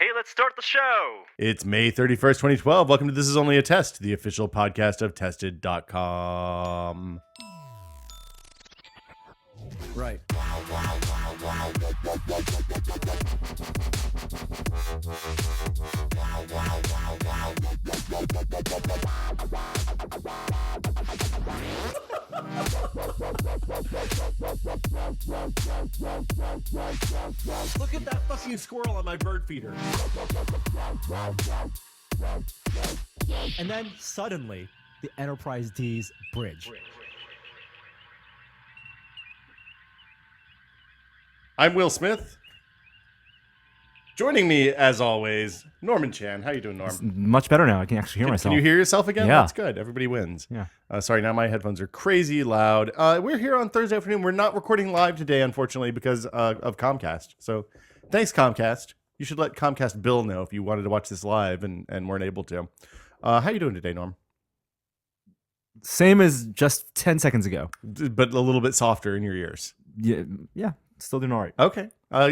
Hey, let's start the show. It's May 31st, 2012. Welcome to This Is Only a Test, the official podcast of Tested.com. Right. Look at that fucking squirrel on my bird feeder. And then suddenly, the Enterprise D's bridge. I'm Will Smith. Joining me, as always, Norman Chan. How you doing, Norm? Much better now. I can actually hear myself. Can you hear yourself again? Yeah. That's good. Everybody wins. Yeah. Sorry, now my headphones are crazy loud. We're here on Thursday afternoon. We're not recording live today, unfortunately, because of Comcast. So thanks, Comcast. You should let Comcast Bill know if you wanted to watch this live and weren't able to. How you doing today, Norm? Same as just 10 seconds ago. But a little bit softer in your ears. Yeah, still doing all right. Okay.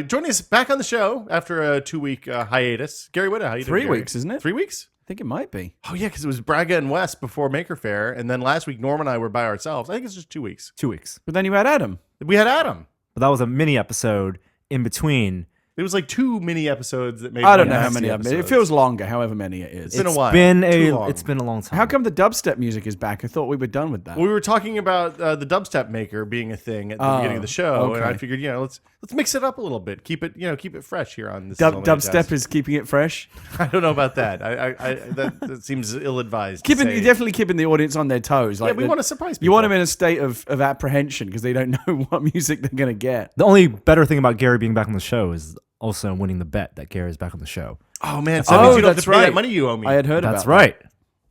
Joining us back on the show after a 2-week hiatus, Gary Whitta. How you doing, 3 Gary? weeks, isn't it? 3 weeks? I think it might be. Oh, yeah, because it was Braga and West before Maker Faire, and then last week Norm and I were by ourselves. I think it's just 2 weeks. 2 weeks. But then you had Adam. We had Adam. But that was a mini episode in between. It was like 2 mini episodes that made. I don't know one how nasty many of them. It episodes. feels longer, however many it is. It's been a while. Too long. It's been a long time. How come the dubstep music is back? I thought we were done with that. We were talking about the dubstep maker being a thing at the beginning of the show, and I okay. figured, let's mix it up a little bit, keep it fresh here on this. Dubstep is keeping it fresh. I don't know about that. That seems ill-advised. You're definitely keeping the audience on their toes. Like we want to surprise people. You want them in a state of apprehension because they don't know what music they're going to get. The only better thing about Gary being back on the show is also winning the bet that Gary is back on the show. Oh man, so that means you don't have that's to pay that right. money you owe me. I had heard That's about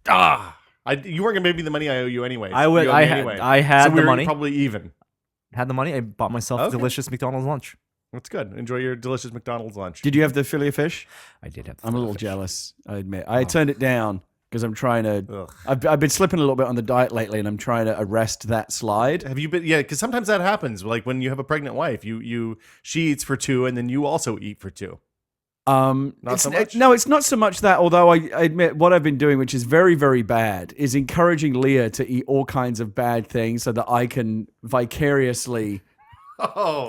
right. You weren't gonna pay me the money I owe you anyway. I would- You owe I me had- anyway. I had so the we were money. Probably even. Had the money. I bought myself Okay. a delicious McDonald's lunch. That's good. Enjoy your delicious McDonald's lunch. Did you have the fillet of fish? I did have. I'm a little jealous, I admit. I turned it down because I'm trying to. Ugh. I've been slipping a little bit on the diet lately, and I'm trying to arrest that slide. Have you been? Yeah, because sometimes that happens. Like when you have a pregnant wife, she eats for 2, and then you also eat for 2. Not so much? No, it's not so much that, although I admit what I've been doing, which is very, very bad, is encouraging Leah to eat all kinds of bad things so that I can vicariously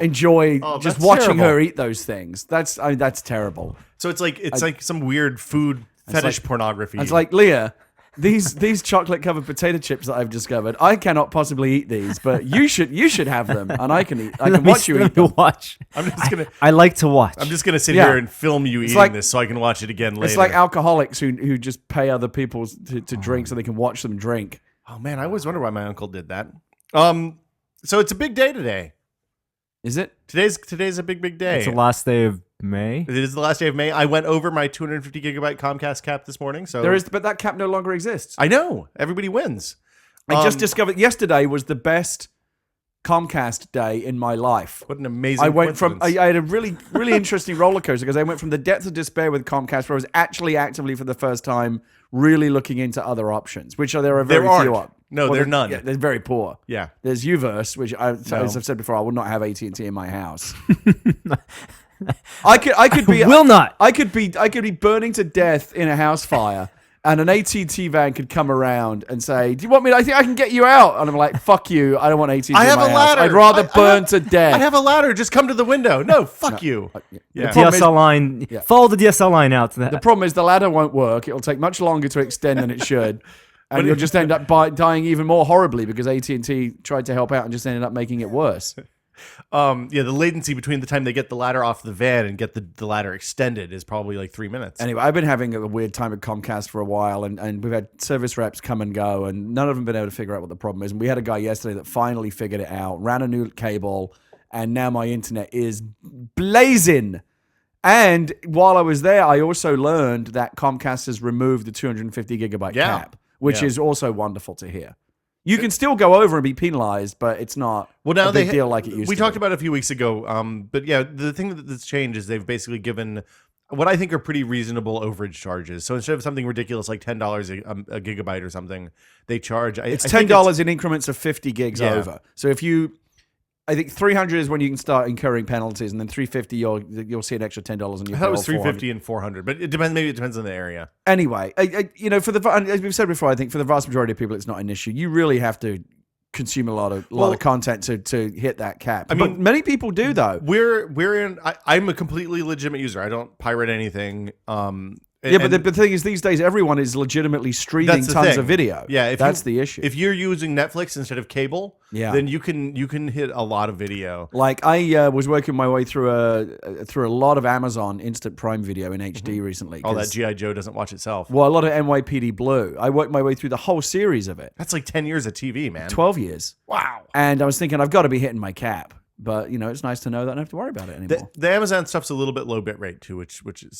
enjoy just that's watching terrible. her eat those things. That's terrible. So it's like some weird food fetish like- pornography. It's like, Leah, these chocolate covered potato chips that I've discovered, I cannot possibly eat these, but you should have them, and I can watch you eat them. Watch. I'm just gonna. I like to watch. I'm just gonna sit Yeah. here and film you eating like- this so I can watch it again later. It's like alcoholics who just pay other people to drink so they can watch them drink. Oh man, I always wonder why my uncle did that. So it's a big day today. Is it? Today's a big day. It's the last day of May. It is the last day of May. I went over my 250 gigabyte Comcast cap this morning. So There is, but that cap no longer exists. I know everybody wins. I just discovered yesterday was the best Comcast day in my life. What an amazing. I went from I coincidence. had a really interesting roller coaster because I went from the depths of despair with Comcast, where I was actually actively for the first time really looking into other options, which there are very There few aren't. of. No, they're none. Yeah, they're very poor. Yeah. There's Uverse, which as No. I've said before, I will not have AT&T in my house. I could be Will not. I could be burning to death in a house fire, and an AT&T van could come around and say, "Do you want me? I think I can get you out." And I'm like, "Fuck you! I don't want AT&T I in have my a house. ladder. I'd rather I burn have- to death." I have a ladder. Just come to the window. No, fuck you. Yeah. problem is- DSL line. Yeah. Follow the DSL line out to that. The problem is the ladder won't work. It'll take much longer to extend than it should. And you'll just end up dying even more horribly because AT&T tried to help out and just ended up making it worse. The latency between the time they get the ladder off the van and get the ladder extended is probably like 3 minutes. Anyway, I've been having a weird time at Comcast for a while, and we've had service reps come and go, and none of them been able to figure out what the problem is. And we had a guy yesterday that finally figured it out, ran a new cable, and now my internet is blazing. And while I was there, I also learned that Comcast has removed the 250 gigabyte Yeah. cap, which Yeah. is also wonderful to hear. You can still go over and be penalized, but it's not a big deal like it used to We talked be. about it a few weeks ago. But yeah, the thing that's changed is they've basically given what I think are pretty reasonable overage charges. So instead of something ridiculous like $10 a gigabyte or something, they charge. It's I think $10 in increments of 50 gigs Yeah. over. So if you I think 300 is when you can start incurring penalties, and then 350 you'll see an extra $10 on your I thought it was bill, 350 and 400, but it depends. Maybe it depends on the area. Anyway, for as we've said before, I think for the vast majority of people, it's not an issue. You really have to consume a lot of content to hit that cap. I mean, but many people do though. We're in. I'm a completely legitimate user. I don't pirate anything. But the thing is, these days everyone is legitimately streaming That's the tons thing. of video. Yeah, that's the issue. If you're using Netflix instead of cable, Yeah. then you can hit a lot of video. Like I was working my way through a lot of Amazon Instant Prime Video in HD recently. All that 'cause- GI Joe doesn't watch itself. well, a lot of NYPD Blue. I worked my way through the whole series of it. That's like 10 years of TV, man. 12 years. Wow. And I was thinking, I've got to be hitting my cap. But, it's nice to know that I don't have to worry about it anymore. The Amazon stuff's a little bit low bit rate too, which it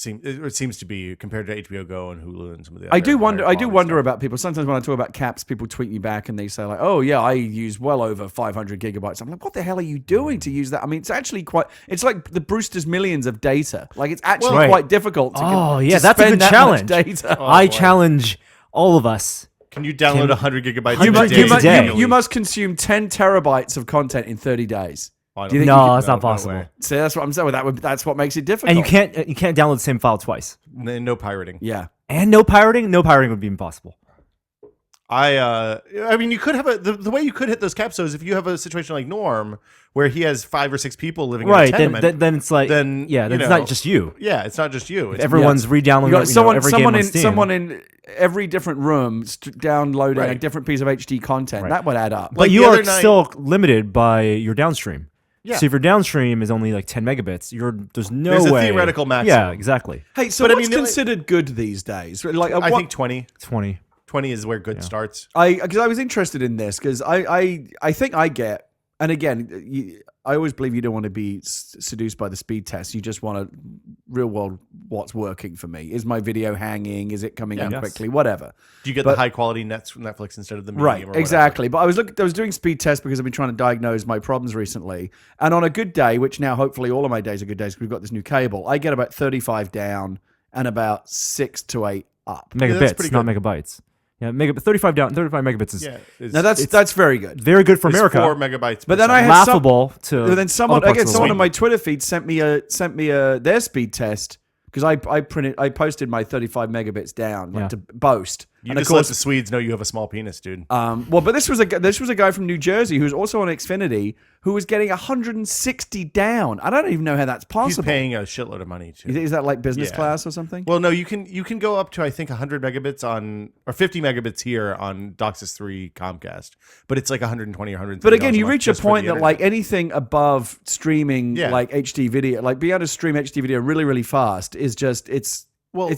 seems to be compared to HBO Go and Hulu and some of the. I do other wonder. higher I do quality wonder stuff. about people. Sometimes when I talk about caps, people tweet me back and they say like, "Oh yeah, I use well over 500 gigabytes." I'm like, "What the hell are you doing to use that?" I mean, it's actually quite. It's like the Brewster's Millions of data. Like it's actually Right. quite difficult. To Yeah, to that's a spend good that challenge. much data. I challenge all of us. Can you download 100 gigabytes? You, a must, day you, must, today. you must consume 10 terabytes of content in 30 days. Oh, I Do you don't think think No, you it's can- not possible. way. So that's what I'm saying. That's what makes it difficult. And you can't download the same file twice. No pirating. Yeah. And no pirating? No pirating would be impossible. I mean, you could have the way you could hit those caps though is if you have a situation like Norm where he has 5 or 6 people living in a Right, tenement. then it's like then, then you it's know, not just you. Yeah, it's not just you. It's Everyone's re-downloading You got someone, every someone game in on Steam. someone in every different room downloading a Right. different piece of HD content. Right. That would add up. But Like you the are other night- still limited by your downstream. Yeah. So if your downstream is only like 10 megabits, there's no There's a way. theoretical maximum. Yeah, exactly. Hey, so But I what's mean, considered good these days? Like, I think 20. 20. 20 is where good starts. because I was interested in this because I think I get, and again, I always believe you don't want to be seduced by the speed test. You just want to real world what's working for me. Is my video hanging? Is it coming in Yes. quickly? Whatever. Do you get But- the high quality nets from Netflix instead of the medium? Right, or whatever? exactly. But I was doing speed tests because I've been trying to diagnose my problems recently. And on a good day, which now hopefully all of my days are good days because we've got this new cable, I get about 35 down and about 6 to 8 up. that's Megabits, pretty not good. megabytes. Yeah, 35 down, 35 megabits is Yeah. It's, Now that's very good. very good for it's America. 4 megabytes. But per then I second. had laughable to But then someone other parts again, of the someone world. on my Twitter feed sent me their speed test because I posted my 35 megabits down Yeah. to boast. You and just of let course, the Swedes know you have a small penis, dude. well, but this was a guy from New Jersey who's also on Xfinity who was getting 160 down. I don't even know how that's He's possible. paying a shitload of money too. Is that like business Yeah. class or something? Well, no, you can go up to I think 100 megabits on or 50 megabits here on DOCSIS 3 Comcast, but it's like 120 or 130. But again, you reach a point that like internet. anything above streaming Yeah. like HD video, like being able to stream HD video really, really fast is just it's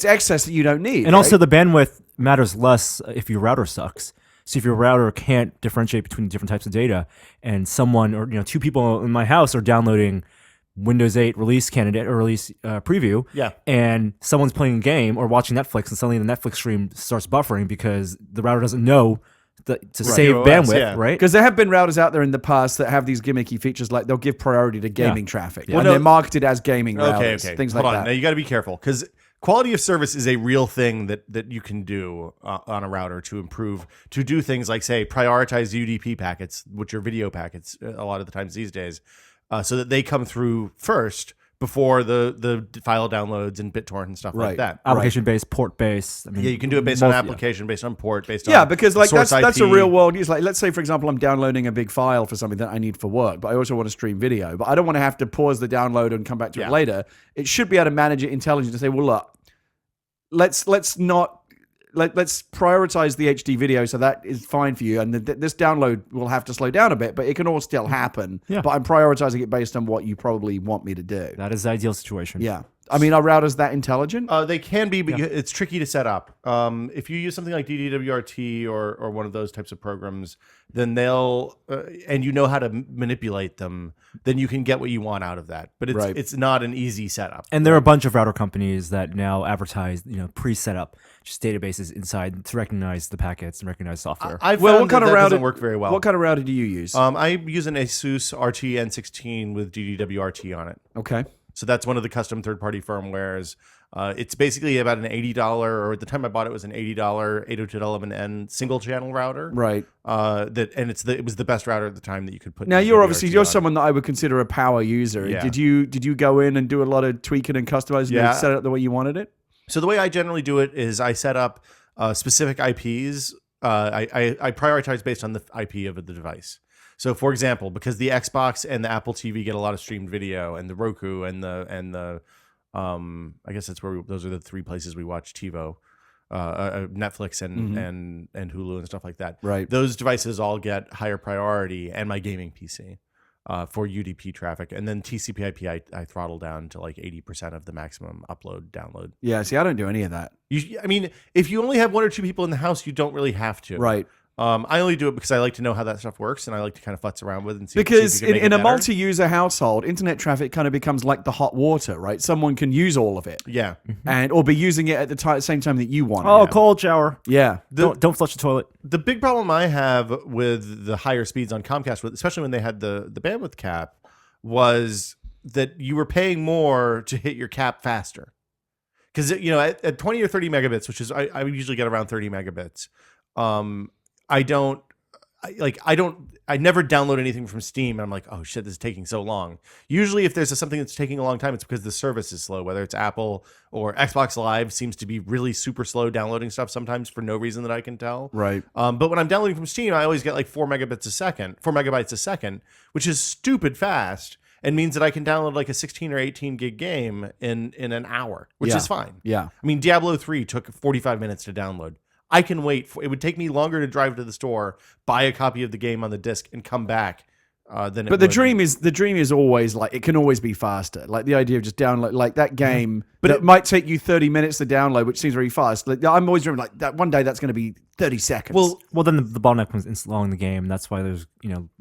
excess that you don't need. And also right? the bandwidth matters less if your router sucks. So if your router can't differentiate between different types of data, and someone or 2 people in my house are downloading Windows 8 release candidate or release preview, Yeah. and someone's playing a game or watching Netflix, and suddenly the Netflix stream starts buffering because the router doesn't know to save OS, bandwidth, yeah. right? because there have been routers out there in the past that have these gimmicky features, like they'll give priority to gaming traffic, Well, and no- they're marketed as gaming routers, Okay. things Hold like on. Now that. you got to be careful because quality of service is a real thing that you can do on a router to do things like say prioritize UDP packets, which are video packets a lot of the times these days, so that they come through first before the file downloads and BitTorrent and stuff like Right. that. Application based, port based. I mean, Yeah, you can do it based on both- application, based on port, based on Yeah, because like source that's a IP. real world use. Like, let's say for example, I'm downloading a big file for something that I need for work, but I also want to stream video, but I don't want to have to pause the download and come back to Yeah. it later. It should be able to manage it intelligently to say, well, look, let's prioritize the HD video so that is fine for you, and this download will have to slow down a bit, but it can all still happen. Yeah. But I'm prioritizing it based on what you probably want me to do. That is the ideal situation. Yeah, I mean, are routers that intelligent? They can be, but it's tricky to set up. If you use something like DDWRT or one of those types of programs, then they'll and you know how to manipulate them, then you can get what you want out of that. But Right. it's not an easy setup. And there are a bunch of router companies that now advertise, pre-set up just databases inside to recognize the packets and recognize software. I Well, found that router doesn't work very well. What kind of router do you use? I use an ASUS RT N16 with DDWRT on it. Okay. So that's one of the custom third-party firmwares. It's basically about an $80, or at the time I bought it was an $80 802.11n single-channel router. Right. It was the best router at the time that you could put. Now the you're WRT on. someone that I would consider a power user. Yeah. Did you go in and do a lot of tweaking and customizing Yeah. and set it up the way you wanted it? So the way I generally do it is I set up specific IPs. I prioritize based on the IP of the device. So, for example, because the Xbox and the Apple TV get a lot of streamed video, and the Roku and the I guess that's where those are the three places we watch TiVo, Netflix and Hulu and stuff like that. Right. Those devices all get higher priority, and my gaming PC. For UDP traffic, and then TCP/IP I throttle down to like 80% of the maximum upload download. Yeah. See, I don't do any of that. I mean, if you only have one or two people in the house, you don't really have to. Right. I only do it because I like to know how that stuff works, and I like to kind of futz around with it and see. Because see if you can make in it a better. multi-user household, internet traffic kind of becomes like the hot water, right? Someone can use all of it, Yeah. or be using it at the same time that you want. Oh, it. cold shower. Yeah. Don't flush the toilet. The big problem I have with the higher speeds on Comcast, especially when they had the bandwidth cap, was that you were paying more to hit your cap faster. Because at 20 or 30 megabits, which is I usually get around 30 megabits, I never download anything from Steam, and I'm like, oh shit, this is taking so long. Usually if there's something that's taking a long time, it's because the service is slow, whether it's Apple or Xbox Live seems to be really super slow downloading stuff sometimes for no reason that I can tell. Right. But when I'm downloading from Steam, I always get like 4 megabytes a second, which is stupid fast, and means that I can download like a 16 or 18 gig game in an hour, which Yeah. is fine. Yeah. I mean, Diablo 3 took 45 minutes to download. I can wait. It would take me longer to drive to the store, buy a copy of the game on the disc, and come back than it But the would. dream is always like it can always be faster. Like the idea of just download like that game, But that it- might take you 30 minutes to download, which seems very fast. Like, I'm always dreaming like that one day that's going to be 30 seconds. Well, then the bottleneck was installing the game. That's why there's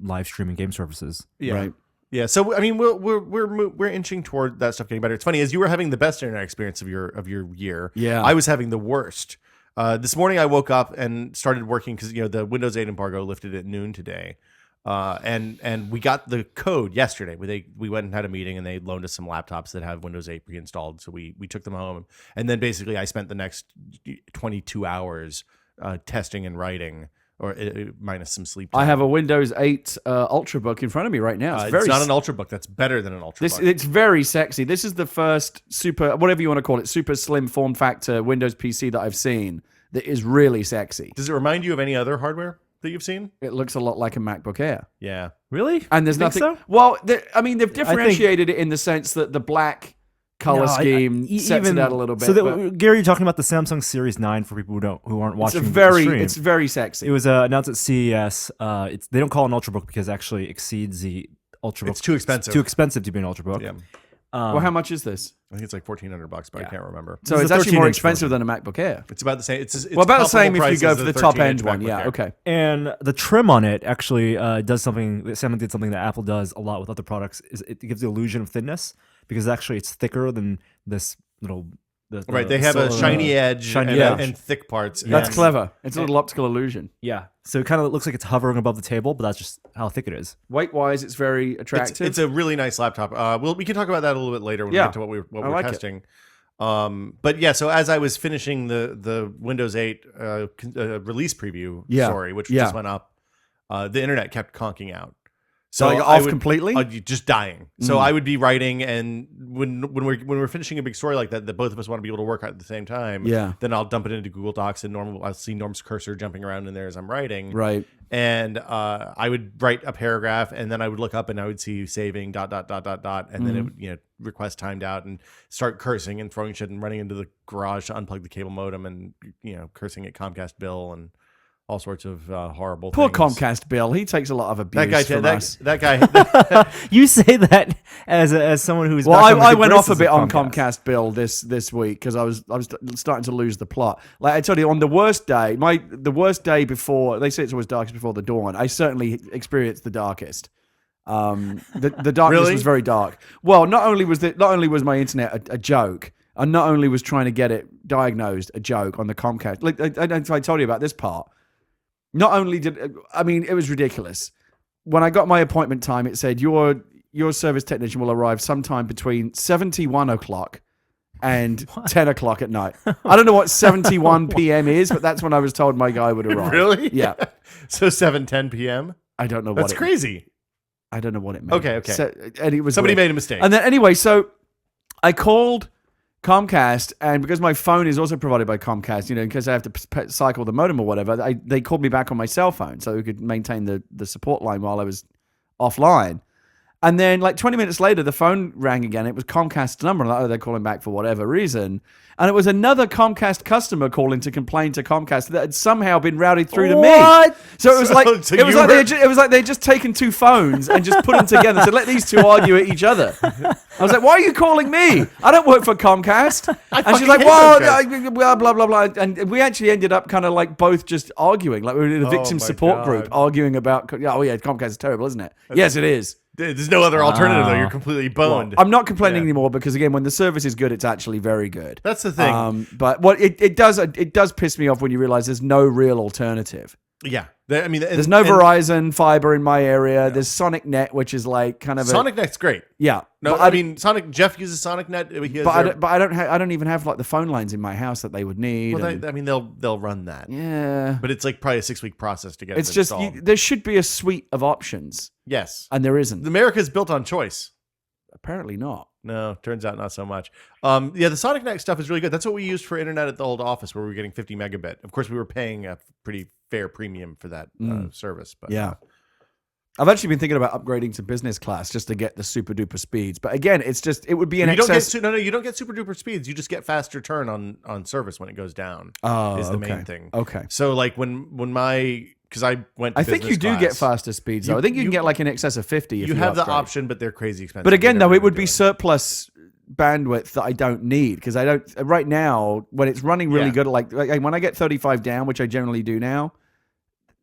live streaming game services. Yeah. Right. Yeah, so I mean, we're inching toward that stuff getting better. It's funny, as you were having the best internet experience of your year. Yeah. I was having the worst. This morning I woke up and started working because the Windows 8 embargo lifted at noon today, and we got the code yesterday. We went and had a meeting, and they loaned us some laptops that have Windows 8 pre-installed. So we took them home, and then basically I spent the next 22 hours testing and writing, or minus some sleep time. I have a Windows 8 Ultrabook in front of me right now. It's not an Ultrabook. That's better than an Ultrabook. It's very sexy. This is the first super, whatever you want to call it, super slim form factor Windows PC that I've seen that is really sexy. Does it remind you of any other hardware that you've seen? It looks a lot like a MacBook Air. Yeah. Really? And there's You think nothing. so? Well, they've differentiated it in the sense that the black color scheme sets it out a little bit. So, but Gary, you're talking about the Samsung Series 9 for people who aren't watching. it's very sexy. It was announced at CES. They don't call it an Ultrabook because it actually exceeds the Ultrabook. It's too expensive. It's too expensive to be an Ultrabook. Yeah. Well, how much is this? I think it's like $1,400, but I can't remember. So This it's is a actually more 13-inch expensive than a MacBook Air. It's about the same. It's Well, about the same if comparable you go price for as the top 13-inch end one. MacBook Yeah, Air. okay. And the trim on it actually does something. Samsung did something that Apple does a lot with other products. Is it gives the illusion of thinness because actually it's thicker than this little. Right, they have a shiny edge and thick parts. That's and- clever. It's a little optical illusion. Yeah, so it kind of looks like it's hovering above the table, but that's just how thick it is. Weight-wise, it's very attractive. It's a really nice laptop. We can talk about that a little bit later when we Yeah. get to what we're like it. testing. But yeah, so as I was finishing the Windows 8 release preview story, which just went up, the internet kept conking out. So Like I off would- completely? just dying. So I would be writing, and when we're finishing a big story like that both of us want to be able to work at the same time, Yeah. then I'll dump it into Google Docs, and I'll see Norm's cursor jumping around in there as I'm writing, Right. and I would write a paragraph, and then I would look up and I would see saving ... and then it would request timed out and start cursing and throwing shit and running into the garage to unplug the cable modem and cursing at Comcast Bill and all sorts of horrible Poor things. Comcast Bill. He takes a lot of abuse from us. that guy You say that as someone who's Well, back on the I good went off a graces bit of on Comcast Bill this week because I was starting to lose the plot. Like I told you, on the worst day, the worst day before, they say it's always darkest before the dawn. I certainly experienced the darkest. The darkness Really? was very dark. Well, not only was my internet a joke, and not only was trying to get it diagnosed a joke on the Comcast. Like I told you about this part. Not only it was ridiculous. When I got my appointment time, it said your your service technician will arrive sometime between 71 o'clock and 10 o'clock at night. I don't know what 71 p.m. is, but that's when I was told my guy would arrive. Really? Yeah. So 7:10 p.m. I don't know That's what crazy. I don't know what it meant. Okay. So, and it was Somebody weird. made a mistake. And then anyway, so I called Comcast, and because my phone is also provided by Comcast, in case I have to cycle the modem or whatever, they called me back on my cell phone so we could maintain the support line while I was offline. And then, like 20 minutes later, the phone rang again. It was Comcast's number. I'm like, oh, they're calling back for whatever reason. And it was another Comcast customer calling to complain to Comcast that had somehow been routed through to me. So it was like So it was you like were- it was like they'd just taken two phones and just put them together to let these two argue at each other. I was like, why are you calling me? I don't work for Comcast. And she's fucking like, hate well, Comcast. blah, blah, blah, blah. And we actually ended up kind of like both just arguing. Like we were in a victim my support group God. arguing about, oh yeah, Comcast is terrible, isn't it? Yes, it is. There's no other alternative though. You're completely boned. I'm not complaining Yeah. anymore because again, when the service is good, it's actually very good. That's the thing. But what it does piss me off when you realize there's no real alternative. Yeah. I mean, There's no Verizon fiber in my area. There's Sonic Net, which is like kind of Sonic Net's great. yeah. No, but I mean Jeff uses Sonic Net. He has I don't even have like the phone lines in my house that they would need. well, and- I mean, they'll run that. yeah. But it's like probably a 6-week process to get It's it just installed. there should be a suite of options, Yes. and there isn't. America's built on choice. Apparently not. No, turns out not so much. Yeah, the Sonic Net stuff is really good. That's what we used for internet at the old office, where we were getting 50 megabit. Of course, we were paying a pretty fair premium for that service. But Yeah. I've actually been thinking about upgrading to business class just to get the super duper speeds. But again, it would be an you don't excess. get you don't get super duper speeds. You just get faster turn on service when it goes down. Oh, is the okay. main thing. Okay. So like when my because I went. To I think you business do get class, faster speeds, though. I think you can get like in excess of 50 if You have the upgrade. option, but they're crazy expensive. But again, You're though, never it would gonna be do surplus bandwidth that I don't need because I don't right now when it's running really Yeah. good. Like when I get 35 down, which I generally do now,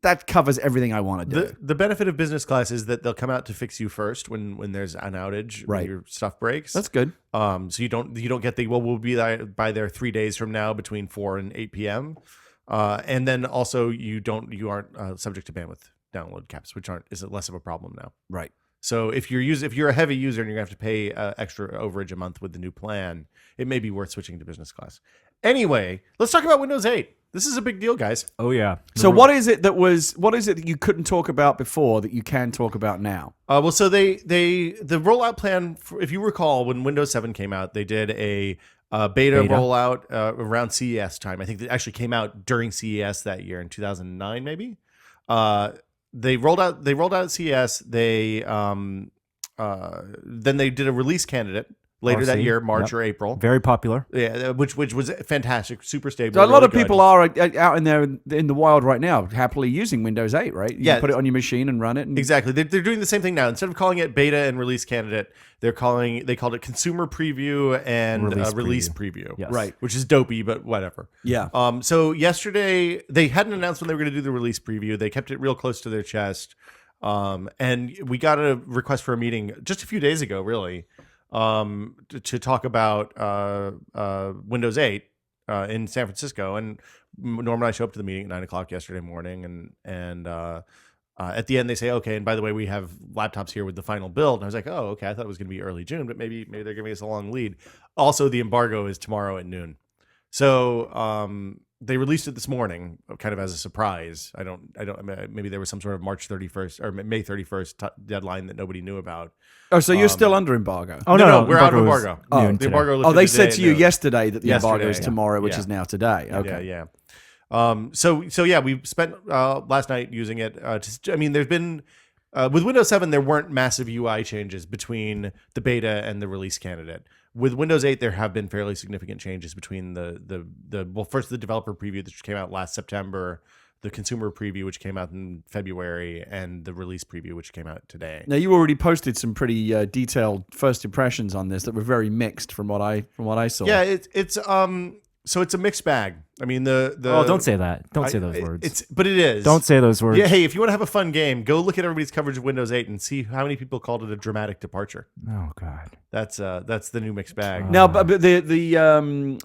that covers everything I want to do. The benefit of business class is that they'll come out to fix you first when there's an outage, when Right. your stuff breaks. That's good. So you don't get the we'll be by there 3 days from now between 4 and 8 p.m. And then also you aren't subject to bandwidth download caps, which is less of a problem now. Right. So if you're a heavy user and you're gonna have to pay extra overage a month with the new plan, it may be worth switching to business class. Anyway, let's talk about Windows 8. This is a big deal, guys. Oh yeah. So what is it that you couldn't talk about before that you can talk about now? Well, so the rollout plan, if you recall, when Windows 7 came out, they did a beta rollout around CES time. I think it actually came out during CES that year in 2009, maybe. They rolled out at CES. They then they did a release candidate later that RC, year, March yep. or April. Very popular. Yeah, which was fantastic, super stable. So a lot really of people good. are out in there in the wild right now, happily using Windows 8, right? You Yeah. put it on your machine and run it. And Exactly. They're doing the same thing now. Instead of calling it beta and release candidate, they called it consumer preview and release preview. Yes. Right. Which is dopey, but whatever. Yeah. So yesterday they hadn't announced when they were going to do the release preview. They kept it real close to their chest. And we got a request for a meeting just a few days ago, really, to talk about Windows 8 in San Francisco. And Norm and I show up to the meeting at 9:00 yesterday morning, and at the end they say, okay, and by the way, we have laptops here with the final build. And I was like, oh, okay, I thought it was going to be early June, but maybe they're giving us a long lead. Also, the embargo is tomorrow at noon. So they released it this morning, kind of as a surprise. I don't. Maybe there was some sort of March 31st or May 31st deadline that nobody knew about. Oh, so you're still under embargo? Oh No, we're out of was embargo. noon The today. embargo. Oh, lifted they today said to you at noon. yesterday that the embargo is Yesterday, tomorrow, which yeah. is now today. Okay. Yeah. So yeah, we spent last night using it. There's been with Windows 7 there weren't massive UI changes between the beta and the release candidate. With Windows 8, there have been fairly significant changes between first the developer preview which came out last September, the consumer preview which came out in February, and the release preview which came out today. Now you already posted some pretty detailed first impressions on this that were very mixed from what I saw. Yeah, so it's a mixed bag. I mean the Oh, don't say that. Don't say those words. But it is. Don't say those words. Yeah, hey, if you want to have a fun game, go look at everybody's coverage of Windows 8 and see how many people called it a dramatic departure. Oh God. That's the new mixed bag. Now, but the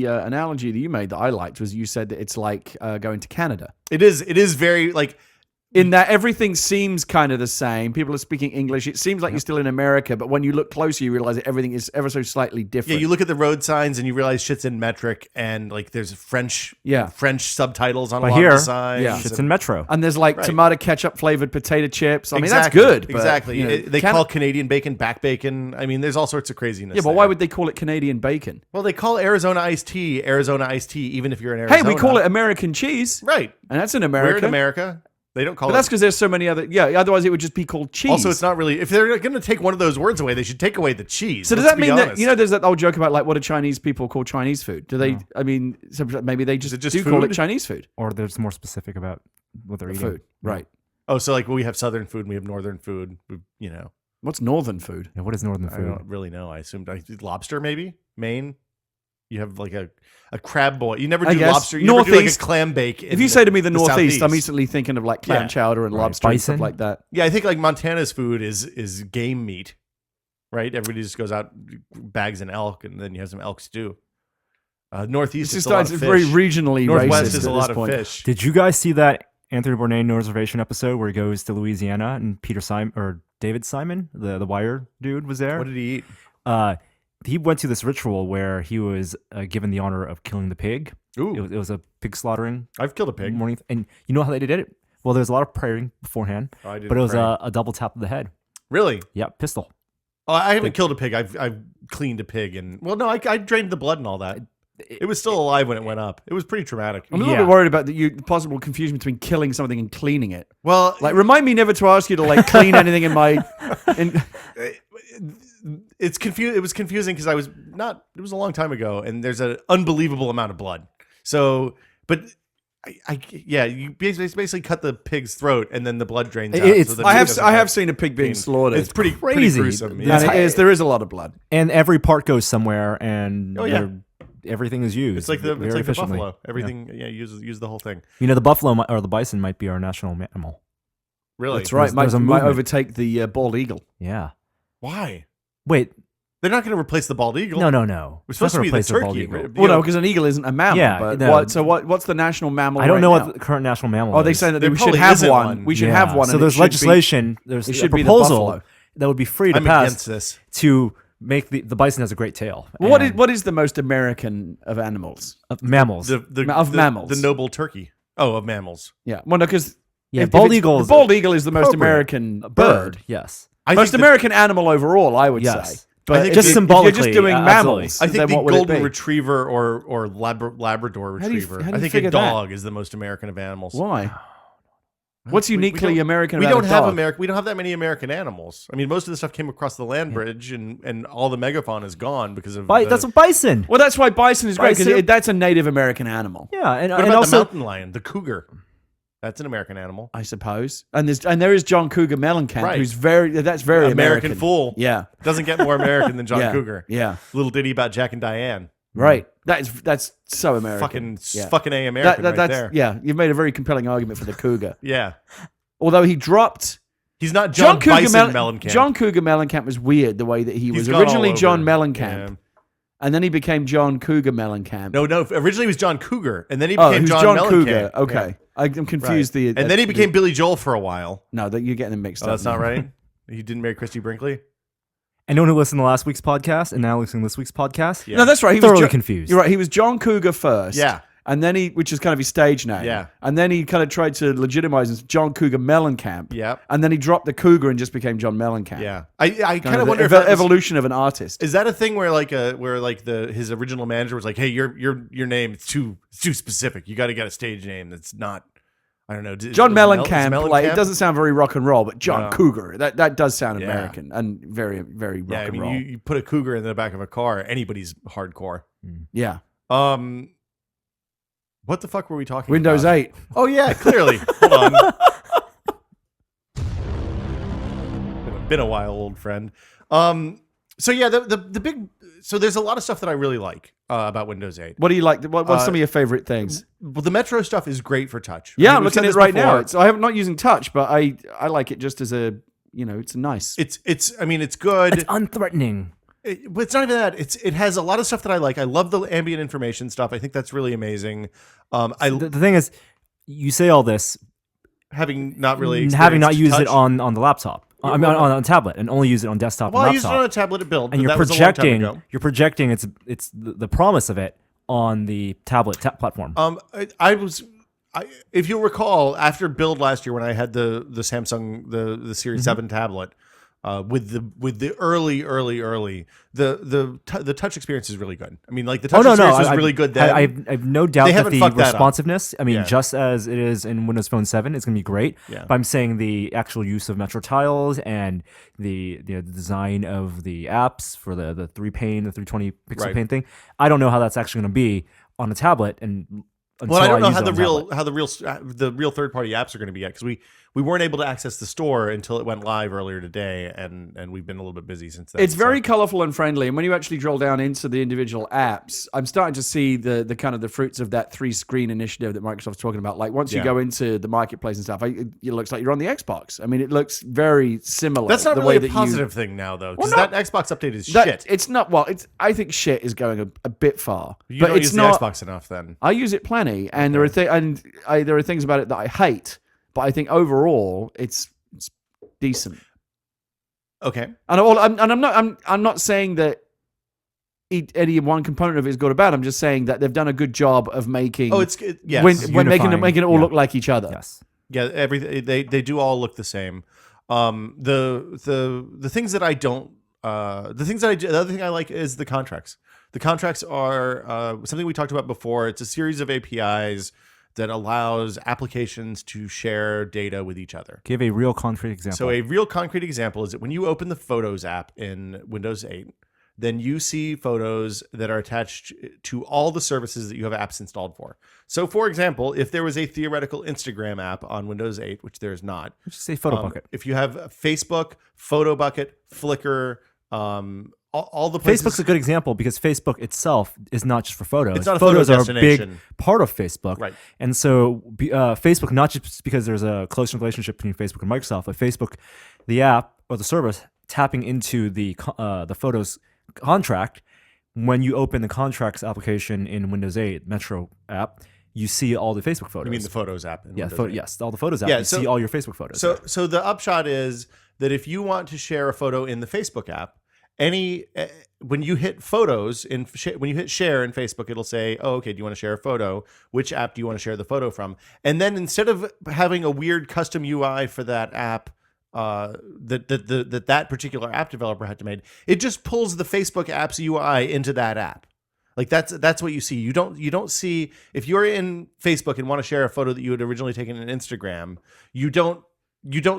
analogy that you made that I liked was you said that it's like going to Canada. It is very like in that everything seems kind of the same. People are speaking English. It seems like you're still in America, but when you look closer, you realize that everything is ever so slightly Yeah, different. you look at the road signs and you realize shit's in metric, and like there's French subtitles on a But lot of here, the signs. Yeah. Shit's in Metro. and there's like Right. tomato ketchup flavored potato chips. I mean, Exactly, that's good. But, exactly. you know, They call Canadian bacon back bacon. I mean, there's all sorts of craziness. Yeah, but there. why would they call it Canadian bacon? Well, they call Arizona iced tea, even if you're in Hey, Arizona. we call it American cheese, right. and that's in We're America. in America. They don't call But it. that's because there's so many other. Yeah, otherwise it would just be called cheese. Also, it's not really. If they're going to take one of those words away, they should take away the cheese. So does Let's that be mean that honest. there's that old joke about like what do Chinese people call Chinese food? Do they? I mean, so maybe they just, it just do call it food? Chinese food. Or there's more specific about what they're eating. Food, right? Oh, so like we have southern food, and we have northern food. You know, What's northern food? Yeah, what is northern I food? don't really know. I assumed lobster, maybe Maine. You have like a crab boil. You never I do guess. lobster. You never do like a Northeast. clam bake. If you say to me the Northeast, I'm Southeast. instantly thinking of like clam Yeah. chowder and Right. lobster and Bison? stuff like that. Yeah, I think like Montana's food is game meat, right? Everybody just goes out, bags an elk, and then you have some elk stew. Northeast It's is a lot just of very fish. regionally Northwest racist is a at lot this of point. fish. Did you guys see that Anthony Bourdain No Reservation episode where he goes to Louisiana and Peter Simon or David Simon, the Wire dude, was there? What did he eat? He went to this ritual where he was given the honor of killing the pig. Ooh, It was a pig slaughtering I've killed a pig. morning, and you know how they did it? Well, there's a lot of praying beforehand, Oh, I didn't but it was pray. a double tap of the head. Really? Yeah, pistol. Oh, I haven't killed a pig. I've cleaned a pig, and well, no, I drained the blood and all that. It was still alive when it went up. It was pretty traumatic. I'm a little Yeah. bit worried about the possible confusion between killing something and cleaning it. Well, Like, remind me never to ask you to like clean anything in my. it's confused. It was confusing because I was not. It was a long time ago, and there's an unbelievable amount of blood. So, but yeah, you basically cut the pig's throat, and then the blood drains out. It's- so the I pig have doesn't I get have seen a pig being pain. slaughtered. It's pretty Crazy. gruesome. That's Yeah. and there is a lot of blood. And every part goes somewhere, and Oh, yeah. everything is used. It's like the very efficiently. buffalo. Everything, yeah, use the whole thing. You know, the buffalo or the bison might be our national mammal. Really? That's right. there's a Might movement. overtake the bald eagle. Yeah. Why? Wait. They're not going to replace the bald eagle. No, no, no. We're supposed to be the replace the bald turkey. eagle. You Well, no, know, because an eagle isn't a mammal. Yeah, but no. what's the national mammal? I don't right know now? what the current national mammal Oh, is. they say that There we should probably have isn't one. one. We should Yeah. have one. So and it there's should be- legislation. There's it a should be the proposal buffalo. that would be free to I'm pass against this. to make the bison has a great tail. Well, And- what is the most American of animals? of mammals? Of mammals. The noble turkey. Oh, of mammals. Yeah, well, no, because Yeah, bald eagle The is bald eagle is the most appropriate. American a bird. Yes. I Most think American animal overall, I would Yes. say. But think if just you- if symbolically, you're just doing absolutely. mammals, I think then the what would it golden be? retriever or Labrador How do you- retriever. how do I you think figure a that? dog is the most American of animals. Why? What's We uniquely don't- American We about don't a have dog? We don't have that many American animals. I mean, most of the stuff came across the land bridge, and all the megafauna is gone because of. That's a bison. Well, that's why bison is great because Bison- that's a native American animal, Yeah, and, What and about also the mountain lion, the cougar? That's an American animal. I suppose. And there is John Cougar Mellencamp, Right. who's very American American. fool. Yeah, Doesn't get more American than John yeah, Cougar. Yeah, Little ditty about Jack and Diane. right. That's so American. Fucking A American right that's there. yeah. You've made a very compelling argument for the cougar. Yeah. Although he dropped He's not John Bison Mellencamp. John Cougar Mellencamp was weird the way that he He's was gone originally all John over. Mellencamp, Yeah. and then he became John Cougar Mellencamp. No. Originally he was John Cougar, and then he oh, became who's John, John Mellencamp. Cougar? Okay, Yeah. I'm Right. confused. And then he became Billy Joel for a while. no, that you're getting them mixed Oh, up. that's not now. right. He didn't marry Christy Brinkley. anyone who listened to last week's podcast and now listening to this week's podcast, Yeah. No, that's right. He thoroughly was confused. You're right. He was John Cougar first. Yeah. And then which is kind of his stage name. Yeah. And then he kind of tried to legitimize as John Cougar Mellencamp. Yeah. And then he dropped the Cougar and just became John Mellencamp. Yeah. I kind Kind of of wonder if the that was- evolution of an artist. is that a thing where his original manager was like, "Hey, your name it's too specific. You got to get a stage name that's not I don't know." John is Mellencamp, like it Mellencamp? doesn't sound very rock and roll, but John No. Cougar, that does sound Yeah. American and very, very rock Yeah, I and mean, roll. you put a cougar in the back of a car, anybody's hardcore. Yeah. What the fuck were we talking Windows about? 8. Oh yeah, clearly. Hold on. Been a while, old friend. So yeah, the big so there's a lot of stuff that I really like about Windows 8. What do you like? What's some of your favorite things? Well, the Metro stuff is great for touch. Yeah, I mean, I'm we've looking said at it this right now. before. I'm not using touch, but I like it just as a, it's nice. It's I mean, it's good. it's unthreatening. But it's not even that. It has a lot of stuff that I like. I love the ambient information stuff. I think that's really amazing. The thing is, you say all this, having not really having not experienced used it touch. on the laptop. I mean, on a tablet, and only use it on desktop Well, and I used it laptop. on a tablet at Build, And but you're that was a long time projecting. ago. You're projecting the promise of it on the tablet platform. If you'll recall, after Build last year, when I had the Samsung the Series 7 tablet, with the early the touch experience is really good. I mean, like the touch experience was really good then. I've no doubt They that haven't the fucked that up. responsiveness. I mean, Yeah. just as it is in Windows Phone 7, it's going to be great. Yeah. But I'm saying the actual use of Metro tiles and the design of the apps for the 320 pixel Right. pane thing. I don't know how that's actually going to be on a tablet and. Well, I don't know use how it the on tablet. real third party apps are going to be yet, because we weren't able to access the store until it went live earlier today, and we've been a little bit busy since then. It's very so. colorful and friendly. And when you actually drill down into the individual apps, I'm starting to see the kind of the fruits of that 3-screen initiative that Microsoft's talking about. Like once you Yeah. go into the marketplace and stuff, it looks like you're on the Xbox. I mean, it looks very similar. That's not the really way a that positive thing now, though, because Well, no. that Xbox update is that, shit. It's not. Well, it's. I think shit is going a bit far. You but don't it's use not. the Xbox enough, then. I use it plenty, and there are things about it that I hate, but I think overall it's decent. Okay. I'm not saying that any one component of it is good or bad. I'm just saying that they've done a good job of making. Oh, yes. when making it all Yeah. look like each other. Yes. Yeah, everything they do all look the same. The things that I don't the other thing I like is the contracts. The contracts are something we talked about before. It's a series of APIs that allows applications to share data with each other. Give a real concrete example. So a real concrete example is that when you open the Photos app in Windows 8, then you see photos that are attached to all the services that you have apps installed for. So, for example, if there was a theoretical Instagram app on Windows 8, which there is not, Just say photo bucket. if you have Facebook, PhotoBucket, Flickr, all the places. Facebook's a good example because Facebook itself is not just for photos. It's not a photo photos are a destination. big part of Facebook. Right. And so Facebook, not just because there's a close relationship between Facebook and Microsoft, but Facebook, the app or the service, tapping into the Photos contract. When you open the contracts application in Windows 8 Metro app, you see all the Facebook photos. You mean the Photos app? In yeah, Windows 8. yes, all the Photos app. Yeah, you so- see all your Facebook photos. So the upshot is that if you want to share a photo in the Facebook app, when you hit photos when you hit share in Facebook, it'll say, "Oh, okay. Do you want to share a photo? Which app do you want to share the photo from?" And then instead of having a weird custom UI for that app, that particular app developer had to make, it just pulls the Facebook app's UI into that app. Like that's what you see. You don't see, if you're in Facebook and want to share a photo that you had originally taken in Instagram, you don't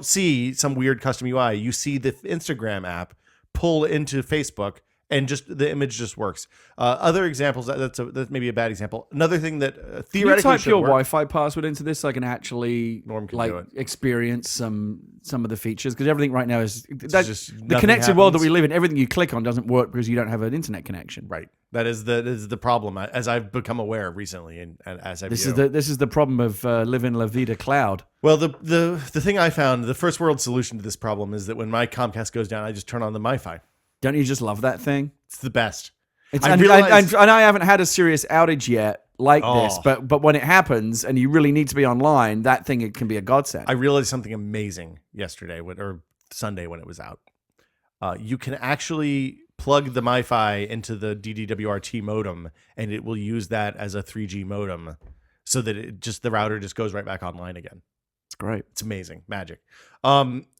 see some weird custom UI. You see the Instagram app pull into Facebook, and just the image just works. Other examples, that's maybe a bad example. Another thing that Can you theoretically type should your work. Wi-Fi password into this so I can actually Norm can do it. experience some of the features? Because everything right now is the just connected nothing world that happens. we live in. Everything you click on doesn't work because you don't have an internet connection. Right. That is the problem, as I've become aware recently, and as I've This is the problem of living La Vida cloud. Well, the thing I found, the first world solution to this problem is that when my Comcast goes down, I just turn on the MiFi. Don't you just love that thing? It's the best. It's, I and, realized- and I haven't had a serious outage yet like this, Oh. but when it happens and you really need to be online, that thing it can be a godsend. I realized something amazing yesterday, or Sunday when it was out. You can actually plug the MiFi into the DDWRT modem, and it will use that as a 3G modem, so that the router just goes right back online again. It's great. It's amazing, magic.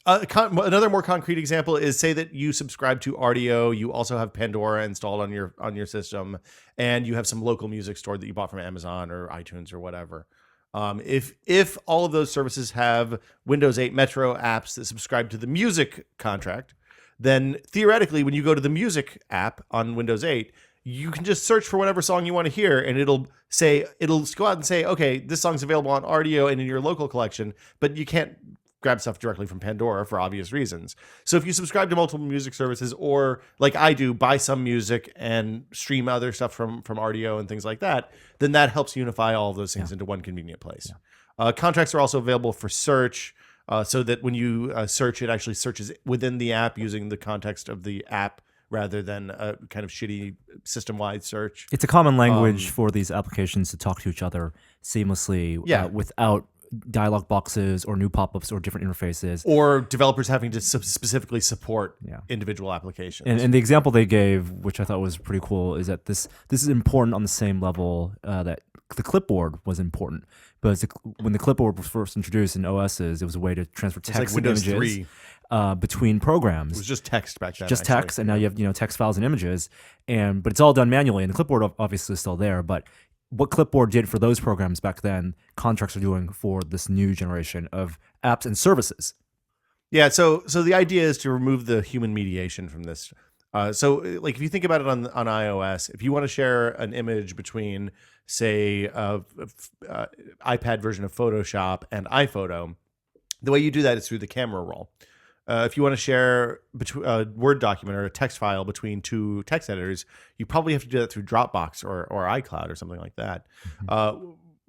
Another more concrete example is, say that you subscribe to Rdio, you also have Pandora installed on your system, and you have some local music stored that you bought from Amazon or iTunes or whatever. If all of those services have Windows 8 Metro apps that subscribe to the music contract, then theoretically, when you go to the music app on Windows 8, you can just search for whatever song you want to hear, and it'll go out and say, okay, this song's available on Rdio and in your local collection, but you can't grab stuff directly from Pandora for obvious reasons. So if you subscribe to multiple music services, or like I do, buy some music and stream other stuff from Rdio and things like that, then that helps unify all of those things into one convenient place. Contracts are also available for search, so that when you search, it actually searches within the app using the context of the app rather than a kind of shitty system-wide search. It's a common language for these applications to talk to each other seamlessly Yeah. without dialog boxes or new pop-ups or different interfaces. Or developers having to specifically support Yeah. individual applications. And the example they gave, which I thought was pretty cool, is that this is important on the same level that the clipboard was important. But when the clipboard was first introduced in OSs, it was a way to transfer it's text like and Windows images 3. Between programs. It was just text back then. Just actually. text, and now you have text files and images, but it's all done manually, and the clipboard obviously is still there. But what clipboard did for those programs back then, contracts are doing for this new generation of apps and services. Yeah, so the idea is to remove the human mediation from this. So like if you think about it on iOS, if you want to share an image between, say, iPad version of Photoshop and iPhoto, the way you do that is through the camera roll. If you want to share a Word document or a text file between two text editors, you probably have to do that through Dropbox or iCloud or something like that.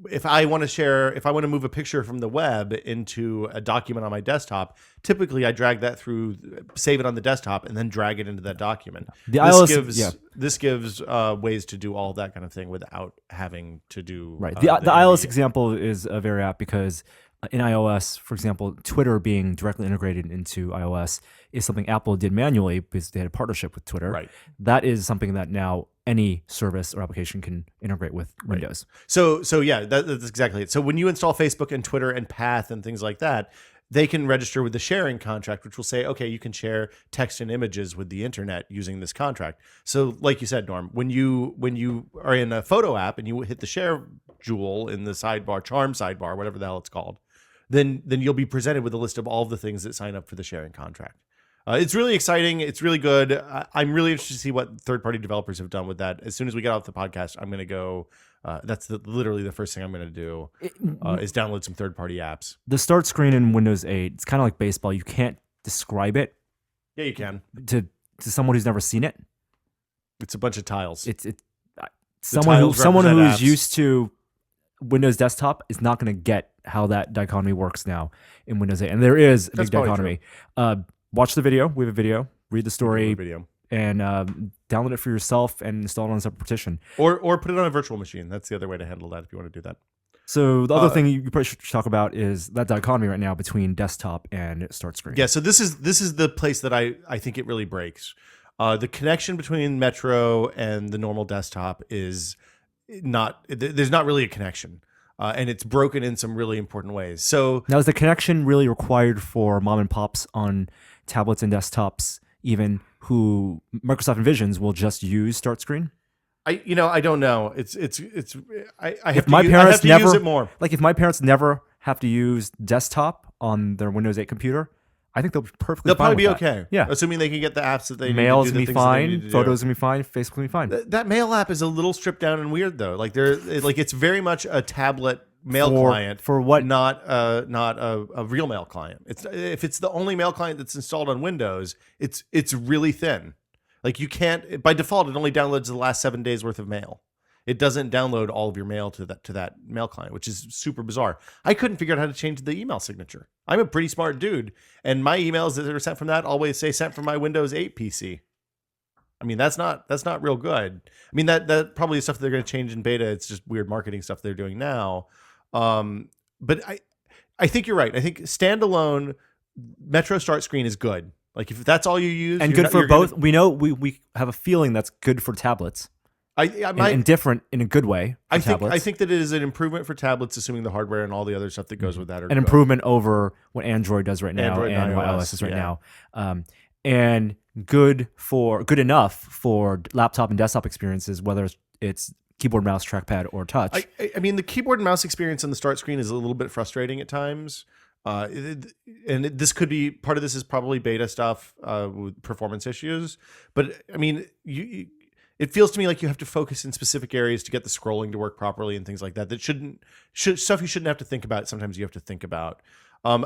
If I want to move a picture from the web into a document on my desktop, typically I drag that through, save it on the desktop, and then drag it into that document. This gives ways to do all that kind of thing without having to do Right. The iOS example is a very apt because in iOS, for example, Twitter being directly integrated into iOS is something Apple did manually because they had a partnership with Twitter. Right. That is something that now any service or application can integrate with Windows. So yeah, that's exactly it. So when you install Facebook and Twitter and Path and things like that, they can register with the sharing contract, which will say, okay, you can share text and images with the internet using this contract. So like you said, Norm, when you are in a photo app and you hit the share jewel in the sidebar, charm sidebar, whatever the hell it's called, then you'll be presented with a list of all the things that sign up for the sharing contract. It's really exciting. It's really good. I'm really interested to see what third-party developers have done with that. As soon as we get off the podcast, I'm going to go. That's literally the first thing I'm going to do is download some third-party apps. The start screen in Windows 8, it's kind of like baseball. You can't describe it Yeah, you can. to someone who's never seen it. It's a bunch of tiles. Someone tiles who's represent apps. used to Windows desktop is not going to get how that dichotomy works now in Windows 8. And there is a That's big probably dichotomy. Watch the video. We have a video. Read the story video, and download it for yourself and install it on a separate partition. or put it on a virtual machine. That's the other way to handle that if you want to do that. So the other thing you probably should talk about is that dichotomy right now between desktop and start screen. Yeah, so this is the place that I think it really breaks. The connection between Metro and the normal desktop is not. There's not really a connection, and it's broken in some really important ways. So Now, is the connection really required for mom and pops on tablets and desktops, even who Microsoft envisions will just use start screen? I don't know. I have If to my use, I parents have to never use it more. Like if my parents never have to use desktop on their Windows 8 computer, I think they'll be perfectly They'll fine probably be with that. okay. Yeah. Assuming they can get the apps that they Mail's need to gonna do, be the things that they need fine, to do. photos gonna be fine, Facebook gonna be fine. That mail app is a little stripped down and weird though. Like it's very much a tablet mail client for what? not a real mail client. If it's the only mail client that's installed on Windows, it's really thin. Like you can't, by default it only downloads the last 7 days worth of mail. It doesn't download all of your mail to that mail client, which is super bizarre. I couldn't figure out how to change the email signature. I'm a pretty smart dude, and my emails that are sent from that always say sent from my Windows 8 PC. I mean, that's not real good. I mean, that probably is stuff they're going to change in beta. It's just weird marketing stuff they're doing now. But I think you're right. I think standalone Metro Start Screen is good. Like if that's all you use, And good for both. We know we have a feeling that's good for tablets. And different in a good way for tablets. I think that it is an improvement for tablets, assuming the hardware and all the other stuff that goes with that are An good. improvement over what Android does right now Android and what iOS, iOS is right yeah. now. And good enough for laptop and desktop experiences, whether it's keyboard, mouse, trackpad, or touch. I mean, the keyboard and mouse experience on the start screen is a little bit frustrating at times. This could be part of this is probably beta stuff with performance issues. But I mean, it feels to me like you have to focus in specific areas to get the scrolling to work properly and things like that. That stuff you shouldn't have to think about. Sometimes you have to think about.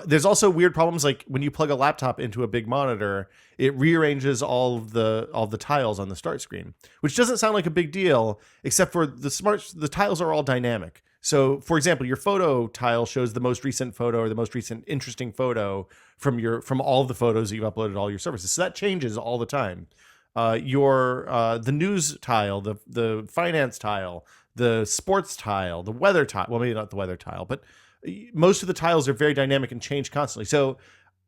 There's also weird problems like when you plug a laptop into a big monitor, it rearranges all of the tiles on the start screen, which doesn't sound like a big deal, except for the tiles are all dynamic. So, for example, your photo tile shows the most recent photo or the most recent interesting photo from all of the photos that you've uploaded to all your services. So that changes all the time. The news tile, the finance tile, the sports tile, the weather tile. Well, maybe not the weather tile, but most of the tiles are very dynamic and change constantly. So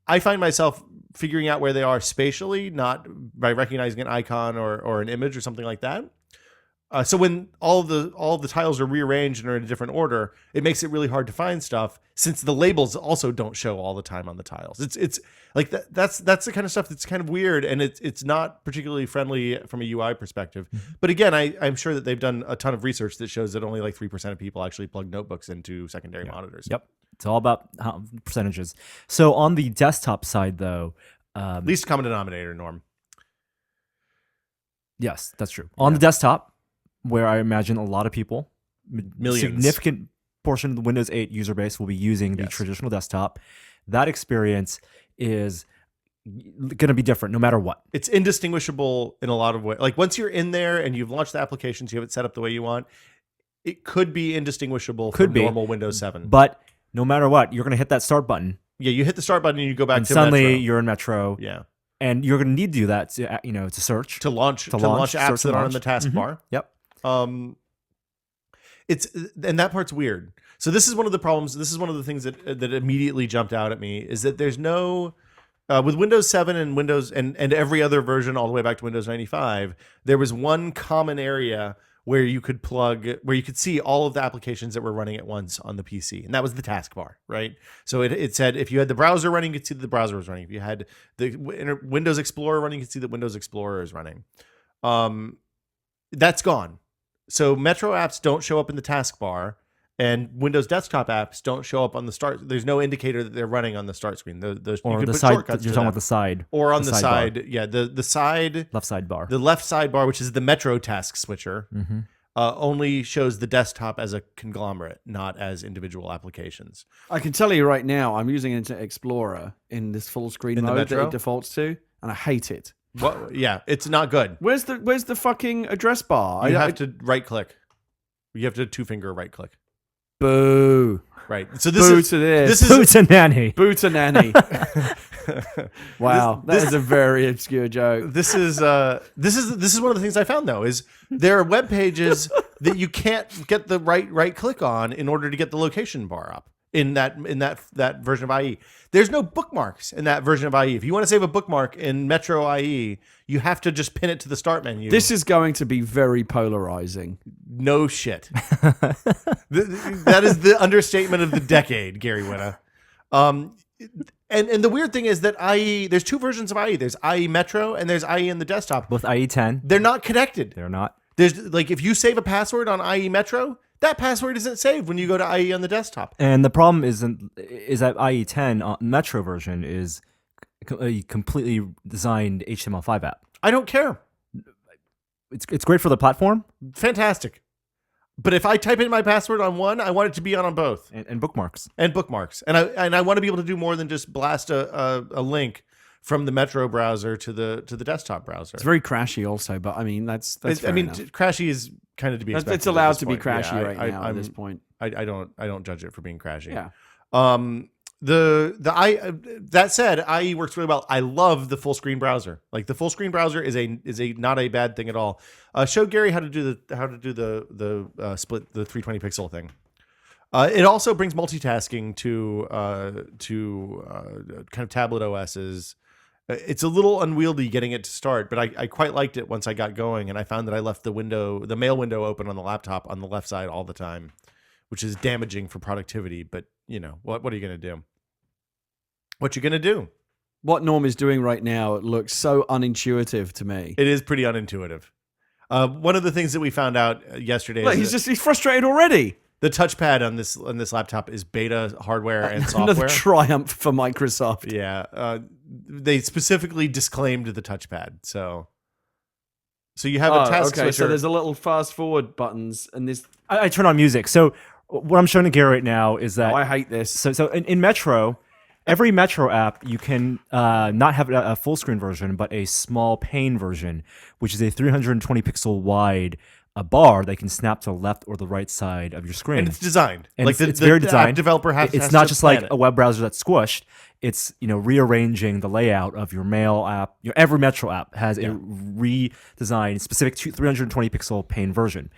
I find myself figuring out where they are spatially, not by recognizing an icon or an image or something like that. So when all of the tiles are rearranged and are in a different order, it makes it really hard to find stuff, since the labels also don't show all the time on the tiles. It's like that's the kind of stuff that's kind of weird, and it's not particularly friendly from a UI perspective. But again, I'm sure that they've done a ton of research that shows that only like 3% of people actually plug notebooks into secondary monitors. Yep. It's all about percentages. So on the desktop side, though, Least common denominator, Norm. yes, that's true. On the desktop, where I imagine a lot of people, Millions. significant portion of the Windows 8 user base will be using the Yes. traditional desktop. That experience is going to be different no matter what. It's indistinguishable in a lot of ways. Like once you're in there and you've launched the applications, you have it set up the way you want, it could be indistinguishable Could from be. normal Windows 7. But no matter what, you're going to hit that start button, Yeah, you hit the start button and you go back and to suddenly Metro. you're in Metro, Yeah. and you're going to need to do that to to search. To launch To launch, apps search that and aren't in the launch. taskbar. Yep. It's and that part's weird. So this is one of the problems. This is one of the things that immediately jumped out at me is that there's no with Windows 7 and Windows and every other version all the way back to Windows 95. There was one common area where you could see all of the applications that were running at once on the PC, and that was the taskbar, right? So it said if you had the browser running, you could see that the browser was running. If you had the Windows Explorer running, you could see that Windows Explorer is running. That's gone. So Metro apps don't show up in the taskbar, and Windows desktop apps don't show up on the start. There's no indicator that they're running on the start screen. Those you Or can the put side, shortcuts you're to talking them. about the side. Or on the sidebar. side. Yeah, the side, Left sidebar. the left sidebar, which is the Metro task switcher, only shows the desktop as a conglomerate, not as individual applications. I can tell you right now, I'm using Internet Explorer in this full screen In the mode that Metro? it defaults to, and I hate it. Well, yeah, it's not good. Where's the fucking address bar? You have to right click. You have to 2-finger right click. Boo. Right. So this Boo is to this. this is Boots and nanny. Boo to nanny. Wow, This- that is a very obscure joke. this is one of the things I found though is there are web pages that you can't get the right click on in order to get the location bar up in that version of IE. There's no bookmarks in that version of IE. If you want to save a bookmark in Metro IE, you have to just pin it to the start menu. This is going to be very polarizing. No shit. That is the understatement of the decade, Gary Whitta. And the weird thing is that IE, there's two versions of IE. There's IE Metro and there's IE in the desktop. Both IE10. They're not connected. They're not. There's like if you save a password on IE Metro, that password isn't saved when you go to IE on the desktop. And the problem is that IE10 Metro version is a completely designed HTML5 app. I don't care. It's great for the platform Fantastic. But if I type in my password on one, I want it to be on both. and bookmarks. And bookmarks. And I want to be able to do more than just blast a link from the Metro browser to the desktop browser. It's very crashy, also, but I mean that's I fair mean, enough. crashy is kind of to be expected. It's allowed at this to be point. crashy Yeah, right now at this point. I don't judge it for being crashy. Yeah. That said, IE works really well. I love the full screen browser. Like the full screen browser is a not a bad thing at all. Show Gary how to do the split the 320 pixel thing. It also brings multitasking to kind of tablet OSs. It's a little unwieldy getting it to start, but I quite liked it once I got going, and I found that I left the mail window open on the laptop on the left side all the time, which is damaging for productivity. But you know what are you gonna do? What you gonna do? What Norm is doing right now looks so unintuitive to me. It is pretty unintuitive. One of the things that we found out yesterday Look, is he's frustrated already. the touchpad on this laptop is beta hardware and Another software. triumph for Microsoft. Yeah, they specifically disclaimed the touchpad. So you have a task okay, switcher. so there's a little fast forward buttons, and this. I turn on music. So what I'm showing to Gary right now is that I hate this. So in Metro, every Metro app, you can not have a full screen version, but a small pane version, which is a 320 pixel wide bar that can snap to the left or the right side of your screen. and it's designed. And like it's very the designed. app developer has It's has not to just like plan a web browser that's squished. It's rearranging the layout of your mail app. Every Metro app has a redesigned specific 320 pixel pane version.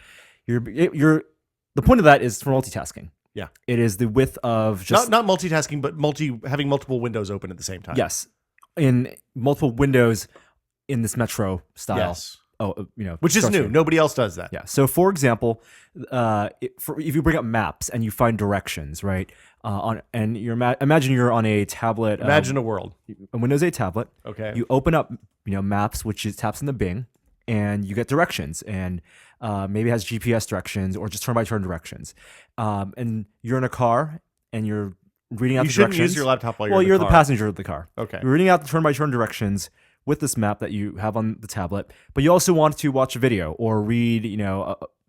The point of that is for multitasking. Yeah. It is the width of just Not multitasking, but having multiple windows open at the same time. yes, in multiple windows in this Metro style. Yes. Oh, Which is new. touchscreen. Nobody else does that. Yeah. So, for example, if you bring up maps and you find directions, right? And imagine you're on a tablet. Imagine a world. a Windows 8 tablet. Okay. You open up, maps, which is taps into Bing, and you get directions, and maybe it has GPS directions or just turn-by-turn directions. And you're in a car and you're reading out You the shouldn't directions. use your laptop while Well, you're you're in the the car. passenger of the car. Okay. You're reading out the turn-by-turn directions with this map that you have on the tablet, but you also want to watch a video or read,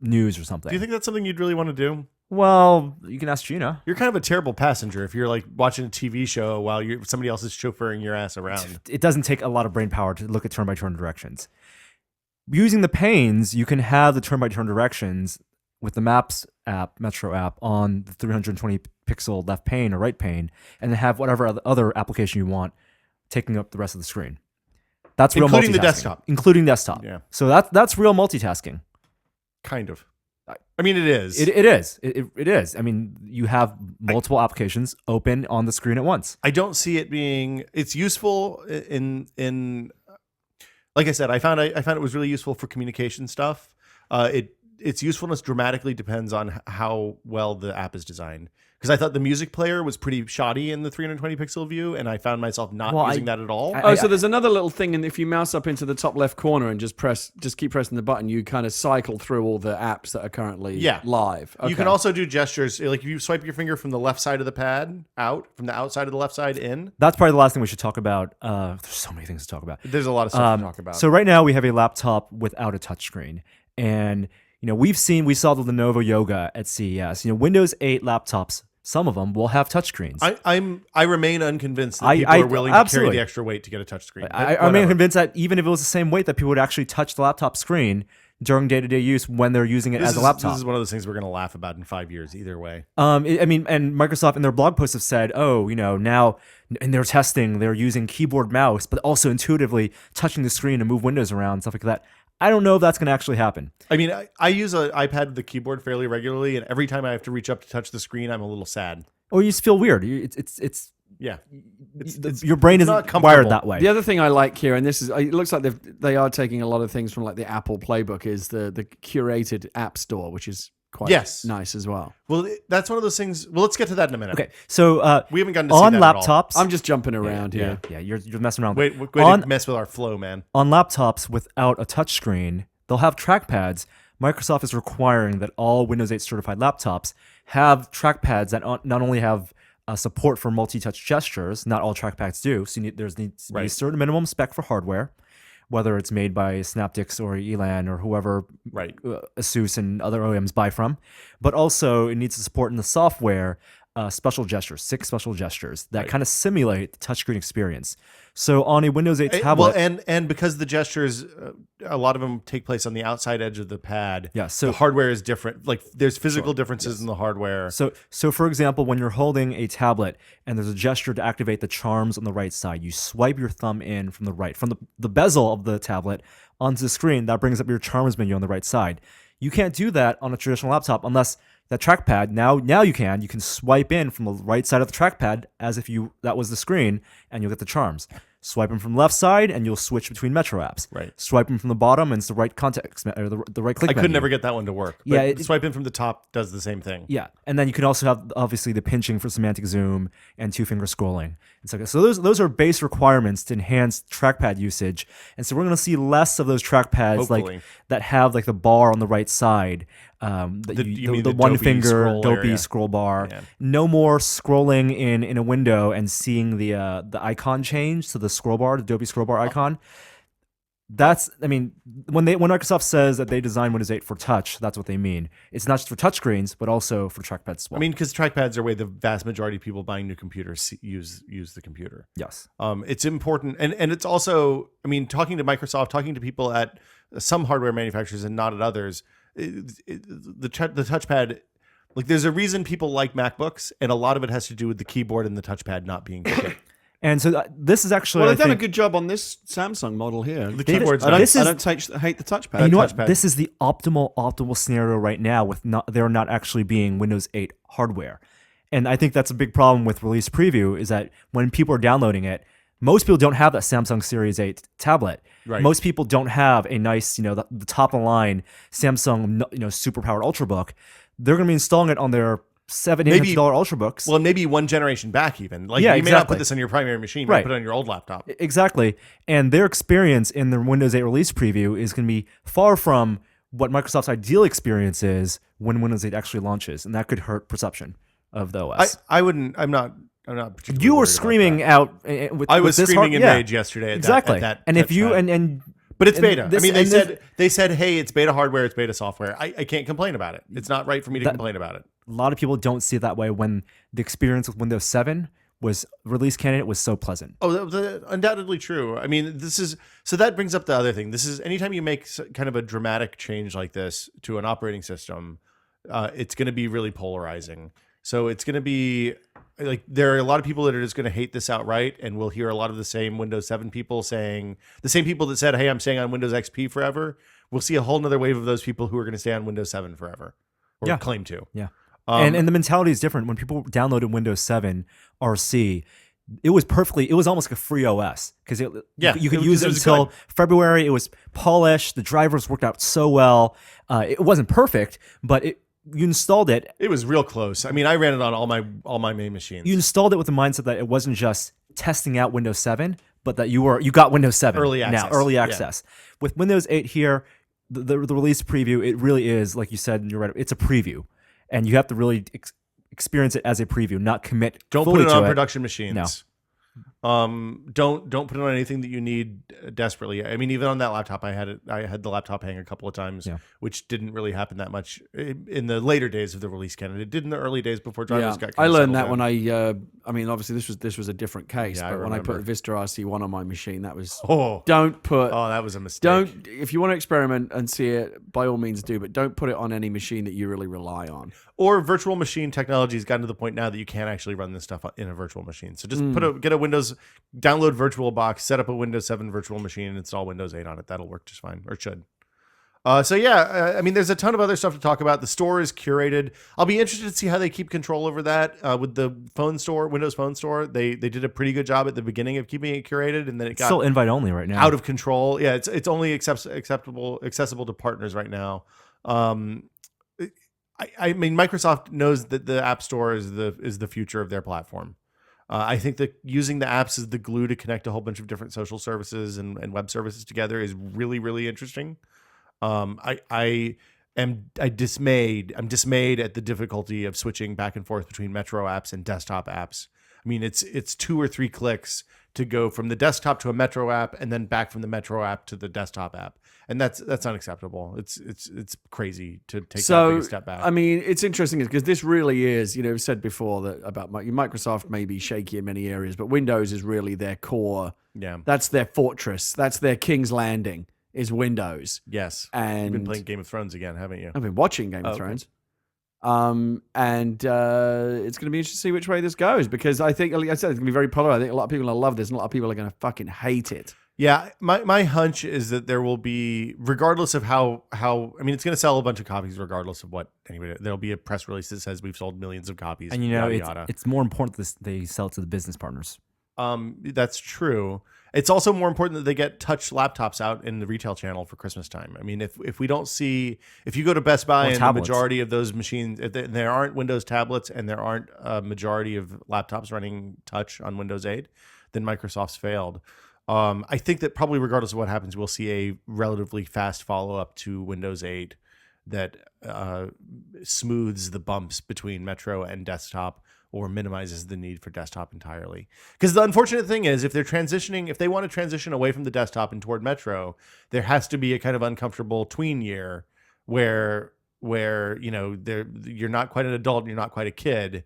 news or something. Do you think that's something you'd really want to do? Well, you can ask Gina. You're kind of a terrible passenger if you're like watching a TV show while somebody else is chauffeuring your ass around. It doesn't take a lot of brain power to look at turn-by-turn directions. Using the panes, you can have the turn-by-turn directions with the Maps app, Metro app, on the 320 pixel left pane or right pane, and then have whatever other application you want taking up the rest of the screen. That's real Including the multitasking. desktop. Including desktop. Yeah. So that's real multitasking. Kind of. I mean, it is. It is. It is. I mean, you have multiple applications open on the screen at once. I don't see it being. It's useful in. Like I said, I found it was really useful for communication stuff. Its usefulness dramatically depends on how well the app is designed. Because I thought the music player was pretty shoddy in the 320 pixel view, and I found myself not using that at all. Oh, so there's another little thing, and if you mouse up into the top left corner and just keep pressing the button, you kind of cycle through all the apps that are currently live. Okay. You can also do gestures, like if you swipe your finger from the left side of the pad out, from the outside of the left side in. That's probably the last thing we should talk about. There's so many things to talk about. There's a lot of stuff to talk about. So right now we have a laptop without a touchscreen, and we saw the Lenovo Yoga at CES. Windows 8 laptops, some of them will have touchscreens. I remain unconvinced that people are willing to carry the extra weight to get a touchscreen. I remain convinced that even if it was the same weight, that people would actually touch the laptop screen during day-to-day use when they're using it as a laptop. This is one of those things we're going to laugh about in 5 years, either way. And Microsoft in their blog posts have said, now in their testing, they're using keyboard mouse, but also intuitively touching the screen to move windows around, stuff like that. I don't know if that's going to actually happen. I mean, I use an iPad with the keyboard fairly regularly, and every time I have to reach up to touch the screen, I'm a little sad. Or you just feel weird. It's your brain isn't not wired that way. The other thing I like here, and this is, it looks like they are taking a lot of things from like the Apple playbook, is the curated app store, which is quite nice as well. Well, that's one of those things. Well, let's get to that in a minute. Okay, so we haven't gotten to see on that at all. laptops. I'm just jumping around here. Yeah, you're messing around. Wait to mess with our flow, man. On laptops without a touchscreen, they'll have trackpads. Microsoft is requiring that all Windows 8 certified laptops have trackpads that not only have support for multi-touch gestures. Not all trackpads do. So there needs to be a certain minimum spec for hardware, whether it's made by Synaptics or Elan or whoever Asus and other OEMs buy from. But also it needs to support in the software special gestures, 6 special gestures that kind of simulate the touchscreen experience. So on a Windows 8 tablet... Well, and because the gestures, a lot of them take place on the outside edge of the pad, so the hardware is different. Like there's physical differences in the hardware. So for example, when you're holding a tablet and there's a gesture to activate the charms on the right side, you swipe your thumb in from the right, from the bezel of the tablet onto the screen. That brings up your charms menu on the right side. You can't do that on a traditional laptop unless that trackpad, now you can swipe in from the right side of the trackpad as if that was the screen, and you'll get the charms. Swipe them from the left side, and you'll switch between Metro apps. Right. Swipe them from the bottom, and it's the right context or the right click. I could never get that one to work. But swiping from the top does the same thing. Yeah, and then you can also have obviously the pinching for semantic zoom and 2-finger scrolling. And so those are base requirements to enhance trackpad usage. And so we're going to see less of those trackpads Hopefully. that have like the bar on the right side. The one finger dopey scroll bar. Yeah. No more scrolling in a window and seeing the icon change to the scroll bar, the dopey scroll bar icon. When Microsoft says that they designed Windows 8 for touch, that's what they mean. It's not just for touchscreens, but also for trackpads as well. I mean, because trackpads are the way the vast majority of people buying new computers use the computer. Yes. It's important, and it's also, I mean, talking to Microsoft, talking to people at some hardware manufacturers and not at others. The touchpad, like there's a reason people like MacBooks, and a lot of it has to do with the keyboard and the touchpad not being good. And so this is actually, Well, I they've done a think, good job on this Samsung model here. The keyboard's I don't, nice. This is- hate the touchpad. and you know what? touchpad. This is the optimal scenario right now with there not actually being Windows 8 hardware. And I think that's a big problem with release preview is that when people are downloading it, most people don't have that Samsung Series 8 tablet. Right. Most people don't have a nice, the top of the line Samsung, super powered Ultrabook. They're going to be installing it on their $700-800 Ultrabooks. Well, maybe one generation back even. Like Yeah, you may not exactly. put this on your primary machine, you might Right. put it on your old laptop. Exactly. And their experience in the Windows 8 release preview is going to be far from what Microsoft's ideal experience is when Windows 8 actually launches. And that could hurt perception of the OS. I wouldn't. I'm not particularly You were worried about screaming that. out with I with was this screaming in yeah, rage yesterday. At exactly. That, at that and if you touchpad. and But it's and beta. this- I mean, and this- they said, hey, it's beta hardware, it's beta software. I can't complain about it. It's not right for me to complain about it. a lot of people don't see it that way when the experience with Windows 7 was release candidate was so pleasant. Oh, that was undoubtedly true. I mean, so that brings up the other thing. This is anytime you make kind of a dramatic change like this to an operating system, it's going to be really polarizing. So it's going to be like there are a lot of people that are just going to hate this outright, and we'll hear a lot of the same Windows 7 people saying the same people that said, "Hey, I'm staying on Windows XP forever." We'll see a whole nother wave of those people who are going to stay on Windows 7 forever, or Yeah. claim to. Yeah. And the mentality is different. When people downloaded Windows 7 RC, it was almost like a free OS because Yeah, you could it use it was until good. February. It was polished. The drivers worked out so well. It wasn't perfect, but you installed it. It was real close. I mean, I ran it on all my main machines. You installed it with the mindset that it wasn't just testing out Windows 7, but that you got Windows 7 Early now, access. early Yeah. access. With Windows 8 here, the release preview, it really is, like you said, and you're right, it's a preview. And you have to really experience it as a preview, not commit Don't fully put it to on production machines. No. Don't put it on anything that you need desperately. I mean, even on that laptop, I had the laptop hang a couple of times, Yeah. which didn't really happen that much in the later days of the release candidate. It did in the early days before drivers got. I kinda learned that settled when down. I mean, obviously this was a different case, Yeah, I but when I put remember. Vista RC1 on my machine, that was Oh, don't put that was a mistake. don't if you want to experiment and see it, by all means do, but don't put it on any machine that you really rely on. Or virtual machine technology has gotten to the point now that you can't actually run this stuff in a virtual machine. So just get a Windows, download VirtualBox, set up a Windows 7 virtual machine, and install Windows 8 on it. That'll work just fine, or should. I mean, there's a ton of other stuff to talk about. The store is curated. I'll be interested to see how they keep control over that with the phone store, Windows Phone Store. They did a pretty good job at the beginning of keeping it curated, and then it got Still invite only right now. out of control. Yeah, it's only accessible to partners right now. I mean, Microsoft knows that the App Store is the future of their platform. I think that using the apps as the glue to connect a whole bunch of different social services and web services together is really, really interesting. I'm dismayed at the difficulty of switching back and forth between Metro apps and desktop apps. I mean, it's 2 or 3 clicks to go from the desktop to a Metro app and then back from the Metro app to the desktop app, and that's unacceptable. It's crazy to take that big a step back. I mean, it's interesting because this really is, we've said before that about Microsoft may be shaky in many areas, but Windows is really their core. Yeah. That's their fortress. That's their King's Landing is Windows. Yes. And You've been playing Game of Thrones again, haven't you? I've been watching Game of okay. Thrones. It's going to be interesting to see which way this goes because I think, like I said, it's going to be very polar. I think a lot of people are going to love this and a lot of people are going to fucking hate it. Yeah, my hunch is that there will be, regardless of how I mean, it's going to sell a bunch of copies regardless of what anyway. There'll be a press release that says we've sold millions of copies. And yada, yada. it's more important that they sell it to the business partners. That's true. It's also more important that they get touch laptops out in the retail channel for Christmas time. I mean, if we don't see, if you go to Best Buy Or and tablets. the majority of those machines, if there aren't Windows tablets and there aren't a majority of laptops running touch on Windows 8, then Microsoft's failed. I think that probably regardless of what happens, we'll see a relatively fast follow-up to Windows 8 that smooths the bumps between Metro and desktop or minimizes the need for desktop entirely. Because the unfortunate thing is, if they want to transition away from the desktop and toward Metro, there has to be a kind of uncomfortable tween year where you're not quite an adult, you're not quite a kid,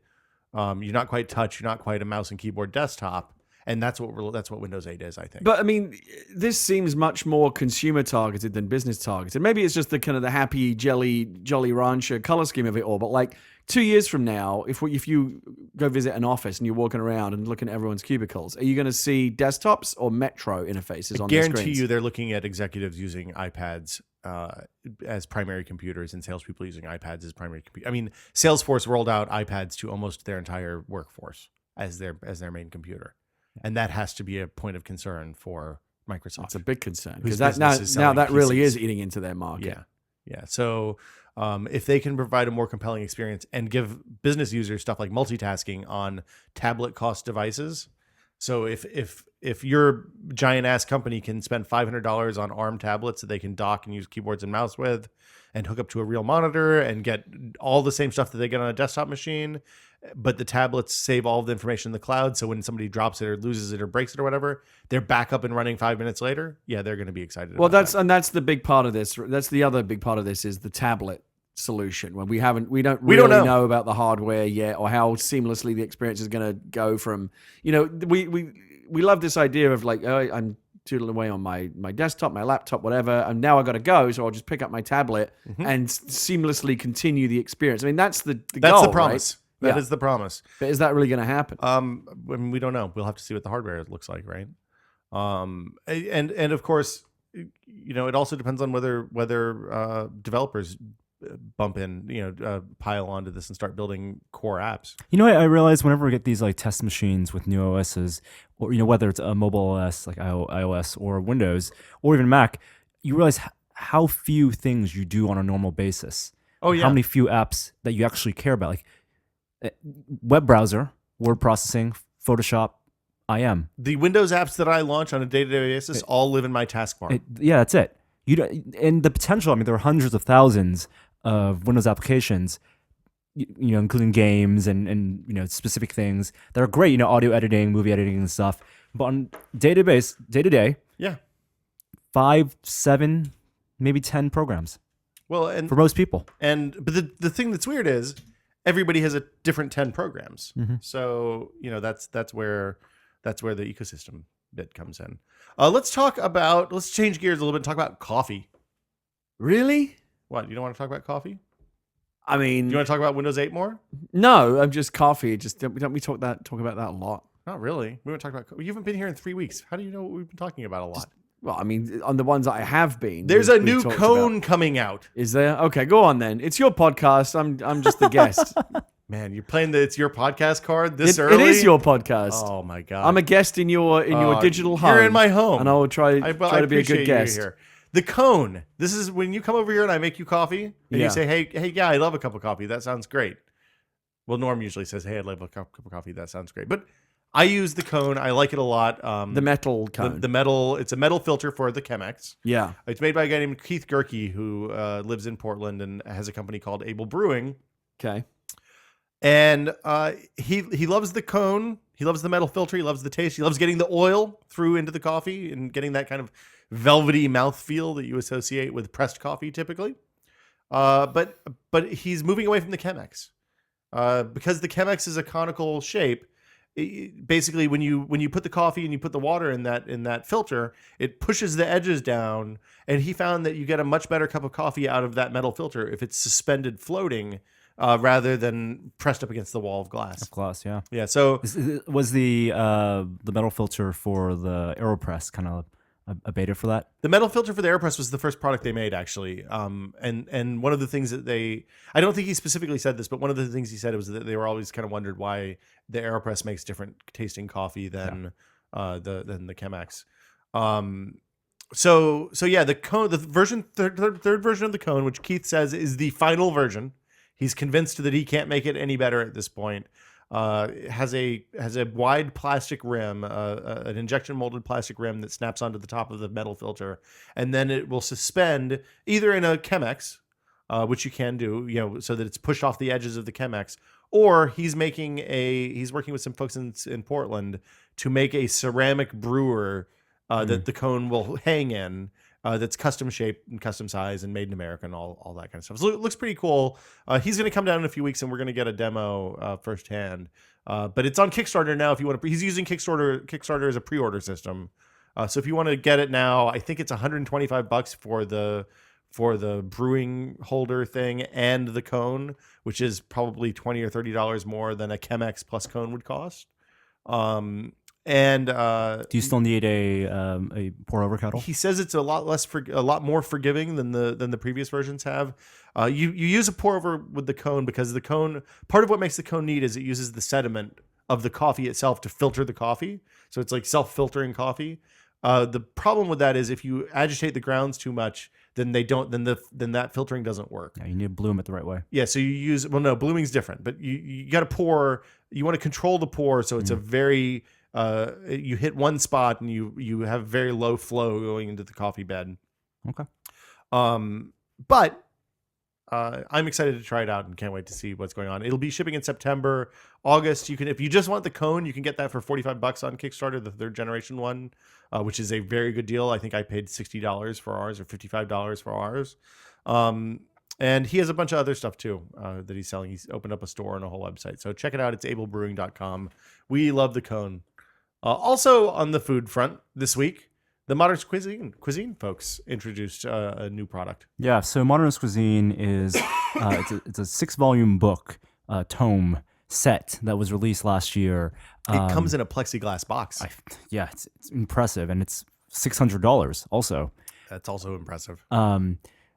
you're not quite touch, you're not quite a mouse and keyboard desktop. And that's what Windows 8 is, I think. But I mean, this seems much more consumer targeted than business targeted. Maybe it's just the kind of the happy, jolly rancher color scheme of it all. But like 2 years from now, if you go visit an office and you're walking around and looking at everyone's cubicles, are you going to see desktops or Metro interfaces on the screens? Guarantee you, they're looking at executives using iPads as primary computers and salespeople using iPads as primary computers. I mean, Salesforce rolled out iPads to almost their entire workforce as their main computer, and that has to be a point of concern for Microsoft. It's a big concern Whose because that business is now selling that really PCs. is eating into their market. Yeah. Yeah. So if they can provide a more compelling experience and give business users stuff like multitasking on tablet cost devices. So if your giant ass company can spend $500 on ARM tablets that they can dock and use keyboards and mouse with and hook up to a real monitor and get all the same stuff that they get on a desktop machine, but the tablets save all of the information in the cloud. So when somebody drops it or loses it or breaks it or whatever, they're back up and running 5 minutes later. Yeah, they're going to be excited. Well, about that. that's the big part of this. That's the other big part of this is the tablet solution. When we don't really know about the hardware yet or how seamlessly the experience is going to go from, we love this idea of like, oh, I'm tootling away on my desktop, my laptop, whatever, and now I got to go, so I'll just pick up my tablet and seamlessly continue the experience. I mean, that's the goal, the promise. Right? That is the promise. But is that really going to happen? I mean, we don't know. We'll have to see what the hardware looks like, right? And of course, it also depends on whether developers bump in, pile onto this and start building core apps. I realize whenever we get these like test machines with new OSs, or whether it's a mobile OS like iOS or Windows or even Mac, you realize how few things you do on a normal basis. Oh yeah. How many few apps that you actually care about, like web browser, word processing, Photoshop, IM. The Windows apps that I launch on a day-to-day basis all live in my taskbar. Yeah, that's it. And the potential. I mean, there are hundreds of thousands of Windows applications, including games and specific things that are great. Audio editing, movie editing, and stuff. But on day to day, Yeah. 5, 7, maybe 10 programs. Well, and for most people. But the thing that's weird is everybody has a different 10 programs. Mm-hmm. So, that's where the ecosystem bit comes in. Let's change gears a little bit and talk about coffee. Really? What, you don't want to talk about coffee? I mean, Do you want to talk about Windows 8 more? no, I'm just coffee. Just don't we talk about that a lot? Not really. We haven't talked about you haven't been here in 3 weeks. How do you know what we've been talking about a lot? Well, I mean, on the ones that I have been. There's we've a new talked cone about. coming out. Is there? Okay, go on then. It's your podcast. I'm just the guest. Man, you're playing it's your podcast card It early? is your podcast. Oh my god. I'm a guest in your digital home. You're in my home. and I will try to be a appreciate good you guest. here. The cone. This is when you come over here and I make you coffee and Yeah. you say, hey, yeah, I love a cup of coffee. That sounds great. Well, Norm usually says, hey, I'd love a cup of coffee. That sounds great. But I use the cone. I like it a lot. The metal cone. The metal. It's a metal filter for the Chemex. Yeah. It's made by a guy named Keith Gerke, who lives in Portland and has a company called Able Brewing. Okay. And he loves the cone. He loves the metal filter. He loves the taste. He loves getting the oil through into the coffee and getting that kind of velvety mouthfeel that you associate with pressed coffee typically. But he's moving away from the Chemex because the Chemex is a conical shape. Basically, when you put the coffee and you put the water in that filter, it pushes the edges down. And he found that you get a much better cup of coffee out of that metal filter if it's suspended floating. Rather than pressed up against the wall of glass. Yeah. Yeah. So Was the metal filter for the AeroPress kind of a beta for that? the metal filter for the AeroPress was the first product they made, actually. And one of the things that I don't think he specifically said this, but one of the things he said was that they were always kind of wondered why the AeroPress makes different tasting coffee than the Chemex. So yeah, the cone, the third version of the cone, which Keith says is the final version. He's convinced that he can't make it any better at this point. Has a wide plastic rim, an injection molded plastic rim that snaps onto the top of the metal filter, and then it will suspend either in a Chemex, which you can do, so that it's pushed off the edges of the Chemex, or he's working with some folks in Portland to make a ceramic brewer that the cone will hang in. That's custom shaped and custom size and made in America and all that kind of stuff. So it looks pretty cool. He's going to come down in a few weeks and we're going to get a demo firsthand. But it's on Kickstarter now. If you want to, he's using Kickstarter as a pre-order system. So if you want to get it now, I think it's $125 for for the brewing holder thing and the cone, which is probably $20 or $30 more than a Chemex plus cone would cost. And Do you still need a pour over kettle? he says it's a lot more forgiving than the previous versions have. You use a pour over with the cone because the cone, part of what makes the cone neat is it uses the sediment of the coffee itself to filter the coffee. So it's like self-filtering coffee. The problem with that is if you agitate the grounds too much, then that filtering doesn't work. Yeah, you need to bloom it the right way. Yeah, so you use, well, no, blooming's different, but you got to pour. You want to control the pour, so it's a very you hit one spot and you have very low flow going into the coffee bed. Okay. But I'm excited to try it out and can't wait to see what's going on. It'll be shipping in September, August. You can, if you just want the cone, you can get that for $45 on Kickstarter, the 3rd generation one, which is a very good deal. I think I paid $60 for ours or $55 for ours. And he has a bunch of other stuff too that he's selling. He's opened up a store and a whole website. So check it out. It's ablebrewing.com. We love the cone. Also on the food front this week, the Modernist Cuisine folks introduced a new product. Yeah, so Modernist Cuisine is it's a 6-volume book tome set that was released last year. It comes in a plexiglass box. Yeah, it's impressive, and it's $600 also. That's also impressive.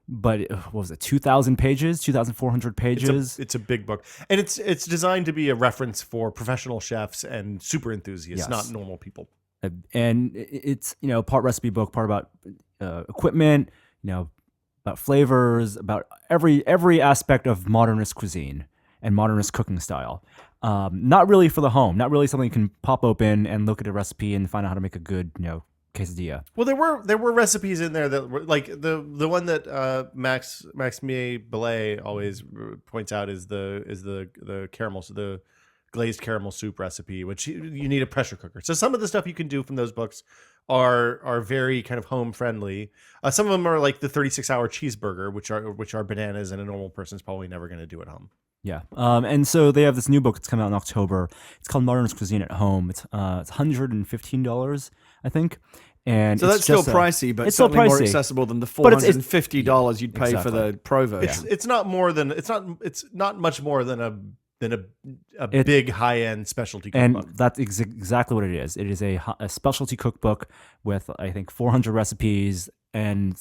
But what was it? 2,000 pages, 2,400 pages. It's a big book, and it's designed to be a reference for professional chefs and super enthusiasts, Yes. not normal people. And it's part recipe book, part about equipment, about flavors, about every aspect of modernist cuisine and modernist cooking style. Not really for the home, not really something you can pop open and look at a recipe and find out how to make a good quesadilla. Well, there were recipes in there that were like the one that Maxime Belay always points out is the caramel, the glazed caramel soup recipe, which you need a pressure cooker. So some of the stuff you can do from those books are very kind of home friendly. Some of them are like the 36-hour cheeseburger, which are bananas, and a normal person's probably never going to do at home. Yeah. And so they have this new book that's coming out in October. It's called Modernist Cuisine at Home. It's $115, I think. And so it's that's still just pricey, but it's still certainly more pricey. accessible than the But it's- $450 you'd pay for the Pro version. It's not much more than a big high-end specialty cookbook. And that's exactly what it is. It is a specialty cookbook with, I think, 400 recipes and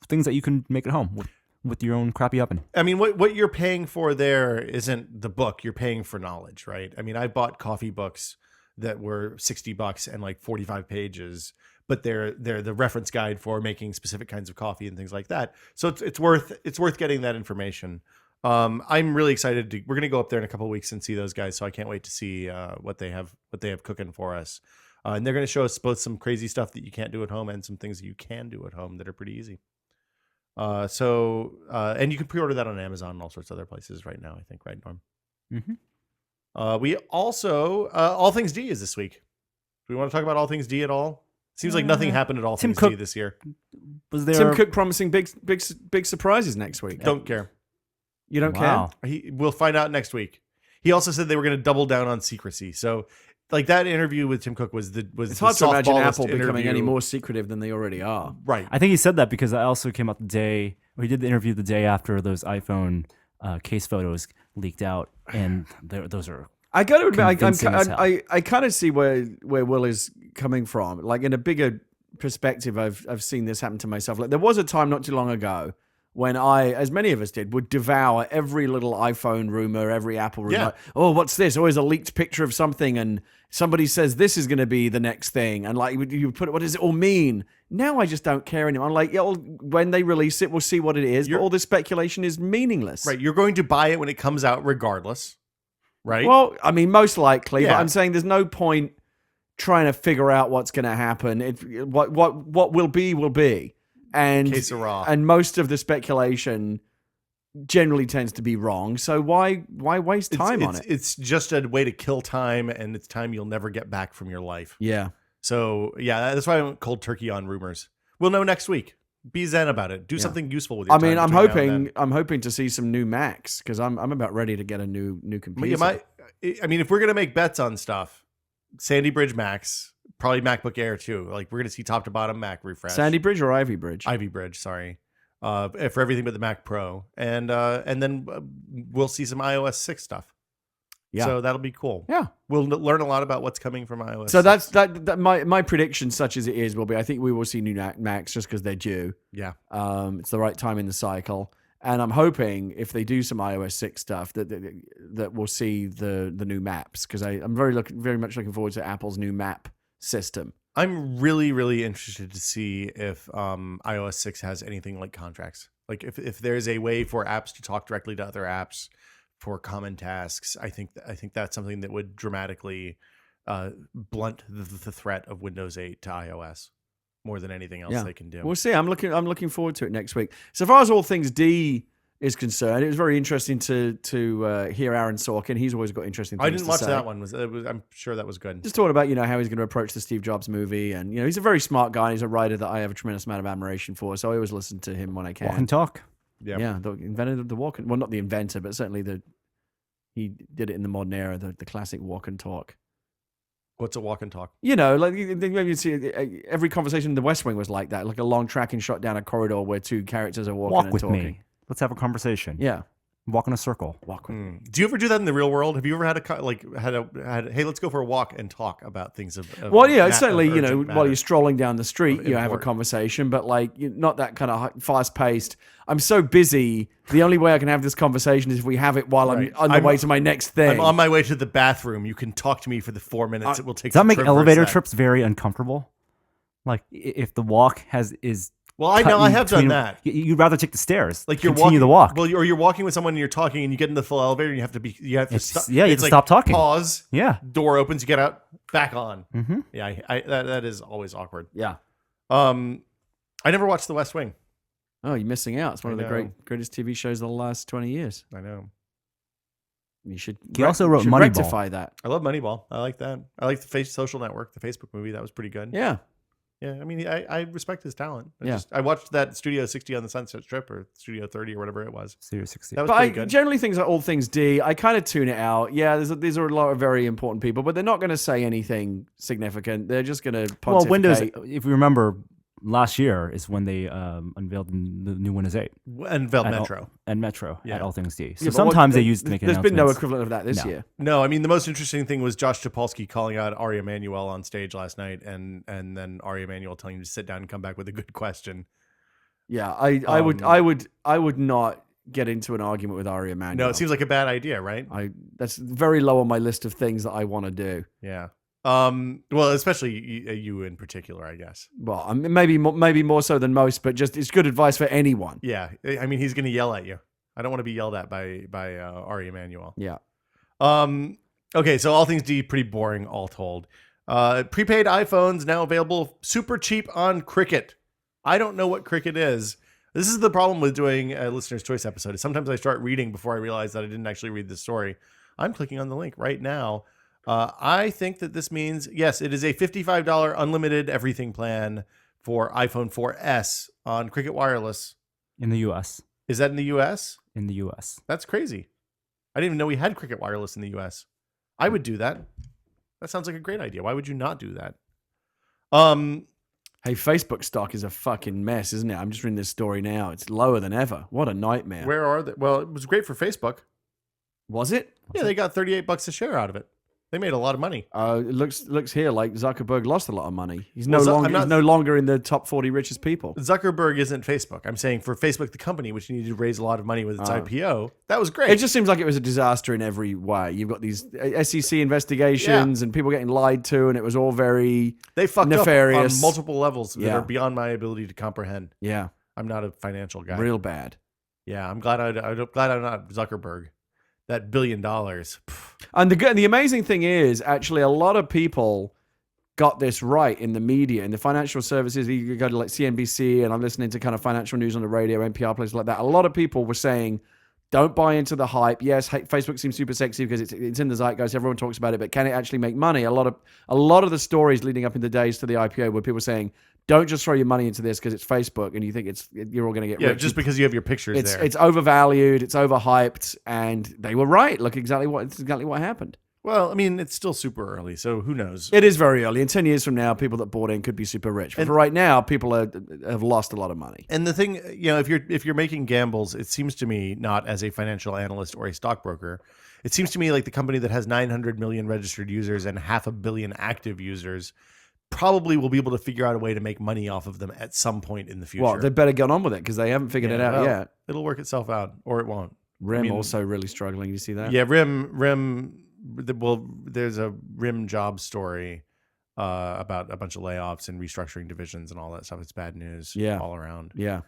things that you can make at home with your own crappy oven. I mean, what you're paying for there isn't the book. You're paying for knowledge, right? I mean, I bought coffee books that were $60 and like 45 pages, but they're the reference guide for making specific kinds of coffee and things like that. So it's worth getting that information. I'm really excited we're going to go up there in a couple of weeks and see those guys. So I can't wait to see what they have cooking for us. And they're going to show us both some crazy stuff that you can't do at home and some things that you can do at home that are pretty easy. And you can pre-order that on Amazon and all sorts of other places right now, I think, right, Norm? Mm-hmm. We also, All Things D is this week. Do we want to talk about All Things D at all? Seems like nothing happened at All Tim Things Cook- D this year. Was there? Tim Cook promising big surprises next week. Don't care. You don't Wow. We'll find out next week. He also said they were going to double down on secrecy. So, like, that interview with Tim Cook was It's hard to imagine softballest Apple becoming interview. any more secretive than they already are. Right. I think he said that because I also came out the day, or he did the interview the day after those iPhone case photos leaked out, and those are. I got to admit, Convincing as hell. I kind of see where Will is coming from. Like, in a bigger perspective, I've seen this happen to myself. Like, there was a time not too long ago when I, as many of us did, would devour every little iPhone rumor, every Apple rumor. Yeah. Like, oh, what's this? Always a leaked picture of something, and somebody says this is going to be the next thing, and like you put, what does it all mean? Now I just don't care anymore. I'm like, yeah, well, when they release it, we'll see what it is. But all this speculation is meaningless. Right. You're going to buy it when it comes out regardless. Right. Well, I mean, most likely, but Yeah. I'm saying there's no point trying to figure out what's going to happen. What will be, and Que sera. and most of the speculation generally tends to be wrong. So why waste time on it? It's just a way to kill time, and it's time you'll never get back from your life. Yeah. So, yeah, that's why I went cold turkey on rumors. We'll know next week. Be zen about it. Do something useful with your I mean, time I'm between now and then. hoping to see some new Macs because I'm about ready to get a new computer. I mean, if we're going to make bets on stuff, Sandy Bridge Macs, probably MacBook Air too. Like, we're going to see top to bottom Mac refresh. Sandy Bridge or Ivy Bridge? Ivy Bridge, sorry. for everything but the Mac Pro, and then we'll see some iOS 6 stuff. Yeah. So that'll be cool. Yeah. We'll learn a lot about what's coming from iOS. So 6. that my prediction, such as it is, will be I think we will see new Macs just because they're due. Yeah. It's the right time in the cycle, and I'm hoping if they do some iOS 6 stuff that we'll see the new maps, because I'm very much looking forward to Apple's new map system. I'm really, really interested to see if iOS 6 has anything like contracts. Like if there's a way for apps to talk directly to other apps for common tasks, I think that's something that would dramatically blunt the threat of Windows 8 to iOS more than anything else they can do. We'll see. I'm looking forward to it next week. So far as all things D is concerned, it was very interesting to hear Aaron Sorkin. He's always got interesting things I didn't watch to say. that one. I'm sure that was good. Just talking about how he's going to approach the Steve Jobs movie, and he's a very smart guy. He's a writer that I have a tremendous amount of admiration for. So I always listen to him when I can. Walk and talk. Yeah, the inventor of the walk. Well, not the inventor, but certainly he did it in the modern era. The classic walk and talk. What's a walk and talk? Like maybe you see every conversation in The West Wing was like that, like a long tracking shot down a corridor where two characters are walking Walk and with talking. me. Let's have a conversation. Yeah, Walk in a circle. walk with me. Do you ever do that in the real world? Have you ever had hey, let's go for a walk and talk about things of Well, yeah, it's it's certainly urgent while matter? you're strolling down the street, you have a Import. conversation, but not that kind of fast paced. I'm so busy. The only way I can have this conversation is if we have it while Right. I'm on the way to my next thing. I'm on my way to the bathroom. You can talk to me for the 4 minutes it will take. Does that to make traverse elevator that. trips very uncomfortable? Like if the walk is Well, I know I have done that. You'd rather take the stairs. Like you're continue walking the walk. Well, or you're walking with someone and you're talking, and you get in the full elevator, and you have to It's- stop. yeah, you have it's to stop talking. Pause. Yeah. Door opens. You get out. Back on. Mm-hmm. Yeah, that is always awkward. yeah. I never watched The West Wing. Oh, you're missing out. It's one of the I know. greatest TV shows of the last 20 years. I know. You should. He also wrote should Moneyball. rectify that. I love Moneyball. I like that. I like the Social Network, the Facebook movie. That was pretty good. Yeah. Yeah, I mean, I respect his talent. Yeah. I watched that Studio 60 on the Sunset Strip, or Studio 30 or whatever it was. Studio 60. That was But pretty good. generally, things like all things D, I kind of tune it out. Yeah, these are a lot of very important people, but they're not going to say anything significant. They're just going to pontificate. Well, Windows, if you remember, last year is when they unveiled the new Windows 8 And Vel at Metro. and Metro Yeah. at All Things D. So Yeah, but sometimes they use to make There's been no announcements. equivalent of that this No. year. No, I mean, the most interesting thing was Josh Topolsky calling out Ari Emanuel on stage last night, and then Ari Emanuel telling him to sit down and come back with a good question. Yeah, I would not get into an argument with Ari Emanuel. No, it seems like a bad idea, right? That's very low on my list of things that I want to do. Yeah. Well, especially you in particular, I guess. Well, I mean, maybe more so than most, but just it's good advice for anyone. Yeah. I mean, he's going to yell at you. I don't want to be yelled at by Ari Emanuel. Yeah. Okay, so All Things D, pretty boring, all told. Prepaid iPhones now available super cheap on Cricket. I don't know what Cricket is. This is the problem with doing a listener's choice episode. Is sometimes I start reading before I realize that I didn't actually read the story. I'm clicking on the link right now. I think that this means, yes, it is a $55 unlimited everything plan for iPhone 4S on Cricket Wireless. in the U.S. Is that in the U.S.? In the U.S. That's crazy. I didn't even know we had Cricket Wireless in the U.S. I would do that. That sounds like a great idea. Why would you not do that? Hey, Facebook stock is a fucking mess, isn't it? I'm just reading this story now. It's lower than ever. What a nightmare. Where are they? Well, it was great for Facebook. Was it? Yeah, they got $38 a share out of it. They made a lot of money. It looks here like Zuckerberg lost a lot of money. He's Well, he's no longer in the top 40 richest people. Zuckerberg isn't Facebook. I'm saying for Facebook, the company, which needed to raise a lot of money with its IPO, that was great. It just seems like it was a disaster in every way. You've got these SEC investigations and people getting lied to, and it was all very they fucked nefarious. up on multiple levels that Yeah. are beyond my ability to comprehend. yeah, I'm not a financial guy. real bad. Yeah, I'm glad I'm not Zuckerberg. That $1 billion. And the amazing thing is, actually, a lot of people got this right in the media, in the financial services. You go to like CNBC, and I'm listening to kind of financial news on the radio, NPR, places like that. A lot of people were saying, don't buy into the hype. Yes, Facebook seems super sexy because it's in the zeitgeist. Everyone talks about it, but can it actually make money? A lot of the stories leading up in the days to the IPO were people saying, don't just throw your money into this because it's Facebook and you think you're all going to get Yeah, rich. just because you have your pictures there. It's overvalued, it's overhyped, and they were right. Look, exactly what happened. Well, I mean, it's still super early, so who knows? It is very early. In 10 years from now, people that bought in could be super rich. But for right now, people have lost a lot of money. And the thing, if you're making gambles, it seems to me, not as a financial analyst or a stockbroker, it seems to me like the company that has 900 million registered users and 500 million active users probably will be able to figure out a way to make money off of them at some point in the future. Well, they better get on with it because they haven't figured it out well, yet. It'll work itself out, or it won't. RIM also really struggling. You see that? Yeah, RIM. Well, there's a RIM job story about a bunch of layoffs and restructuring divisions and all that stuff. It's bad news all around. Yeah.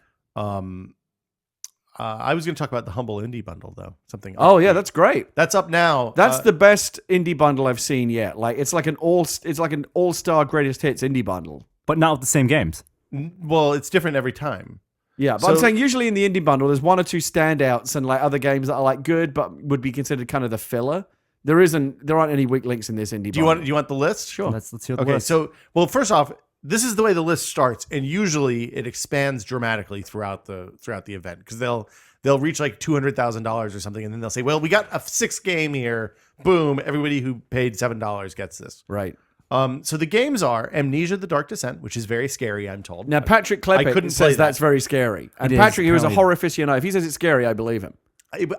I was going to talk about the Humble Indie Bundle, though. Something. Oh, yeah, that's great. That's up now. That's the best indie bundle I've seen yet. Like it's like an all-star greatest hits indie bundle. But not with the same games. Well, it's different every time. Yeah, but I'm saying usually in the indie bundle, there's one or two standouts and like other games that are like good, but would be considered kind of the filler. There aren't any weak links in this indie bundle. Do you want the list? Sure. Let's hear the Okay, list. so first off, this is the way the list starts, and usually it expands dramatically throughout the event because they'll reach like $200,000 or something, and then they'll say, "Well, we got a 6th game here. Boom! Everybody who paid $7 gets this." Right. So the games are Amnesia: The Dark Descent, which is very scary, I'm told. Now, Patrick couldn't Klepek play says that. that's very scary. And It is, Patrick, who is a apparently. horror aficionado, if he says it's scary, I believe him.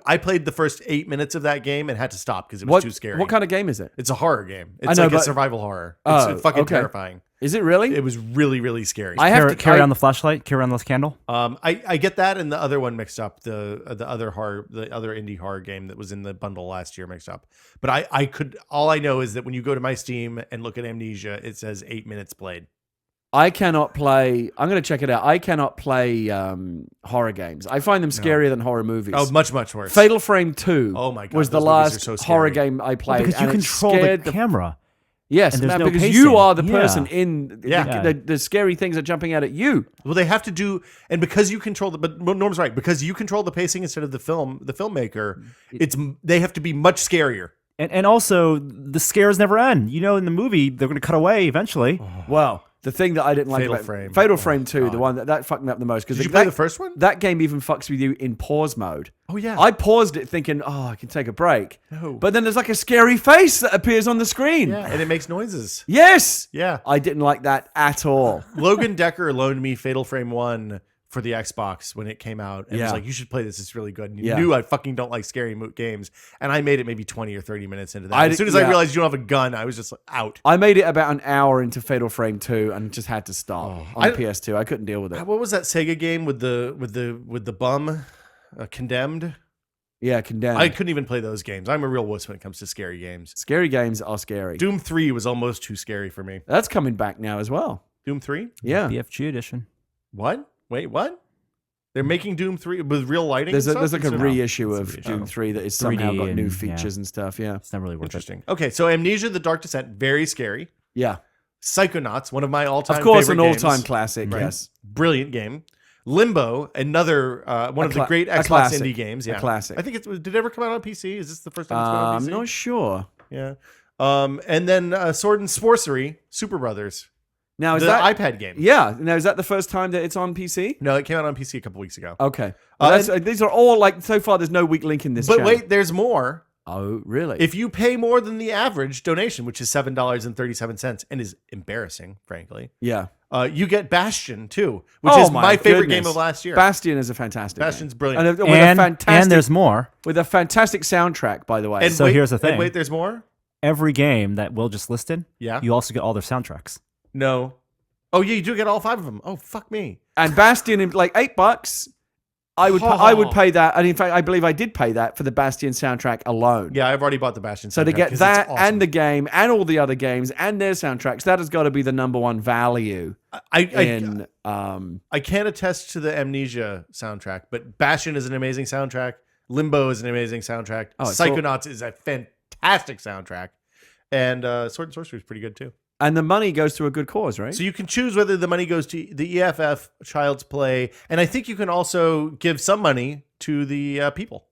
I played the first 8 minutes of that game and had to stop because it was too scary. What kind of game is it? It's a horror game. It's know, like a but- survival horror. Oh, It's fucking okay. terrifying. Is it really? It was really, really scary. I have to Carry on the flashlight, carry on this candle. I get that and the other one mixed up. The other indie horror game that was in the bundle last year mixed up. But all I know is that when you go to my Steam and look at Amnesia, it says 8 minutes played. I cannot play. I'm going to check it out. I cannot play horror games. I find them scarier than horror movies. Oh, much, much worse. Fatal Frame 2 Oh my God, was the those movies are last so scary. horror game I played. Because you and it control the scared camera. Yes, and there's Matt, no because pacing. you are the Yeah. person in Yeah. the scary things are jumping out at you. Well, they have to do, and because you control but Norm's right, because you control the pacing instead of the filmmaker, they have to be much scarier. And also, the scares never end. You know, in the movie, they're going to cut away eventually. Well, the thing that I didn't like Fatal about Frame. Fatal Frame 2, the one that fucked me up the most. Did you play the first one? That game even fucks with you in pause mode. Oh, yeah. I paused it thinking, I can take a break. No. But then there's like a scary face that appears on the screen. Yeah, and it makes noises. Yes. Yeah. I didn't like that at all. Logan Decker loaned me Fatal Frame 1 for the Xbox when it came out. And was Yeah. like, you should play this. It's really good. And you Yeah. knew I fucking don't like scary games. And I made it maybe 20 or 30 minutes into that. I As did- soon as I yeah. realized you don't have a gun, I was just like, out. I made it about an hour into Fatal Frame 2 and just had to stop on I- PS2. I couldn't deal with it. What was that Sega game with the bum? Condemned? Yeah, Condemned. I couldn't even play those games. I'm a real wuss when it comes to scary games. Scary games are scary. Doom 3 was almost too scary for me. That's coming back now as well. Doom 3? Yeah. BFG edition. What? Wait, what? They're making Doom 3 with real lighting? There's and like stuff? a It's reissue It's a of reissue. Doom 3 that is somehow 3D got new and- features and stuff. Yeah. It's not really worth it. Interesting. Okay, so Amnesia: The Dark Descent, very scary. Yeah. Psychonauts, one of my all-time Of course, favorite an games. all-time classic. Right. Yes. Brilliant game. Limbo, another one of the great a Xbox classic. indie games. A Yeah, classic. I think did it ever come out on PC? Is this the first time it's been on I'm PC? not sure. Yeah. And then Sword and Sorcery, Super Brothers, Now is the that iPad game. Yeah. Now is that the first time that it's on PC? No, it came out on PC a couple weeks ago. Okay. Well, and- these are all like so far. There's no weak link in this. But channel. wait, there's more. Oh, really? If you pay more than the average donation, which is $7.37, and is embarrassing, frankly, yeah. you get Bastion too, which Oh is my favorite game goodness. of last year. Bastion is a fantastic. Bastion's game. brilliant. And, with a fantastic, And there's more. with a fantastic soundtrack, by the way. And So here's the thing. And wait, there's more? Every game that Will just listed, Yeah. you also get all their soundtracks. No. Oh, yeah, you do get all 5 of them. Oh, fuck me. And Bastion, in like $8, I would pay that. And in fact, I believe I did pay that for the Bastion soundtrack alone. Yeah, I've already bought the Bastion So to soundtrack get 'cause it's that awesome. and the game and all the other games and their soundtracks, that has got to be the number one value in. I can't attest to the Amnesia soundtrack, but Bastion is an amazing soundtrack. Limbo is an amazing soundtrack. Oh, it's Psychonauts is a fantastic soundtrack. And Sword and Sorcery is pretty good too. And the money goes to a good cause, right? So you can choose whether the money goes to the EFF, Child's Play, and I think you can also give some money to the people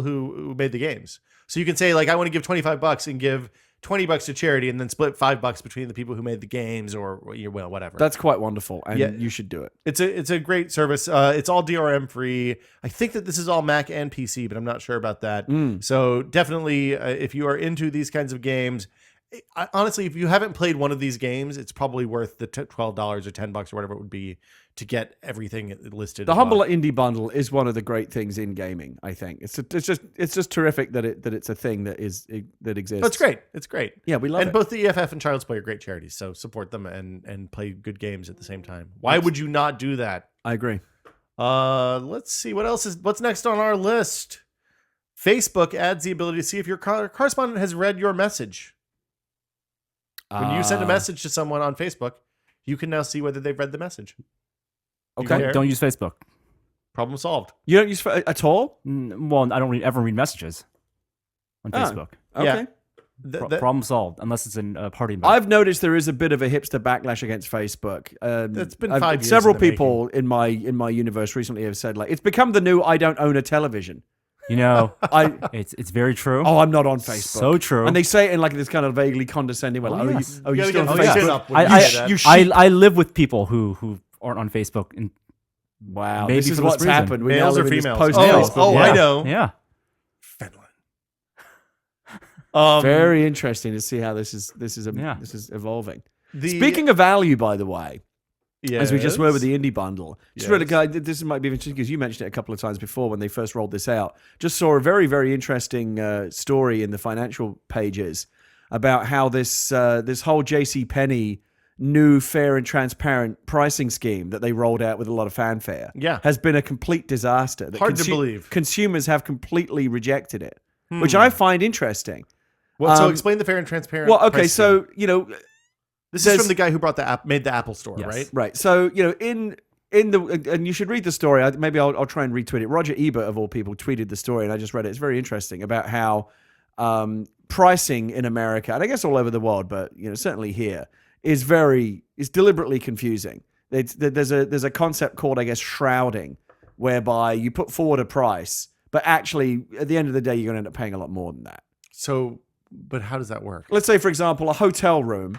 who made the games. So you can say, like, I want to give $25 and give $20 to charity and then split $5 between the people who made the games or well, whatever. That's quite wonderful, and Yeah. you should do it. It's a great service. It's all DRM free. I think that this is all Mac and PC, but I'm not sure about that. So definitely, if you are into these kinds of games, honestly, if you haven't played one of these games, it's probably worth the $12 or $10 or whatever it would be to get everything listed. The as Humble well. Indie Bundle is one of the great things in gaming. I think it's just terrific that it's a thing that exists. It's great. It's great. Yeah, we love and it. both the EFF and Child's Play are great charities, so support them and play good games at the same time. Why would you not do that? I agree. Let's see what's next on our list. Facebook adds the ability to see if your correspondent has read your message. When you send a message to someone on Facebook, you can now see whether they've read the message. Okay. There. Don't use Facebook. Problem solved. You don't use at all? Well, I don't ever read messages on Facebook. Okay. Yeah. Problem solved, unless it's in a party mode. I've noticed there is a bit of a hipster backlash against Facebook. It's been 5 years Several in the people in my universe recently have said like it's become the new I don't own a television. You know, I it's very true. oh I'm not on Facebook. So true. And they say it in like this kind of vaguely condescending way. Like, yes. you You still gotta on get the Facebook? chin up when you I, say that. you sheep. I live with people who aren't on Facebook, and Wow, Maybe this is for this what's reason. happened. We now Males or live in this females? post-Facebook Oh, world. I know. yeah. Finland. Very interesting to see how this is Yeah. evolving. Speaking of value, by the way, as we just were with the indie bundle, just read a guy. This might be interesting because you mentioned it a couple of times before when they first rolled this out. Just saw a very, very interesting story in the financial pages about how this whole JCPenney new fair and transparent pricing scheme that they rolled out with a lot of fanfare has been a complete disaster. That Hard to believe. Consumers have completely rejected it, which I find interesting. So explain the fair and transparent. Well, okay, price so scheme. This is from the guy who brought made the Apple Store, Yes. right? Right. So, in the, and you should read the story. Maybe I'll try and retweet it. Roger Ebert, of all people, tweeted the story, and I just read it. It's very interesting about how pricing in America, and I guess all over the world, but certainly here, is deliberately confusing. There's a concept called, I guess, shrouding, whereby you put forward a price, but actually, at the end of the day, you're going to end up paying a lot more than that. So, but how does that work? Let's say, for example, a hotel room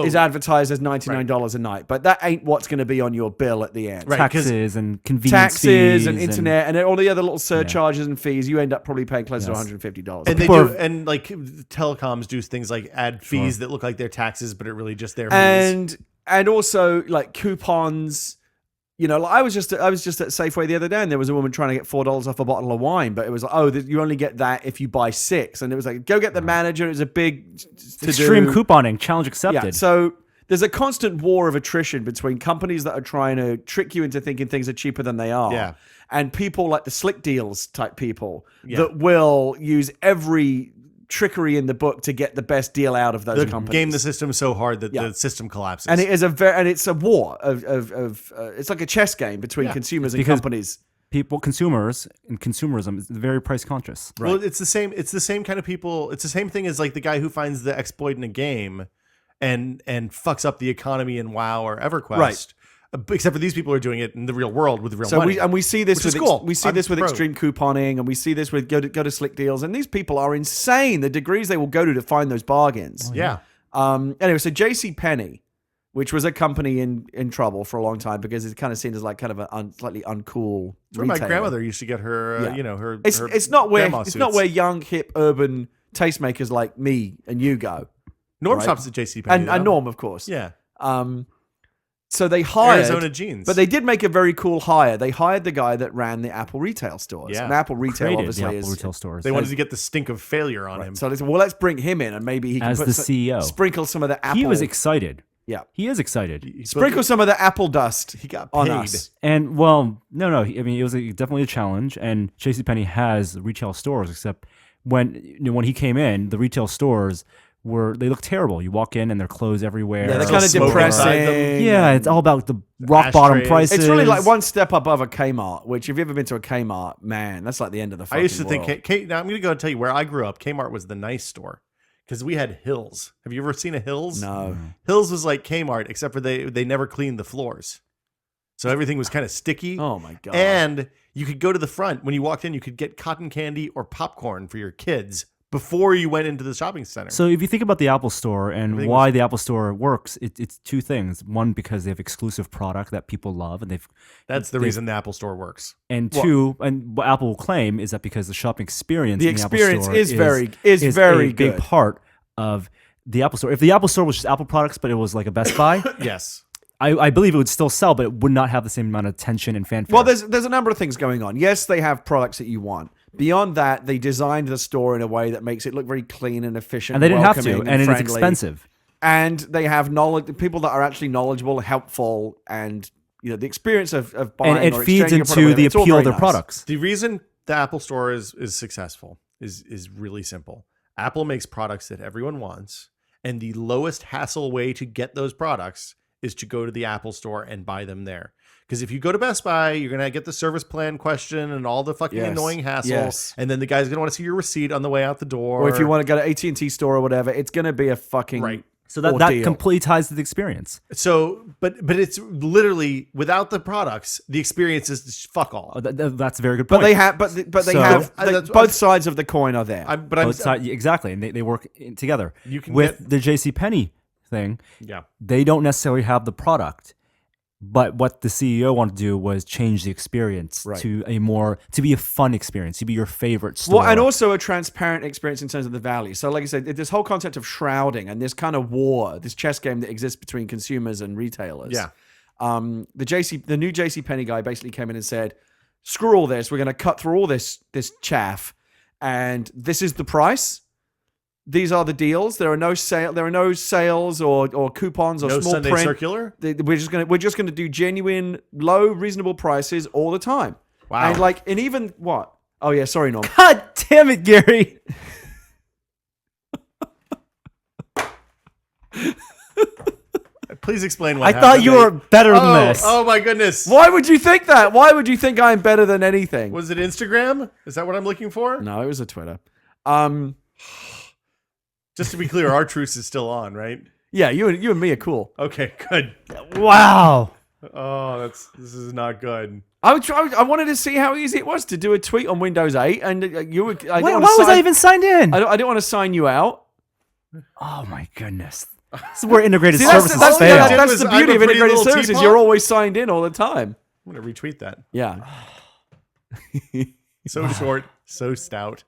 is advertised as $99 a night, but that ain't what's going to be on your bill at the end. Right, Taxes and convenience Taxes fees and internet and all the other little surcharges and fees, you end up probably paying closer to $150. And they People do, and like telecoms do things like add fees that look like they're taxes, but it really just their fees. And also like coupons. I was just at Safeway the other day, and there was a woman trying to get $4 off a bottle of wine, but it was like, you only get that if you buy 6, and it was like, go get the manager. It was a big extreme to-do. couponing, challenge accepted. Yeah, so there's a constant war of attrition between companies that are trying to trick you into thinking things are cheaper than they are, and people like the slick deals type people that will use every trickery in the book to get the best deal out of those companies. Game the system so hard that the system collapses. And it is it's a war of it's like a chess game between consumers and Because companies. Consumers and consumerism is very price conscious. Well, it's the same kind of people. It's the same thing as like the guy who finds the exploit in a game and fucks up the economy in WoW or EverQuest. Right. Except for these people are doing it in the real world with real So money. we see this which with is cool. we see I'm this with pro. extreme couponing, and we see this with go to slick deals, and these people are insane. The degrees they will go to find those bargains. Yeah. Anyway, so JCPenney, which was a company in trouble for a long time because it's kind of seen as like kind of a slightly uncool. It's where my retailer. grandmother used to get her, her. It's not where grandma it's not suits. where young hip urban tastemakers like me and you go. Norm right? shops at JCPenney. And Norm, of course. Yeah. So they hired Arizona jeans. but they did make a very cool hire. They hired the guy that ran the Apple retail stores. Yeah. And Apple retail Created obviously the Apple is retail stores. They wanted to get the stink of failure on him. So they said, well, let's bring him in and maybe he can As put the CEO. sprinkle some of the Apple. He was excited. Yeah. He is excited. Sprinkle some of the Apple dust. He got on paid. us. And well, no. I mean, it was definitely a challenge. And JCPenney has retail stores, except when he came in, the retail stores they look terrible. You walk in and they're clothes everywhere. Yeah, they're So kind of smoke inside them. depressing. Yeah, it's all about the rock bottom ashtrays. prices. It's really like one step above a Kmart, which if you've ever been to a Kmart, man, that's like the end of the I fucking used to world. think. Now I'm going to go and tell you where I grew up. Kmart was the nice store because we had Hills. Have you ever seen a Hills? No. Hills was like Kmart, except for they never cleaned the floors, so everything was kind of sticky. Oh my God. And you could go to the front when you walked in. You could get cotton candy or popcorn for your kids before you went into the shopping center. So if you think about the Apple Store and Everything why was- the Apple Store works, it's two things. One, because they have exclusive product that people love, and That's the reason the Apple Store works. and two, and what Apple will claim is that because the shopping experience, The in the experience Apple Store is very a big good. part of the Apple Store. If the Apple Store was just Apple products, but it was like a Best Buy, Yes. I believe it would still sell, but it would not have the same amount of attention and fanfare. Well, there's a number of things going on. Yes, they have products that you want. Beyond that, they designed the store in a way that makes it look very clean and efficient. and they didn't have to, welcoming and it's friendly. expensive. And they have people that are actually knowledgeable, helpful, and the experience of buying And it or feeds exchanging a product, into the it's all appeal very of their nice. products. The reason the Apple Store is successful is really simple. Apple makes products that everyone wants, and the lowest hassle way to get those products is to go to the Apple Store and buy them there. Because if you go to Best Buy, you're going to get the service plan question and all the fucking Yes. annoying hassle. Yes. And then the guy's going to want to see your receipt on the way out the door. Or if you want to go to AT&T store or whatever, it's going to be a fucking Right. So that ordeal. completely ties to the experience. So, but it's literally without the products, the experience is just fuck all. That's a very good But point. they have, but they So- have That's- both sides of the coin are there. I'm Both sides- exactly, and they work together. You can With get- the JCPenney thing, yeah. they don't necessarily have the product, but what the CEO wanted to do was change the experience Right. to be a fun experience, to be your favorite store. Well, and also a transparent experience in terms of the value. So, like I said, this whole concept of shrouding and this kind of war, this chess game that exists between consumers and retailers. Yeah. The new JCPenney guy basically came in and said, "Screw all this. We're going to cut through all this chaff, and this is the price. These are the deals. There are no sales or coupons or No small Sunday print. circular. We're just gonna do genuine low reasonable prices all the time. Wow. And even what? Oh yeah, sorry, Norm. God damn it, Gary! Please explain what I happened. thought you were better than this. Oh my goodness. Why would you think that? Why would you think I'm better than anything? Was it Instagram? Is that what I'm looking for? No, it was a Twitter. Just to be clear, our truce is still on, right? Yeah, you and me are cool. Okay, good. Wow. Oh, this is not good. I wanted to see how easy it was to do a tweet on Windows 8, and you were. Why was I even signed in? I didn't want to sign you out. Oh my goodness. This is where integrated See, services that's fail. was, the I'm beauty a of pretty integrated little services. teapot. You're always signed in all the time. I'm going to retweet that. Yeah. So short, so stout.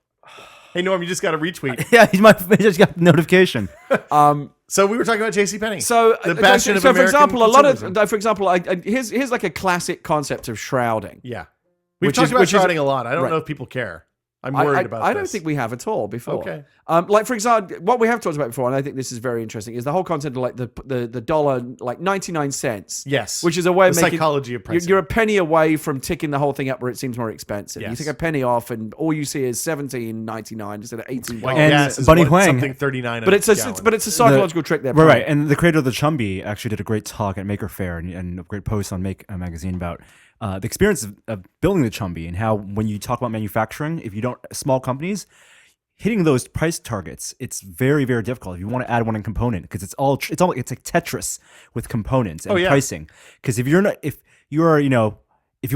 Hey, Norm, you just got a retweet. Yeah, I just got a notification. So we were talking about JCPenney. So, the bastion of for American example, consumerism. here's like a classic concept of shrouding. Yeah. We've Which talked is- about which is- shrouding a lot. I don't right. know if people care. I'm worried about this. I don't think we have at all before. Okay. Like for example, what we have talked about before, and I think this is very interesting, is the whole concept of like the dollar, like 99 cents. Yes. Which is a way of The making psychology of pricing. You're a penny away from ticking the whole thing up where it seems more expensive. You Yes. take a penny off, and all you see is $17.99 instead of $18. Like And gas is Bunny what, Huang- something 39 but it's a gallon. psychological trick there. Right. And the creator of the Chumby actually did a great talk at Maker Faire and a great post on Make magazine about the experience of building the Chumby and how when you talk about manufacturing, if you don't, small companies, hitting those price targets, it's very, very difficult if you want to add one component because it's like Tetris with components and Oh, yeah. pricing. Because if you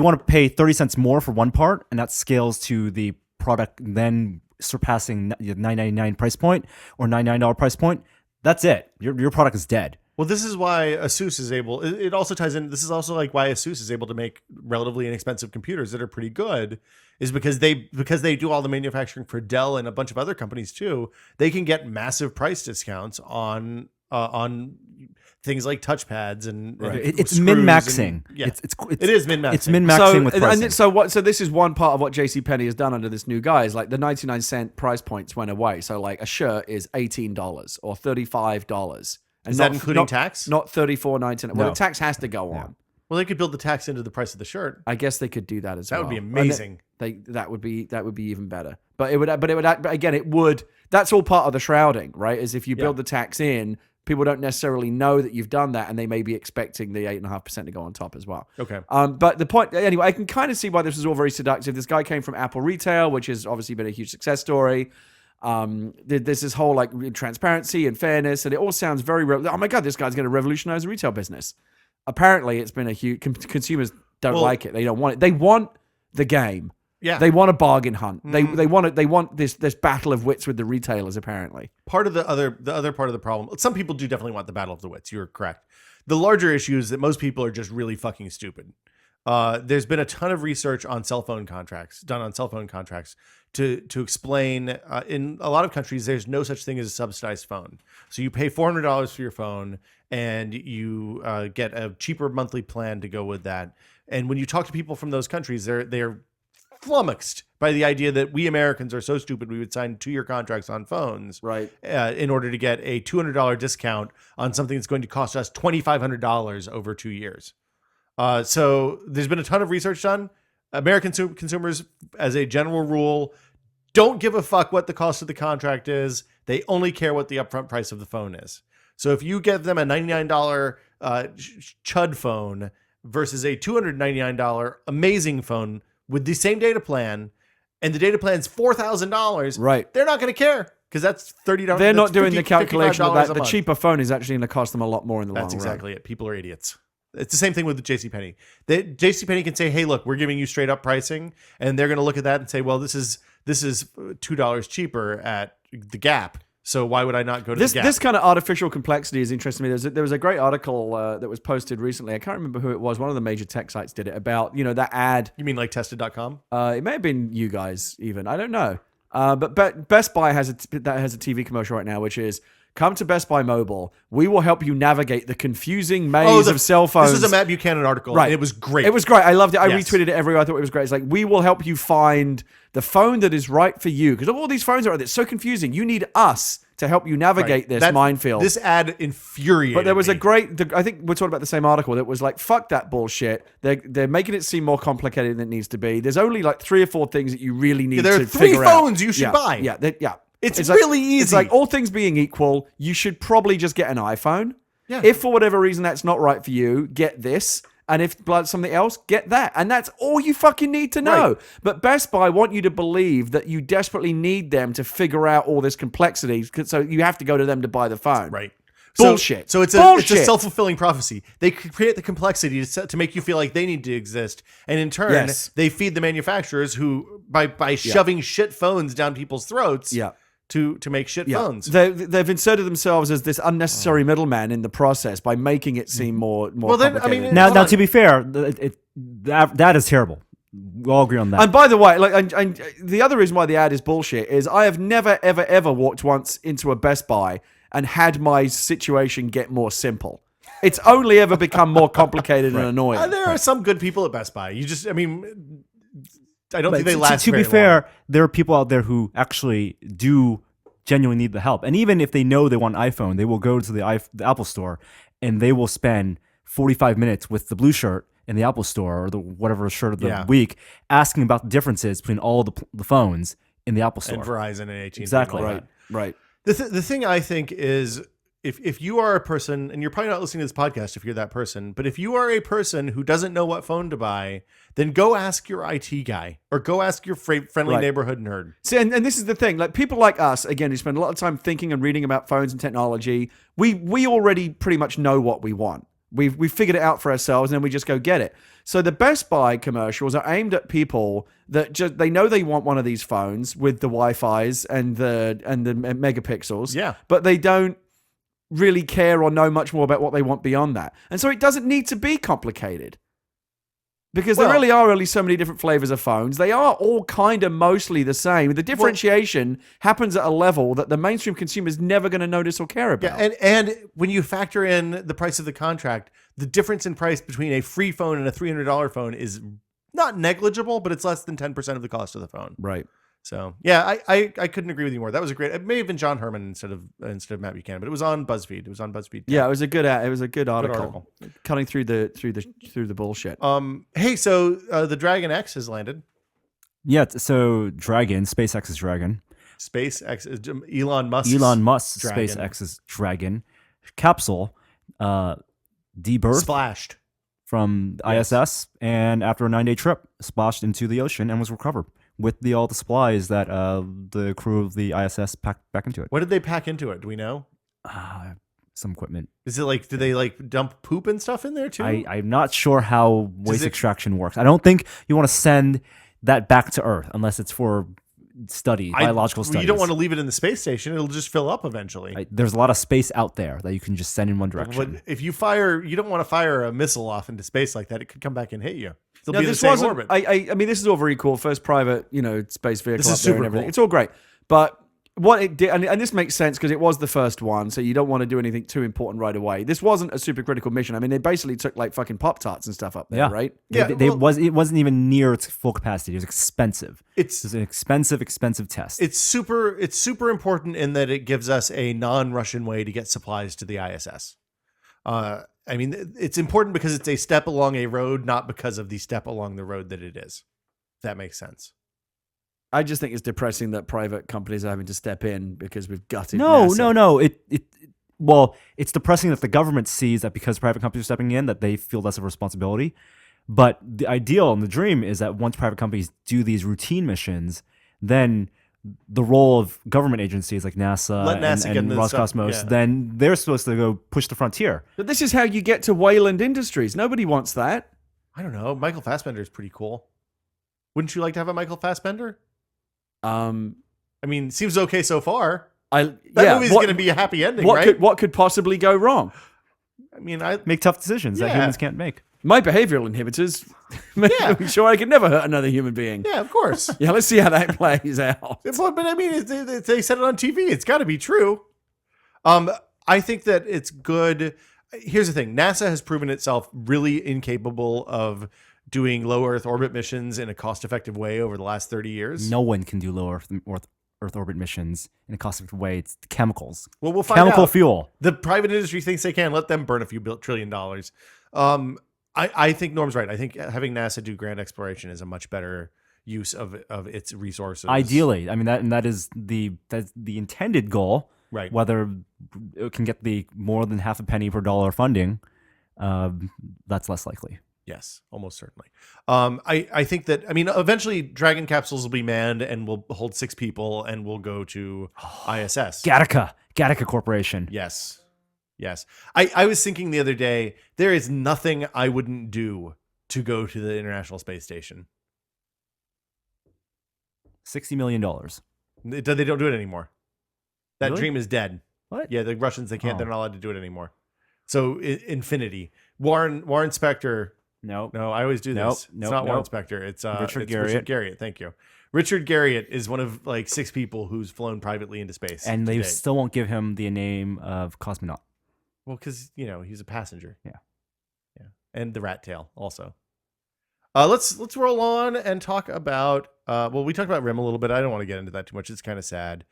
want to pay 30 cents more for one part and that scales to the product then surpassing the $9.99 price point or $99 price point, that's it. Your product is dead. Well, this is why ASUS is able. It also ties in. This is also like why ASUS is able to make relatively inexpensive computers that are pretty good, is because they do all the manufacturing for Dell and a bunch of other companies too. They can get massive price discounts on things like touchpads and It's screws min and- maxing. Yeah, It's it is min maxing. It's min maxing with pricing. So this is one part of what JCPenney has done under this new guy is like the 99-cent price points went away. So like a shirt is $18 or $35. And Is that including tax? Not $34.99. Well, No. the tax has to go on. Well, they could build the tax into the price of the shirt. I guess they could do that as That well. would be And amazing. that would be even better. But it would. That's all part of the shrouding, right? Is if you build the tax in, people don't necessarily know that you've done that, and they may be expecting the 8.5% to go on top as well. Okay. But the point, anyway, I can kind of see why this is all very seductive. This guy came from Apple Retail, which has obviously been a huge success story. There's this whole like transparency and fairness, and it all sounds very. Oh my god, this guy's going to revolutionize the retail business. Apparently, it's been a huge. Consumers don't Well- like it. They don't want it. They want the game. Yeah. They want a bargain hunt. They want this battle of wits with the retailers. Apparently, Part of the other part of the problem. Some people do definitely want the battle of the wits. You're correct. The larger issue is that most people are just really fucking stupid. There's been a ton of research on cell phone contracts to explain in a lot of countries there's no such thing as a subsidized phone. So you pay $400 for your phone and you get a cheaper monthly plan to go with that. And when you talk to people from those countries, they're flummoxed by the idea that we Americans are so stupid we would sign 2-year contracts on phones, right? In order to get a $200 discount on something that's going to cost us $2,500 over 2 years. So there's been a ton of research done. American consumers, as a general rule, don't give a fuck what the cost of the contract is. They only care what the upfront price of the phone is. So if you give them a $99 chud phone versus a $299 amazing phone with the same data plan, and the data plan's $4,000, Right. they're not going to care because that's $30. They're not that's doing the calculation $55 that a the month. cheaper phone is actually going to cost them a lot more in the long That's run. exactly it. People are idiots. It's the same thing with the JCPenney. JCPenney can say, hey, look, we're giving you straight up pricing. And they're going to look at that and say, well, this is $2 cheaper at the Gap. So why would I not go to the Gap? This kind of artificial complexity is interesting to me. There was a great article that was posted recently. I can't remember who it was. One of the major tech sites did it about, that ad. You mean like tested.com? It may have been you guys even. I don't know. But Best Buy has a TV commercial right now, which is, come to Best Buy Mobile. We will help you navigate the confusing maze of cell phones. This is a Matt Buchanan article. Right. And it was great. It was great. I loved it. I Yes. retweeted it everywhere. I thought it was great. It's like, we will help you find the phone that is right for you. Because all these phones are, it's so confusing. You need us to help you navigate this minefield. This ad infuriated But there was me. a great, I think we're talking about the same article that was like, fuck that bullshit. They're making it seem more complicated than it needs to be. There's only like 3 or 4 things that you really need there are to 3 figure out. phones you should buy. Yeah. It's like- really easy. It's like, all things being equal, you should probably just get an iPhone. Yeah. If for whatever reason that's not right for you, get this. And if something else, get that. And that's all you fucking need to know. Right. But Best Buy want you to believe that you desperately need them to figure out all this complexity. So you have to go to them to buy the phone. Right. Bullshit. So it's Bullshit. a self-fulfilling prophecy. They create the complexity to make you feel like they need to exist, and in turn, Yes. they feed the manufacturers who by shoving shit phones down people's throats. Yeah. To make shit phones. They've inserted themselves as this unnecessary middleman in the process by making it seem more Well, then, I complicated. mean, Now, Hold on. to be fair, that is terrible. We all agree on that. And by the way, and the other reason why the ad is bullshit is I have never, ever, ever walked once into a Best Buy and had my situation get more simple. It's only ever become more complicated and annoying. There are some good people at Best Buy. I don't But think they to- last. To be very fair, long. there are people out there who actually do genuinely need the help, and even if they know they want an iPhone, they will go to the Apple Store and they will spend 45 minutes with the blue shirt in the Apple Store or the whatever shirt of the week, asking about the differences between all the phones in the Apple Store. and Verizon and AT&T. Exactly. And all that. Right. The thing I think is if you are a person, and you're probably not listening to this podcast if you're that person, but if you are a person who doesn't know what phone to buy, then go ask your IT guy or go ask your friendly Right. neighborhood nerd. See, and this is the thing. Like, people like us, again, who spend a lot of time thinking and reading about phones and technology, we already pretty much know what we want. We've figured it out for ourselves, and then we just go get it. So the Best Buy commercials are aimed at people that just they know they want one of these phones with the Wi-Fi's and the megapixels. Yeah. But they don't really care or know much more about what they want beyond that. And so it doesn't need to be complicated. Because there Well- really are only so many different flavors of phones. They are all kind of mostly the same. The differentiation happens at a level that the mainstream consumer is never going to notice or care about. Yeah, and when you factor in the price of the contract, the difference in price between a free phone and a $300 phone is not negligible, but it's less than 10% of the cost of the phone. Right. So yeah, I couldn't agree with you more. That was a great. It may have been John Herman instead of Matt Buchanan, but it was on BuzzFeed. It was on BuzzFeed. Yeah, it was a good article. article. Cutting through the bullshit. Hey, so the Dragon X has landed. Yeah, so Dragon, SpaceX's Dragon, SpaceX, Elon Musk's Elon Musk's Dragon. SpaceX's Dragon capsule debirthed splashed. from the ISS, and after a 9-day trip, splashed into the ocean and was recovered with all the supplies that the crew of the ISS packed back into it. What did they pack into it? Do we know? Some equipment. Is it like, do they like dump poop and stuff in there too? I'm not sure how waste it- extraction works. I don't think you want to send that back to Earth unless it's for biological studies. You don't want to leave it in the space station; it'll just fill up eventually. There's a lot of space out there that you can just send in one direction. But if you don't want to fire a missile off into space like that. It could come back and hit you. It'll No, be in the this same wasn't. orbit. I mean, this is all very cool. First private, space vehicle This up is there super and everything. cool. It's all great, but what it did, and this makes sense because it was the first one, so you don't want to do anything too important right away. This wasn't a supercritical mission. I mean, they basically took like fucking Pop-Tarts and stuff up there, Yeah. right? Yeah, It wasn't even near its full capacity. It was expensive. It it's was an expensive test. it's super important in that it gives us a non-Russian way to get supplies to the ISS. I mean, it's important because it's a step along a road, not because of the step along the road that it is. If that makes sense. I just think it's depressing that private companies are having to step in because we've gutted. No, NASA. no. Well, it's depressing that the government sees that because private companies are stepping in, that they feel less of a responsibility. But the ideal and the dream is that once private companies do these routine missions, then the role of government agencies like NASA, Let NASA get and into the stuff, Roscosmos, yeah. then they're supposed to go push the frontier. But this is how you get to Wayland Industries. Nobody wants that. I don't know. Michael Fassbender is pretty cool. Wouldn't you like to have a Michael Fassbender? I mean, seems okay so far. That movie's going to be a happy ending, right? What could possibly go wrong? I mean, Make tough decisions that Yeah. humans can't make. My behavioral inhibitors make me sure I could never hurt another human being. yeah, of course. Yeah, let's see how that plays out. But I mean, they said it on TV. It's got to be true. I think that it's good. Here's the thing: NASA has proven itself really incapable of doing low Earth orbit missions in a cost-effective way over the last 30 years. No one can do low Earth orbit missions in a cost-effective way. It's chemicals. Well, we'll find Chemical out. fuel. The private industry thinks they can. Let them burn a few $1 trillion. I think Norm's right. I think having NASA do grand exploration is a much better use of its resources. Ideally, I mean that's the intended goal. Right. Whether it can get the more than half a penny per dollar funding, that's less likely. Yes, almost certainly. I think that, I mean, eventually Dragon capsules will be manned and will hold 6 people and we'll go to ISS. Gattaca Corporation. Yes. I was thinking the other day, there is nothing I wouldn't do to go to the International Space Station. $60 million. They don't do it anymore. That Really? dream is dead. What? Yeah, the Russians, they can't, Oh. they're not allowed to do it anymore. So infinity. Warren Spector. No. No, I always do this. Nope, It's nope, not Warren nope. Spector. It's Richard Richard Garriott. Garriott. Thank you. Richard Garriott is one of like 6 people who's flown privately into space. And they today. still won't give him the name of cosmonaut. Well, because he's a passenger. Yeah. And the rat tail also. Let's roll on and talk about. We talked about RIM a little bit. I don't want to get into that too much. It's kind of sad.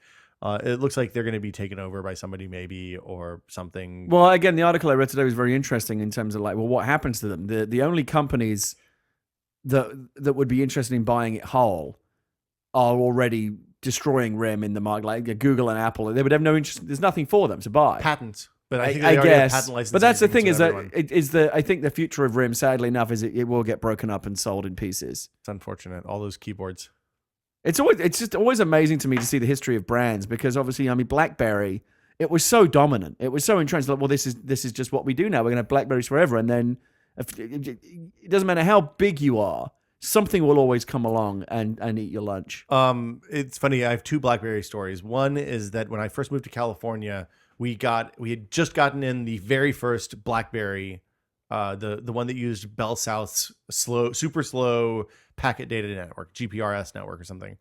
It looks like they're going to be taken over by somebody maybe or something. Well, again, the article I read today was very interesting in terms of like, well, what happens to them? The only companies that would be interested in buying it whole are already destroying RIM in the market, like Google and Apple. They would have no interest. There's nothing for them to buy. Patents. But I think I they already have guess, patent licensing but that's the thing agreements is with that everyone. I think the future of RIM, sadly enough, is it will get broken up and sold in pieces. It's unfortunate. All those keyboards. It's just always amazing to me to see the history of brands because obviously, I mean, BlackBerry, it was so dominant, it was so entrenched. Like, well, this is just what we do now. We're gonna have Blackberries forever, and then it doesn't matter how big you are, something will always come along and eat your lunch. It's funny. I have 2 BlackBerry stories. One is that when I first moved to California, we had just gotten in the very first BlackBerry, the one that used Bell South's super slow packet data network, GPRS network or something.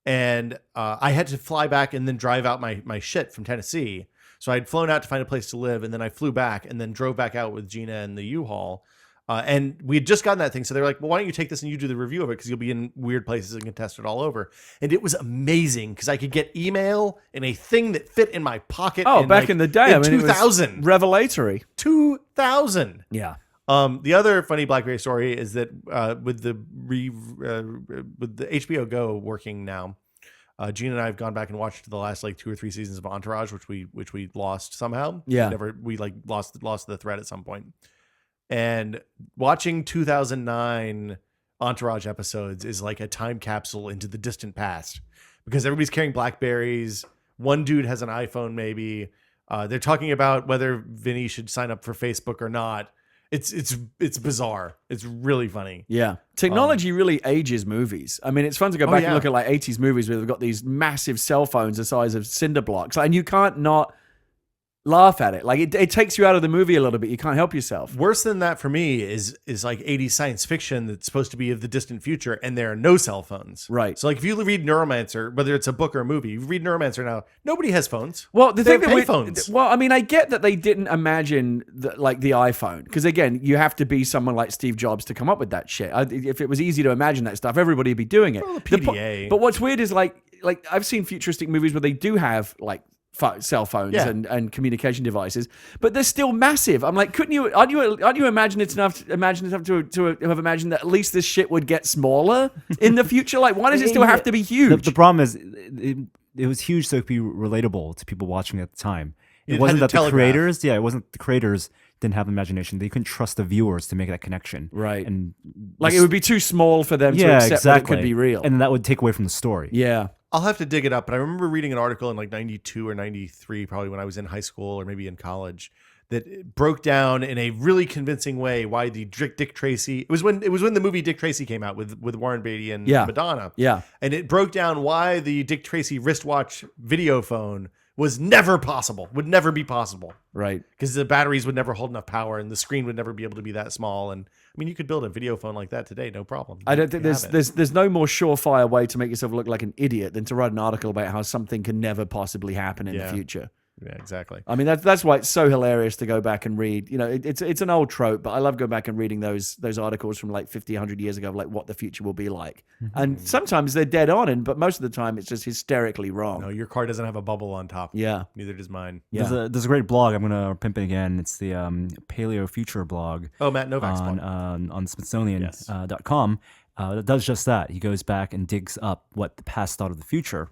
And I had to fly back and then drive out my shit from Tennessee. So I'd flown out to find a place to live, and then I flew back and then drove back out with Gina and the U-Haul. And we had just gotten that thing. So they were like, well, why don't you take this and you do the review of it? Because you'll be in weird places and can test it all over. And it was amazing because I could get email in a thing that fit in my pocket. Oh, back in the day, in I mean, 2000. it was revelatory. 2000. Yeah. The other funny BlackBerry story is that with the HBO Go working now, Gina and I have gone back and watched the last like 2 or 3 seasons of Entourage, which we lost somehow. Yeah. We like lost the thread at some point. And watching 2009 Entourage episodes is like a time capsule into the distant past because everybody's carrying Blackberries. One dude has an iPhone, maybe. They're talking about whether Vinny should sign up for Facebook or not. It's bizarre. It's really funny. Yeah. Technology really ages movies. I mean, it's fun to go back yeah. and look at like 80s movies where they've got these massive cell phones the size of cinder blocks. And you can't not laugh at it. Like it takes you out of the movie a little bit. You can't help yourself. Worse than that for me is like 80s science fiction that's supposed to be of the distant future, and there are no cell phones. Right. So like if you read Neuromancer, whether it's a book or a movie, you read Neuromancer now, nobody has phones. Well, the They thing have that payphones. well, I mean, I get that they didn't imagine like the iPhone because again, you have to be someone like Steve Jobs to come up with that shit. If it was easy to imagine that stuff, everybody would be doing it. Well, the PDA. But what's weird is like I've seen futuristic movies where they do have like cell phones Yeah. and communication devices, but they're still massive. I'm like, aren't you imaginative enough to have imagined that at least this shit would get smaller in the future? Like, why does it still have to be huge? The problem is it was huge so it could be relatable to people watching at the time. It It wasn't had that to the telegraph. creators, it wasn't the creators didn't have imagination. They couldn't trust the viewers to make that connection. Right. And Like, it would be too small for them to yeah, accept exactly. that it could be real. And that would take away from the story. yeah. I'll have to dig it up, but I remember reading an article in like 92 or 93, probably when I was in high school or maybe in college, that it broke down in a really convincing way why the Dick Tracy. It was when the movie Dick Tracy came out with Warren Beatty and Yeah. Madonna. Yeah. And it broke down why the Dick Tracy wristwatch video phone was never possible, would never be possible, Right. because the batteries would never hold enough power and the screen would never be able to be that small. And I mean, you could build a video phone like that today, no problem. I don't think You there's have it. there's no more surefire way to make yourself look like an idiot than to write an article about how something can never possibly happen in the Yeah. future. Yeah, exactly. I mean, that's why it's so hilarious to go back and read. You know, it's an old trope, but I love going back and reading those articles from like 50, 100 years ago of like what the future will be like. And sometimes they're dead on, but most of the time it's just hysterically wrong. No, your car doesn't have a bubble on top. Yeah. Neither does mine. Yeah. There's a great blog. I'm gonna pimp it again. It's the Paleo Future blog Oh, Matt Novak's on blog. on Smithsonian Yes. .com. That does just that. He goes back and digs up what the past thought of the future,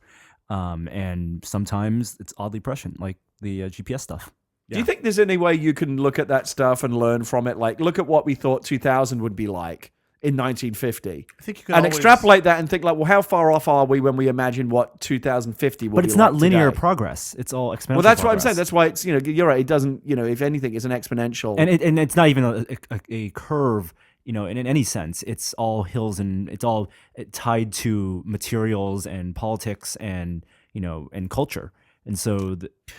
and sometimes it's oddly prescient, like the GPS stuff. Do you think there's any way you can look at that stuff and learn from it? Like, look at what we thought 2000 would be like in 1950. I think you can And always extrapolate that and think like, well, how far off are we when we imagine what 2050 will But be it's not like linear today? progress. It's all exponential. Well, that's what I'm progress. saying. That's why it's, you're right. It doesn't, if anything, it's an exponential. and it's not even a curve, in any sense. It's all hills and it's all tied to materials and politics and and culture. And so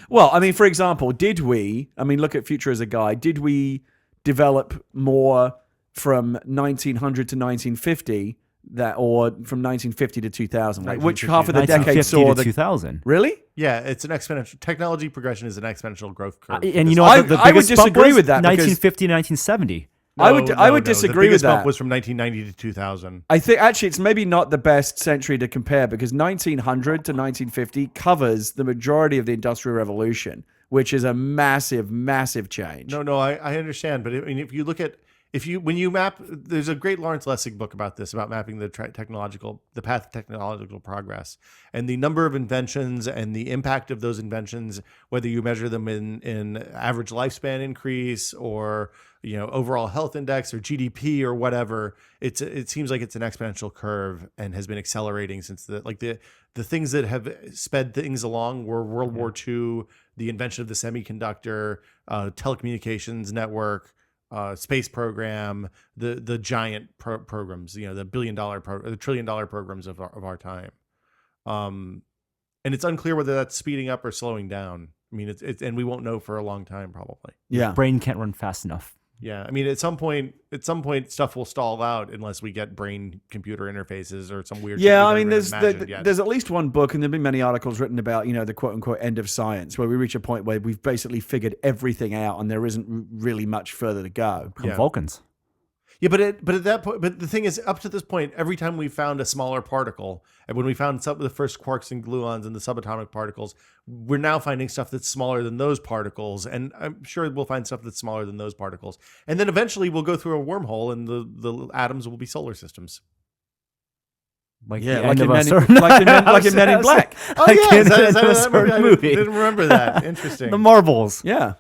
Well, I mean, for example, look at Future as a Guide, did we develop more from 1900 to 1950 or from 1950 to 2000? Like, which half of the decade 1950 saw to the... 2000. Really? Yeah, it's an exponential. Technology progression is an exponential growth curve. And you know I- what? The I would biggest bump disagree was with that because- 1950 to 1970. I would disagree the biggest with bump that. was from 1990 to 2000. I think actually it's maybe not the best century to compare because 1900 to 1950 covers the majority of the Industrial Revolution, which is a massive, massive change. No, I understand, but I mean, if you look at when you map, there's a great Lawrence Lessig book about this, about mapping the path of technological progress and the number of inventions and the impact of those inventions, whether you measure them in average lifespan increase or overall health index or GDP or whatever. It seems like it's an exponential curve and has been accelerating since the things that have sped things along were World War II, the invention of the semiconductor, telecommunications network, space program, the giant programs, the $1 billion, the $1 trillion programs of our time. And it's unclear whether that's speeding up or slowing down. I mean, it's and we won't know for a long time probably. Yeah. Brain can't run fast enough. Yeah, I mean, at some point, stuff will stall out unless we get brain-computer interfaces or some weird. Yeah, shit I we've mean, never imagined yet. there's at least one book, and there've been many articles written about, the quote-unquote end of science, where we reach a point where we've basically figured everything out, and there isn't really much further to go. From Yeah. Vulcans. Yeah, but at that point, but the thing is, up to this point, every time we found a smaller particle, and when we found some of the first quarks and gluons and the subatomic particles, we're now finding stuff that's smaller than those particles, and I'm sure we'll find stuff that's smaller than those particles, and then eventually we'll go through a wormhole, and the atoms will be solar systems. Like Yeah, the like end in of Men a in- certain- like in Men in Black. Oh Like yeah, in the end of a that movie? certain I movie. didn't remember that. Interesting. The marbles. Yeah.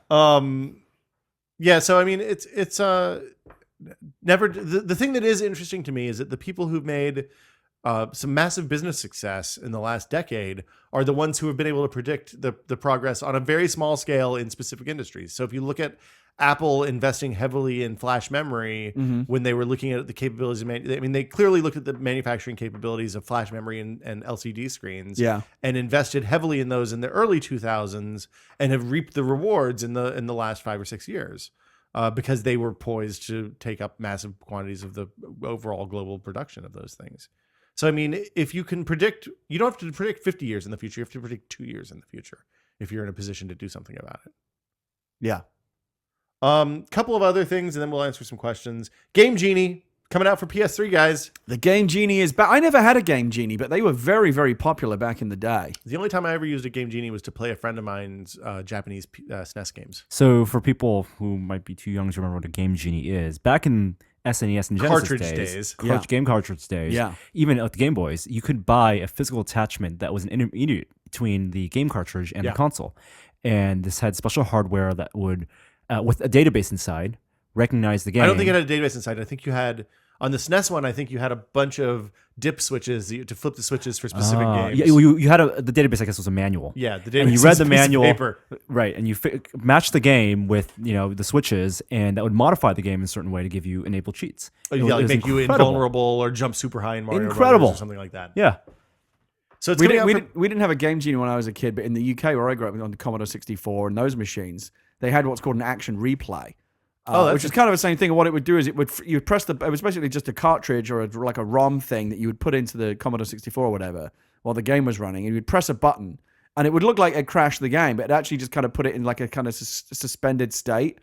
Yeah, so I mean, it's never the thing that is interesting to me is that the people who've made some massive business success in the last decade are the ones who have been able to predict the progress on a very small scale in specific industries. So if you look at Apple investing heavily in flash memory when they were looking at the capabilities of they clearly looked at the manufacturing capabilities of flash memory and LCD screens and invested heavily in those in the early 2000s and have reaped the rewards in the last 5 or 6 years because they were poised to take up massive quantities of the overall global production of those things. So, I mean, if you can predict, you don't have to predict 50 years in the future. You have to predict 2 years in the future if you're in a position to do something about it. Yeah. Couple of other things, and then we'll answer some questions. Game Genie coming out for PS3, guys. The Game Genie is back. I never had a Game Genie, but they were very, very popular back in the day. The only time I ever used a Game Genie was to play a friend of mine's Japanese SNES games. So for people who might be too young to remember what a Game Genie is, back in SNES and Genesis Cartridge days. Yeah. Game cartridge days, Yeah. even at the Game Boys, you could buy a physical attachment that was an intermediate between the game cartridge and the console. And this had special hardware that would, with a database inside, recognize the game. I don't think it had a database inside. I think you had, on the SNES one, I think you had a bunch of dip switches to flip the switches for specific games. Yeah, you had the database, I guess, was a manual. Yeah, the database and you read was the a piece of manual, paper. right? And you matched the game with the switches, and that would modify the game in a certain way to give you enabled cheats. Like make you invulnerable or jump super high in Mario Incredible. Brothers or something like that. Yeah. So it's We coming didn't, out we didn't have a Game Genie when I was a kid, but in the UK where I grew up on the Commodore 64 and those machines, they had what's called an action replay. Which is kind of the same thing. And what it would do is you would press it was basically just a cartridge or like a ROM thing that you would put into the Commodore 64 or whatever while the game was running, and you would press a button, and it would look like it crashed the game, but it actually just kind of put it in like a kind of suspended state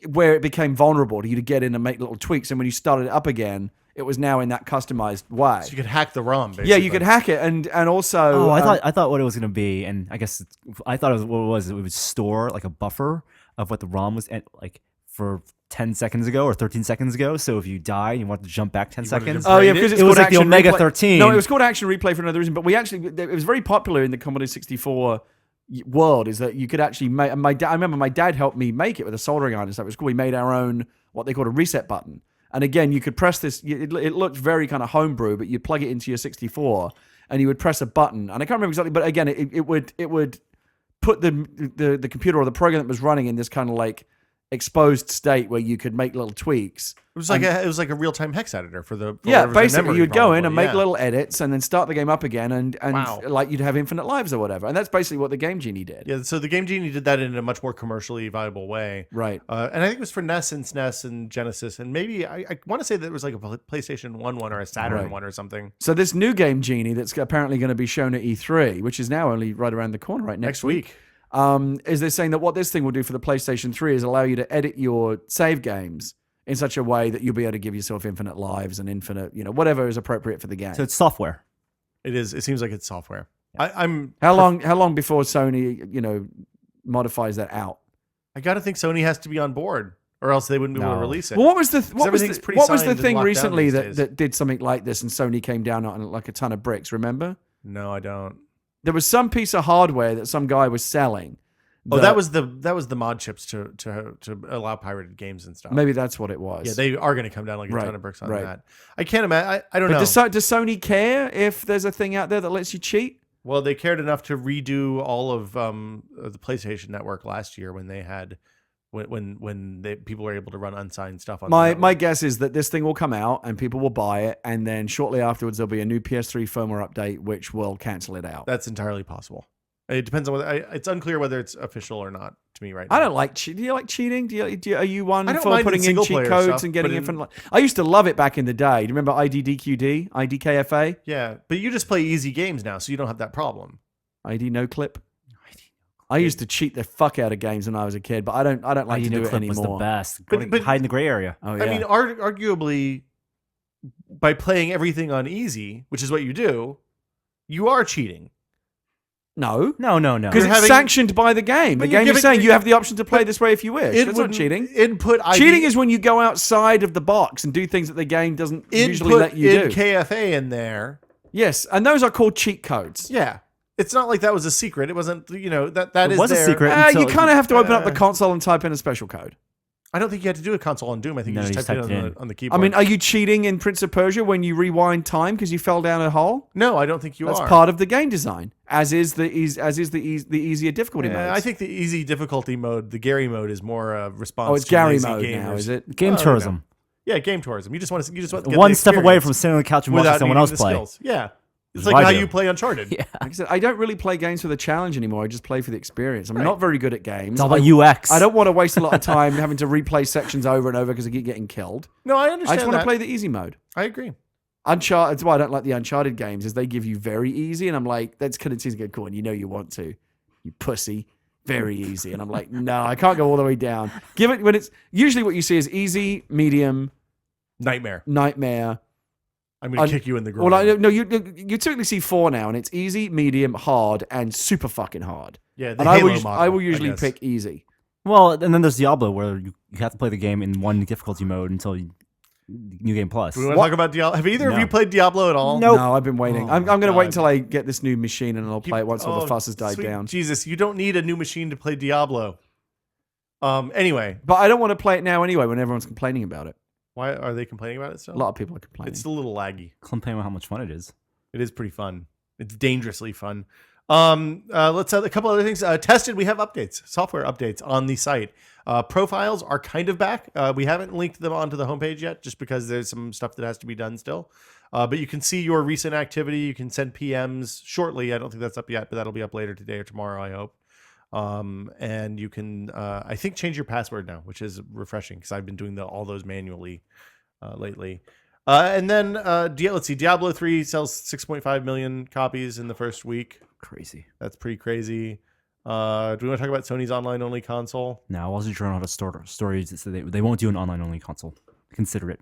where it became vulnerable to you to get in and make little tweaks. And when you started it up again, it was now in that customized way. So you could hack the ROM, basically. Yeah, you could hack it, and also. Oh, I thought what it was going to be, and I guess I thought it would store like a buffer of what the ROM was at, like for 10 seconds ago or 13 seconds ago. So if you die and you want to jump back 10 seconds, Oh yeah, because it was like the Action Omega Replay. 13. No, it was called Action Replay for another reason. But it was very popular in the Commodore 64 world. Is that you could actually make? And I remember my dad helped me make it with a soldering iron and stuff. It was cool. We made our own what they called a reset button. And again, you could press this. It looked very kind of homebrew, but you'd plug it into your 64, and you would press a button. And I can't remember exactly, but again, it would put the computer or the program that was running in this kind of like exposed state where you could make little tweaks. It was like a real time hex editor for the basically memory, you would go in probably. and make little edits and then start the game up again and Wow. like you'd have infinite lives or whatever. And that's basically what the Game Genie did. Yeah, so the Game Genie did that in a much more commercially viable way. Right. And I think it was for NES and SNES and Genesis, and maybe I want to say that it was like a PlayStation 1 one or a Saturn one or something. So this new Game Genie that's apparently going to be shown at E3, which is now only right around the corner, right next week. Is they're saying that what this thing will do for the PlayStation 3 is allow you to edit your save games in such a way that you'll be able to give yourself infinite lives and infinite, whatever is appropriate for the game. So it's software. It is. It seems like it's software. Yeah. I'm How long before Sony, modifies that out? I got to think Sony has to be on board, or else they wouldn't be able to No. release it. Well, what was the everything's pretty what was the signed and thing locked down recently these that, days. that did something like this and Sony came down on like a ton of bricks? Remember, No, I don't. there was some piece of hardware that some guy was selling. Oh, that was the mod chips to allow pirated games and stuff. Maybe that's what it was. Yeah, they are going to come down like a Right, ton of bricks on right. that. I can't imagine. I don't But know. does Sony care if there's a thing out there that lets you cheat? Well, they cared enough to redo all of the PlayStation Network last year when they had when people were able to run unsigned stuff on the My network. guess is that this thing will come out and people will buy it, and then shortly afterwards there'll be a new PS3 firmware update which will cancel it out. That's entirely possible. It depends on whether it's unclear whether it's official or not to me right now. I don't like cheating. Do you like cheating? Are you one I don't for mind putting in in cheat single-player codes stuff, and getting but infinite? I used to love it back in the day. Do you remember IDDQD, IDKFA, Yeah, but you just play easy games now, so you don't have that problem. ID No Clip? I used to cheat the fuck out of games when I was a kid, but I don't like to do it Clip was the anymore. best. But- Hide in the gray area. Oh yeah. I mean, arguably, by playing everything on easy, which is what you do, you are cheating. no. No. Because You're it's having- sanctioned by the game. The But you're game is giving- saying you have the option to play this way if you wish. That's not wouldn't- cheating. Input ID, Cheating is when you go outside of the box and do things that the game doesn't usually let you do. KFA in there. Yes, and those are called cheat codes. Yeah, it's not like that was a secret. It wasn't. That It is was a there. secret. You Until- kind of have to open up the console and type in a special code. I don't think you had to do a console on Doom. I think No, you you just just typed it typed on the I keyboard. mean, are you cheating in Prince of Persia when you rewind time because you fell down a hole? no, I don't think you That's are. part of the game design, as is the easier difficulty Yeah, modes. I think the easy difficulty mode, the Gary mode, is more response. Oh, it's to Gary lazy mode gamers. now, is it? Game Well, tourism. Yeah, game tourism. You just want to get One the step away experience from sitting on the couch and watching without someone needing else the play. skills. Yeah, it's That's like what I how do. you play Uncharted. Yeah. Like I said, I don't really play games for the challenge anymore. I just play for the experience. I'm not very good at games. It's all about UX. I don't want to waste a lot of time having to replay sections over and over because I keep getting killed. No, I I understand. just want to that. play the easy mode. I agree. Uncharted. That's why I don't like the Uncharted games. Is they give you very easy, and I'm like, that's kind of good. Cool, and you know you want to, you pussy. Very easy, and I'm like, no, I can't go all the way down. Give it when it's usually what you see is easy, medium, Nightmare. nightmare. I'm going to kick you in the groin. Well, no, you typically see 4 now, and it's easy, medium, hard, and super fucking hard. yeah, the And Halo I will model, usually guess. pick easy. Well, and then there's Diablo, where you have to play the game in one difficulty mode until New Game Plus. Do we want to talk about Diablo? Have either of No. you played Diablo at all? Nope. No, I've been waiting. Oh I'm going to my wait God. until I get this new machine, and I'll play it once all the fuss has died sweet down. Jesus, you don't need a new machine to play Diablo. Anyway, But I don't want to play it now anyway when everyone's complaining about it. why are they complaining about it still? A lot of people are complaining. It's a little laggy. Complaining about how much fun it is. It is pretty fun. It's dangerously fun. Let's have a couple other things. Tested, we have updates, software updates on the site. Profiles are kind of back. We haven't linked them onto the homepage yet, just because there's some stuff that has to be done still. But you can see your recent activity. You can send PMs shortly. I don't think that's up yet, but that'll be up later today or tomorrow, I hope. And you can, I think, change your password now, which is refreshing because I've been doing all those manually lately. And then, let's see, Diablo 3 sells 6.5 million copies in the first week. Crazy. That's pretty crazy. Do we want to talk about Sony's online-only console? Now, Wall Street Journal had a story that said they won't do an online-only console. Consider it.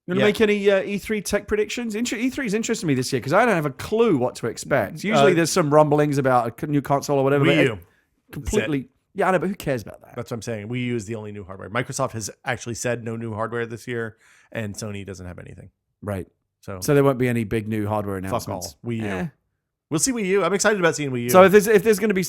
You want to make any E3 tech predictions? E3 is interesting to me this year because I don't have a clue what to expect. Usually there's some rumblings about a new console or whatever. but Wii it U. completely. Yeah, I know, but who cares about that? That's what I'm saying. Wii U is the only new hardware. Microsoft has actually said no new hardware this year, and Sony doesn't have anything. Right. So So there won't be any big new hardware fuck announcements. all. Wii U. Eh. We'll see Wii U. I'm excited about seeing Wii U. So if there's going to be,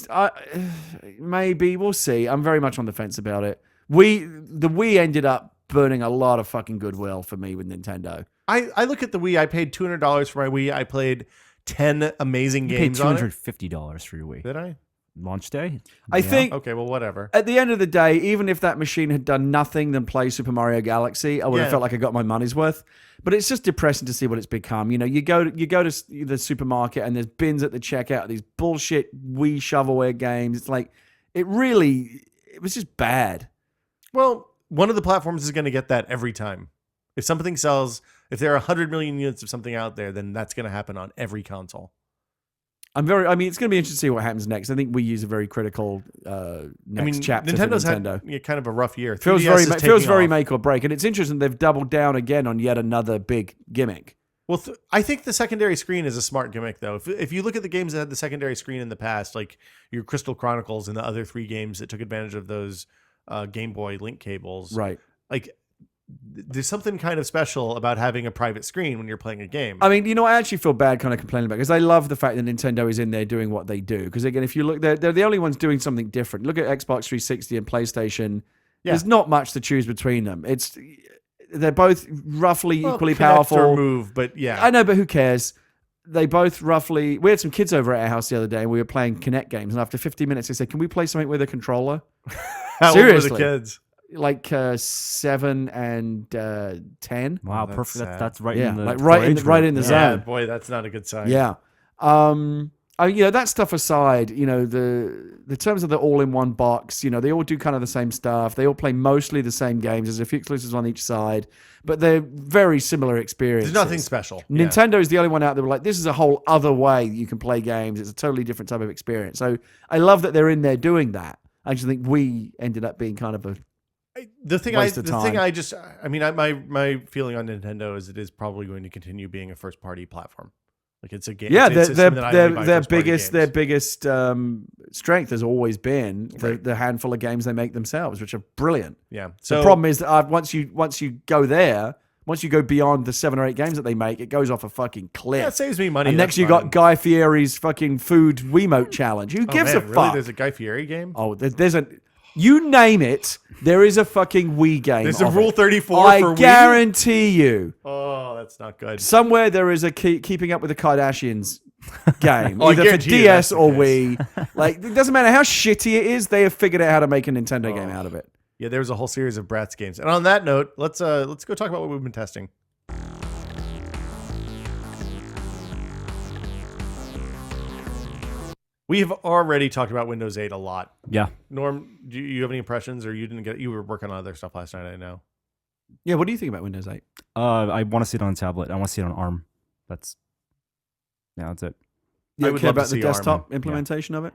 maybe we'll see. I'm very much on the fence about it. The Wii ended up burning a lot of fucking goodwill for me with Nintendo. I look at the Wii. I paid $200 for my Wii. I played 10 amazing You paid games on it. $250 for your Wii. Did I? Launch day? I think Okay, well, whatever. at the end of the day, even if that machine had done nothing than play Super Mario Galaxy, I would have Yeah. felt like I got my money's worth. But it's just depressing to see what it's become. You know, you go to the supermarket and there's bins at the checkout, these bullshit Wii shovelware games. It's like it was just bad. Well, one of the platforms is going to get that every time. If something sells, if there are 100 million units of something out there, then that's going to happen on every console. It's going to be interesting to see what happens next. I think Wii U's a very critical next chapter Nintendo for Nintendo. had kind of a rough year. Feels 3DS is feels taking very off. make or break, and it's interesting they've doubled down again on yet another big gimmick. Well, I think the secondary screen is a smart gimmick, though. If you look at the games that had the secondary screen in the past, like your Crystal Chronicles and the other 3 games that took advantage of those Game Boy link cables, Right. like there's something kind of special about having a private screen when you're playing a game. I mean, you know, I actually feel bad kind of complaining about it because I love the fact that Nintendo is in there doing what they do. Because again, if you look, they're the only ones doing something different. Look at Xbox 360 and PlayStation. Yeah. There's not much to choose between them. They're both roughly Well, equally Kinect or powerful. Move, but yeah. I know, but who cares? They both roughly. We had some kids over at our house the other day, and we were playing Kinect games. And after 15 minutes, they said, "Can we play something with a controller?" How old were seriously. the kids? Like 7 and 10. Wow, that's perfect. sad. That's right Yeah, in the like right in age the- right group. in the Yeah. zone. Yeah, boy, that's not a good sign. Yeah. That stuff aside, the terms of the all-in-one box, they all do kind of the same stuff. They all play mostly the same games. There's a few exclusives on each side, but they're very similar experiences. There's nothing special. Yeah. Nintendo is the only one out there like, this is a whole other way you can play games. It's a totally different type of experience. So I love that they're in there doing that. I just think we ended up being kind of a The thing Waste of my feeling on Nintendo is it is probably going to continue being a first party platform. Like it's a game. yeah. it's a system that I only buy Their first-party biggest games. strength has always been Right. the handful of games they make themselves, which are brilliant. Yeah. The So problem is that once you go there, once you go beyond the 7 or 8 games that they make, it goes off a fucking cliff. yeah, it saves me money. and next that's you fine. got Guy Fieri's fucking food Wiimote challenge. Who gives man, a really? fuck? There's a Guy Fieri game. Oh, there's a You name it, there is a fucking Wii game. There's a of Rule it. 34 I for Wii? guarantee you. Oh, that's not good. Somewhere there is a Keeping Up with the Kardashians game, Oh, I either for guarantee you that's DS the or case. Wii. Like, it doesn't matter how shitty it is, they have figured out how to make a Nintendo game out of it. Yeah, there was a whole series of Bratz games. And on that note, let's go talk about what we've been testing. We have already talked about Windows 8 a lot. Yeah. Norm, do you have any impressions, or you were working on other stuff last night? I know. Yeah, what do you think about Windows 8? I want to see it on a tablet. I want to see it on ARM. That's it. You I would care love to about the see ARM. desktop implementation of it?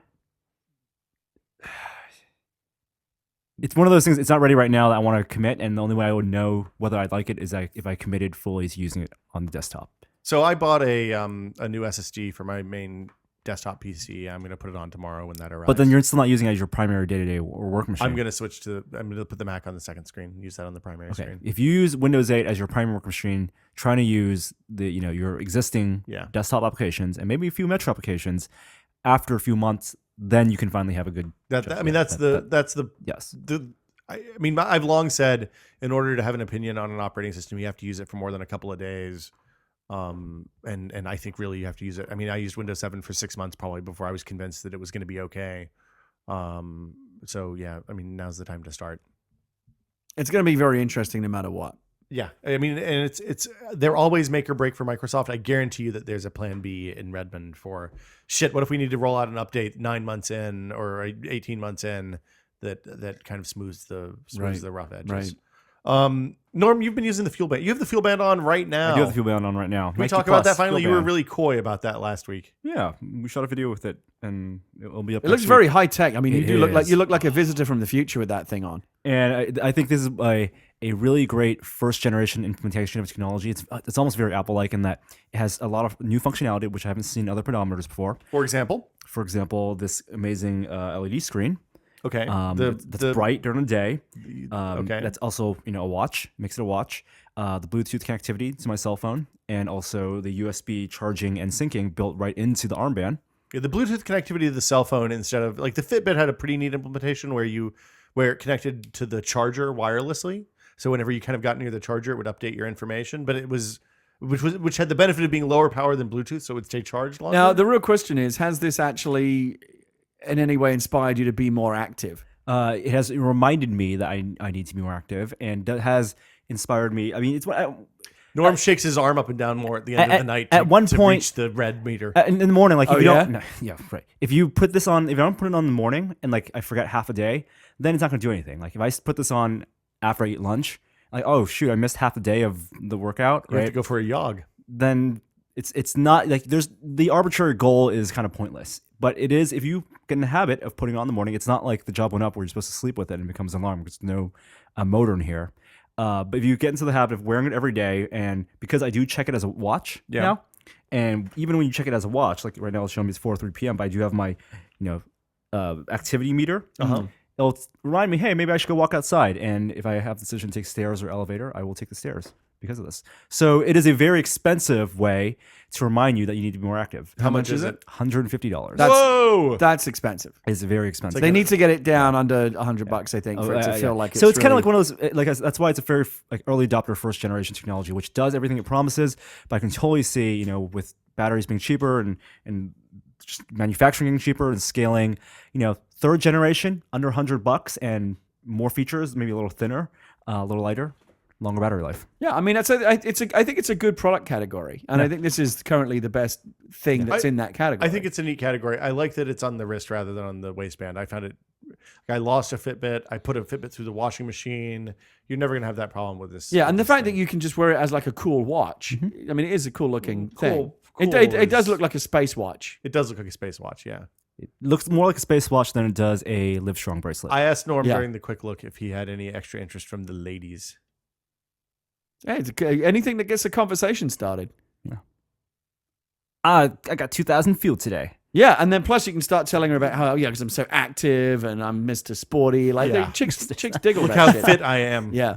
It's one of those things. It's not ready right now that I want to commit, and the only way I would know whether I'd like it is if I committed fully to using it on the desktop. So I bought a new SSD for my main desktop PC. I'm going to put it on tomorrow when that arrives. But then you're still not using it as your primary day-to-day or work machine. I'm going to put the Mac on the second screen, use that on the primary Okay. screen. If you use Windows 8 as your primary work machine, trying to use your existing Yeah. desktop applications and maybe a few Metro applications, after a few months, then you can finally have a good. That's the Yes. I mean, I've long said in order to have an opinion on an operating system, you have to use it for more than a couple of days. And I think really you have to use it. I mean, I used Windows 7 for 6 months probably before I was convinced that it was going to be okay. So yeah, I mean, now's the time to start. It's going to be very interesting no matter what. Yeah, I mean, and it's they're always make or break for Microsoft. I guarantee you that there's a plan B in Redmond for shit. What if we need to roll out an update 9 months in or 18 months in that kind of smooths the rough edges. Right. Norm, you've been using the Fuel Band. You have the Fuel Band on right now. I do have the Fuel Band on right now. Can we 90 talk about plus that finally? Fuel You were Band. really coy about that last week. Yeah, we shot a video with it, and it'll be up. It looks very high tech. I mean, It you is. look like a visitor from the future with that thing on. And I think this is a really great first generation implementation of technology. It's almost very Apple-like in that it has a lot of new functionality, which I haven't seen in other pedometers before. For example, this amazing LED screen. okay, That's bright during the day. Okay. That's also a watch. Makes it a watch. The Bluetooth connectivity to my cell phone, and also the USB charging and syncing built right into the armband. Yeah, the Bluetooth connectivity to the cell phone instead of like the Fitbit had a pretty neat implementation where it connected to the charger wirelessly. So whenever you kind of got near the charger, it would update your information. But which had the benefit of being lower power than Bluetooth, so it would stay charged longer. Now, the real question is, has this actually in any way inspired you to be more active? It reminded me that I need to be more active, and that has inspired me. I mean, it's what. Norm shakes his arm up and down more at the end of the night at one to point- reach the red meter. In the morning, like if Oh, you yeah? don't, no, yeah, right. If you put this on, if I don't put it on in the morning and like I forget half a day, then it's not going to do anything. Like if I put this on after I eat lunch, like oh shoot, I missed half a day of the workout, You have right? to go for a jog. Then it's not like there's the arbitrary goal is kind of pointless. But it is if you get in the habit of putting it on in the morning. It's not like the job went up where you're supposed to sleep with it and it becomes an alarm because there's no motor in here. But if you get into the habit of wearing it every day, and because I do check it as a watch now, and even when you check it as a watch, like right now it's showing me it's 4:03 p.m., but I do have my, activity meter. It'll remind me, hey, maybe I should go walk outside. And if I have the decision to take stairs or elevator, I will take the stairs because of this. So it is a very expensive way to remind you that you need to be more active. How much is it? $150. Whoa! That's expensive. It's very expensive. They need to get it down under $100, I think, for it to feel like it's so it's kind of really- like one of those that's why it's a very early adopter first generation technology, which does everything it promises. But I can totally see with batteries being cheaper and just manufacturing getting cheaper and scaling, third generation under $100 and more features, maybe a little thinner, a little lighter, longer battery life. Yeah, I mean, I think it's a good product category, and I think this is currently the best thing that's in that category. I think it's a neat category. I like that it's on the wrist rather than on the waistband. I found it. I lost a Fitbit. I put a Fitbit through the washing machine. You're never gonna have that problem with this. Yeah, and the with this fact thing. that you can just wear it as like a cool watch. I mean, it is a cool looking thing. It does is- look like a space watch. It does look like a space watch. Yeah. It looks more like a space watch than it does a Livestrong bracelet. I asked Norm Yeah. during the quick look if he had any extra interest from the ladies. Yeah, anything that gets a conversation started. I got 2,000 fuel today. Yeah, and then plus you can start telling her about how because I'm so active and I'm Mr. Sporty. Like Yeah. chicks diggle Look that how shit. fit I am. Yeah.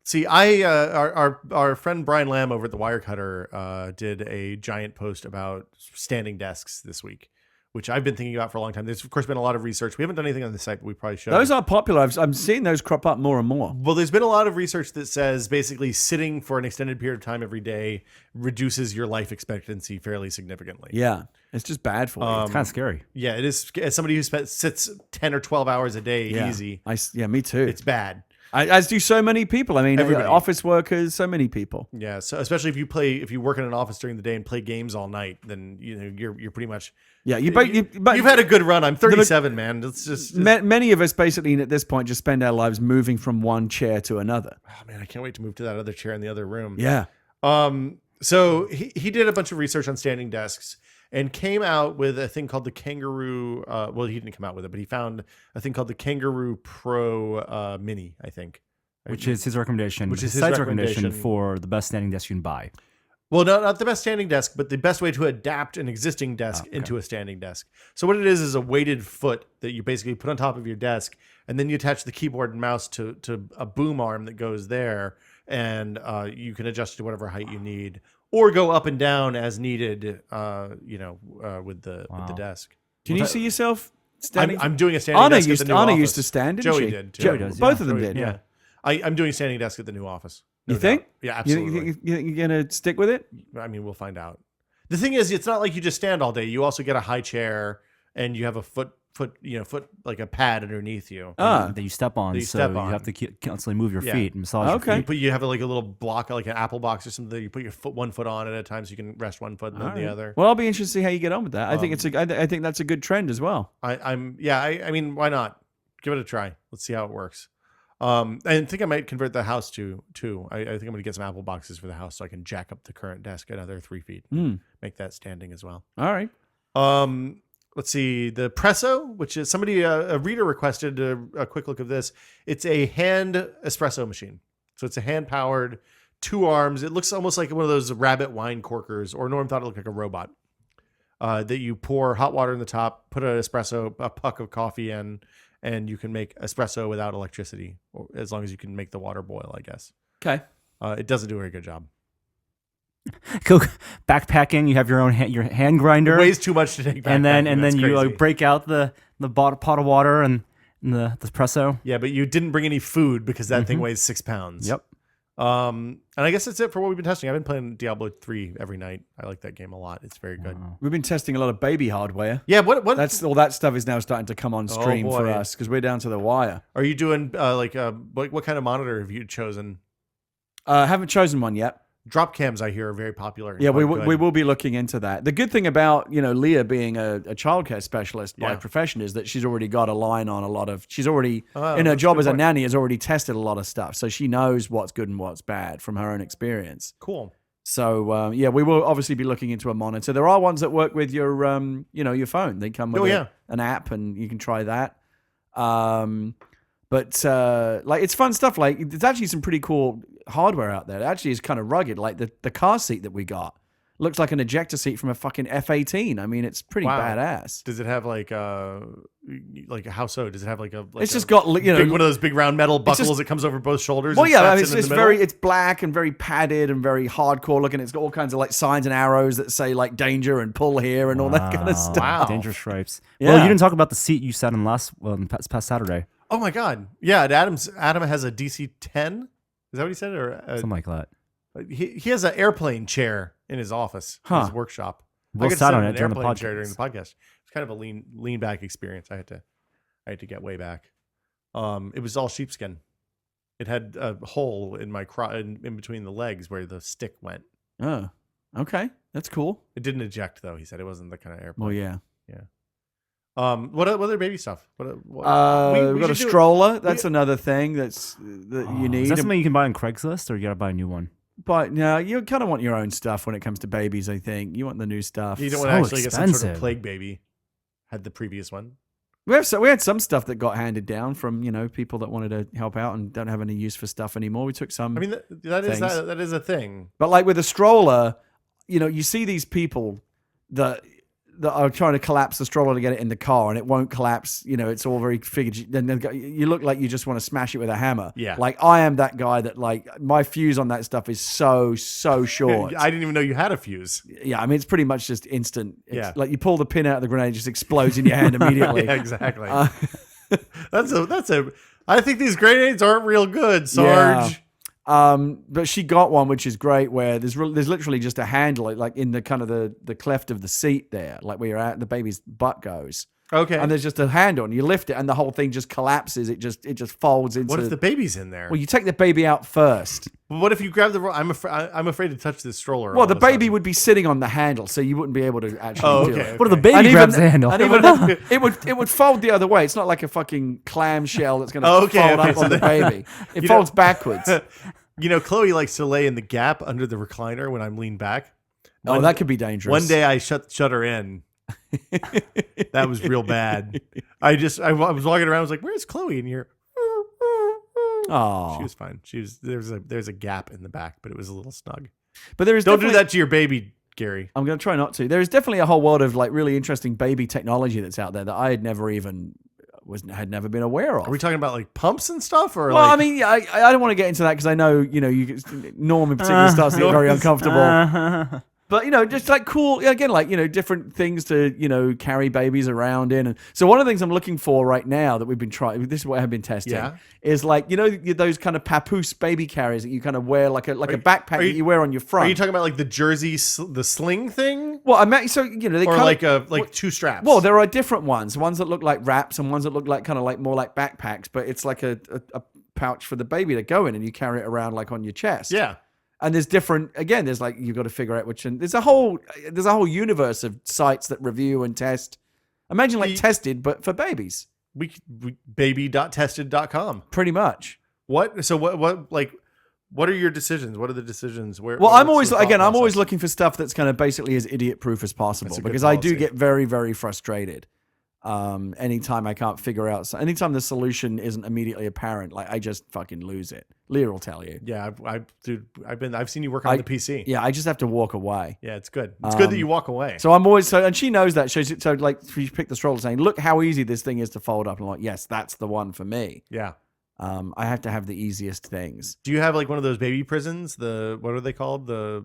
See, our friend Brian Lamb over at the Wirecutter did a giant post about standing desks this week, which I've been thinking about for a long time. There's of course been a lot of research. We haven't done anything on the site, but we probably should. Those are popular. I'm seeing those crop up more and more. Well, there's been a lot of research that says basically sitting for an extended period of time every day reduces your life expectancy fairly significantly. Yeah, it's just bad for you. It's kind of scary. Yeah, it is. As somebody who sits 10 or 12 hours a day easy, Yeah, me too. it's bad. As do so many people. I mean, Everybody. office workers, so many people. Yeah, so especially if you work in an office during the day and play games all night, then you're pretty much Yeah, you've but had a good run. I'm 37, man. It's just many of us basically at this point just spend our lives moving from one chair to another. oh man, I can't wait to move to that other chair in the other room. Yeah. So he did a bunch of research on standing desks and came out with a thing called the Kangaroo. Well, he didn't come out with it, but he found a thing called the Kangaroo Pro Mini, I think. Which is his recommendation. Which is his site's recommendation. for the best standing desk you can buy. Well, not the best standing desk, but the best way to adapt an existing desk into a standing desk. So what it is a weighted foot that you basically put on top of your desk, and then you attach the keyboard and mouse to a boom arm that goes there, and you can adjust it to whatever height you need, or go up and down as needed. With the desk. Can you see yourself standing? I'm doing a standing desk at the new Anna office. used to stand, didn't Joey she? did, too. Joey does, Both yeah. of them Joey- did. Yeah. I'm doing a standing desk at the new office. No You think? doubt. Yeah, You absolutely. think you're going to stick with it? I mean, we'll find out. The thing is, it's not like you just stand all day. You also get a high chair, and you have a foot like a pad underneath you. Ah, That you step on, That you so step you on. have to constantly move your Yeah. feet and massage Okay. your feet. You have like a little block, like an Apple box or something. That you put your one foot on at a time, so you can rest one foot and then the other. well, I'll be interested to see how you get on with that. I think I think that's a good trend as well. I mean, why not? Give it a try. Let's see how it works. I think I might convert the house too. I think I'm gonna get some Apple boxes for the house so I can jack up the current desk another 3 feet, make that standing as well. All right. Let's see, the Presso, which is somebody a reader requested a quick look of this. It's a hand espresso machine, so it's a hand powered, 2 arms. It looks almost like one of those rabbit wine corkers, or Norm thought it looked like a robot. That you pour hot water in the top, put a puck of coffee in, and you can make espresso without electricity, or as long as you can make the water boil, I guess. Okay. It doesn't do a very good job. Go backpacking. You have your own your hand grinder, It weighs too much to take back. and then you crazy. break out the pot of water and the espresso. Yeah, but you didn't bring any food because that thing weighs 6 pounds. Yep. And I guess that's it for what we've been testing. I've been playing Diablo 3 every night. I like that game a lot. It's very good. We've been testing a lot of baby hardware. Yeah, what That's all that stuff is now starting to come on stream for boy. us because we're down to the wire. are you doing? What kind of monitor have you chosen? Haven't chosen one yet. Drop cams, I hear, are very popular. and Yeah, we quite good. we will be looking into that. The good thing about Leah being a childcare specialist by Yeah. profession is that she's already got a line on a lot of. She's already Oh, in her that's a job good as a point. nanny has already tested a lot of stuff, so she knows what's good and what's bad from her own experience. Cool. So yeah, we will obviously be looking into a monitor. There are ones that work with your your phone. They come with an app, and you can try that. But like it's fun stuff. Like there's actually some pretty cool hardware out there. It actually is kind of rugged. Like the car seat that we got looks like an ejector seat from a fucking F-18. I mean, it's pretty Wow. badass. Does it have like how so? Does it have like It's just got big, one of those big round metal buckles just- that comes over both shoulders? Well, and yeah, straps it's it in it's the middle? it's black and very padded and very hardcore looking. It's got all kinds of like signs and arrows that say like danger and pull here and all that kind of stuff. Wow. Danger stripes. Yeah. Well, you didn't talk about the seat you sat in past Saturday. Oh my god! Yeah, Adam has a DC-10. Is that what he said? Or Something like that. he has an airplane chair in his office, in his workshop. We'll I got to sat sit on in it an during the airplane chair during podcast. the podcast. It's kind of a lean back experience. I had to get way back. It was all sheepskin. It had a hole in my in between the legs where the stick went. Oh, okay, that's cool. It didn't eject though. He said it wasn't the kind of airplane. Well, yeah. What other baby stuff? What We've got a should do- stroller. That's another thing that you need. Is that something you can buy on Craigslist, or you got to buy a new one? But no, you kind of want your own stuff when it comes to babies. I think you want the new stuff. You don't So want to actually get some sort of expensive. plague baby. Had the previous one. We had some stuff that got handed down from people that wanted to help out and don't have any use for stuff anymore. We took some. I mean, that is a thing. But like with a stroller, you see these people that that are trying to collapse the stroller to get it in the car, and it won't collapse. You know, it's all very figured. Then you look like you just want to smash it with a hammer. Yeah. Like I am that guy that like my fuse on that stuff is so short. I didn't even know you had a fuse. Yeah, I mean it's pretty much just instant. Yeah. Like you pull the pin out of the grenade, it just explodes in your hand immediately. Yeah, exactly. That's a. I think these grenades aren't real good, Sarge. But she got one, which is great, where there's literally just a handle, like in the kind of the cleft of the seat there, like where you're at, the baby's butt goes. Okay. And there's just a handle, and you lift it, and the whole thing just collapses. It just folds into. What if the baby's in there? Well, you take the baby out first. But what if you grab the? I'm afraid to touch this stroller. Well, all the of a sudden. baby would be sitting on the handle, so you wouldn't be able to actually do it. What if the baby grabs the handle? And even then, it would fold the other way. It's not like a fucking clamshell that's going to fold up on the baby. It folds backwards. You know, Chloe likes to lay in the gap under the recliner when I'm leaned back. Oh, that could be dangerous. One day I shut her in. That was real bad. I was walking around. I was like, "Where's Chloe?" And here, Oh, she was fine. There's a gap in the back, but it was a little snug. but there is Don't do definitely- that to your baby, Gary. I'm going to try not to. There is definitely a whole world of like really interesting baby technology that's out there that I had never been aware of. Are we talking about like pumps and stuff, or Well, like, I mean, I don't want to get into that because I know, Norm in particular starts to get very uncomfortable. But, just like cool, again, like, different things to, carry babies around in. And so one of the things I'm looking for right now that we've been trying, this is what I've been testing, is like, those kind of papoose baby carriers that you kind of wear like a backpack that you wear on your front. are you talking about like the jersey, the sling thing, Well, I meant, so, they or kind of, like two straps? well, there are different ones that look like wraps and ones that look like kind of like more like backpacks, but it's like a pouch for the baby to go in and you carry it around like on your chest. yeah. And there's different, again, there's like, you've got to figure out which, and there's a whole universe of sites that review and test. Imagine like tested, but for babies. We baby.tested.com. Pretty much. What are your decisions? What are the decisions? Well, I'm always looking for stuff that's kind of basically as idiot proof as possible That's a good because I do policy. get very, very frustrated. Anytime I can't figure out, anytime the solution isn't immediately apparent, like I just fucking lose it. Leah will tell you. Yeah, I've seen you work on the PC. Yeah, I just have to walk away. Yeah, it's good. It's good that you walk away. So I'm always and she knows that. So like she picked the stroller saying, "Look how easy this thing is to fold up." And I'm like, "Yes, that's the one for me." Yeah. I have to have the easiest things. Do you have like one of those baby prisons? What are they called? The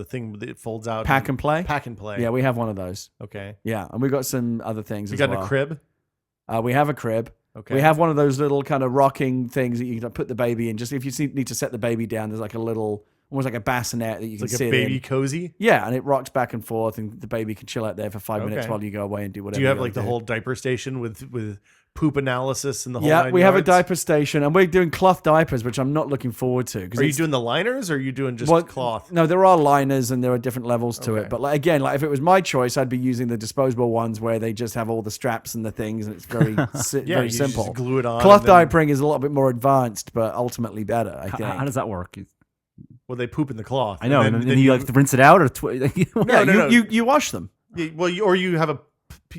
thing that folds out. Pack and play. Pack and play. Yeah, we have one of those. Okay. Yeah, and we've got some other things. You as got well. a crib? We have a crib. Okay. We have one of those little kind of rocking things that you can put the baby in. Just if you need to set the baby down, there's like a little, almost like a bassinet that you can It's like sit a baby in. cozy. Yeah, and it rocks back and forth, and the baby can chill out there for 5 minutes Okay. while you go away and do whatever. Do you have gotta like the do. whole diaper station with poop analysis and the whole Yeah, nine we have a yards? diaper station, and we're doing cloth diapers, which I'm not looking forward to. Are you doing the liners or are you doing just cloth? No, there are liners and there are different levels to Okay. it. But like, again, like if it was my choice, I'd be using the disposable ones where they just have all the straps and the things, and it's very Yeah, very you simple. Just glue it on. Cloth and then- diapering is a little bit more advanced, but ultimately better. I think. How does that work? Well, they poop in the cloth. I know, And and then you like to rinse it out, or Yeah, no. you wash them, or you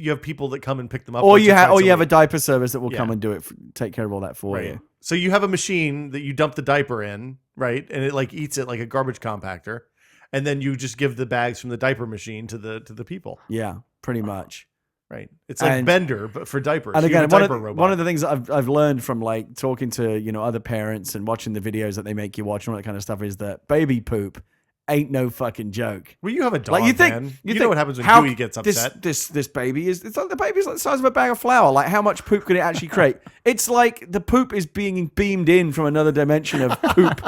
have people that come and pick them up. or once you or have twice a week. diaper service that will Yeah. come and do it, take care of all that for Right. you. So you have a machine that you dump the diaper in, right? And it like eats it like a garbage compactor, and then you just give the bags from the diaper machine to the people, Yeah, pretty much. right? It's like And- Bender, but for diapers. And You have again, a one diaper of, robot. one of the things that I've learned from like talking to other parents and watching the videos that they make you watch and all that kind of stuff is that baby poop ain't no fucking joke. Well, you have a dog, Like you think, man. you You think know what happens when how Huey gets this- upset. This baby it's like the baby's like the size of a bag of flour. Like how much poop could it actually create? It's like the poop is being beamed in from another dimension of poop.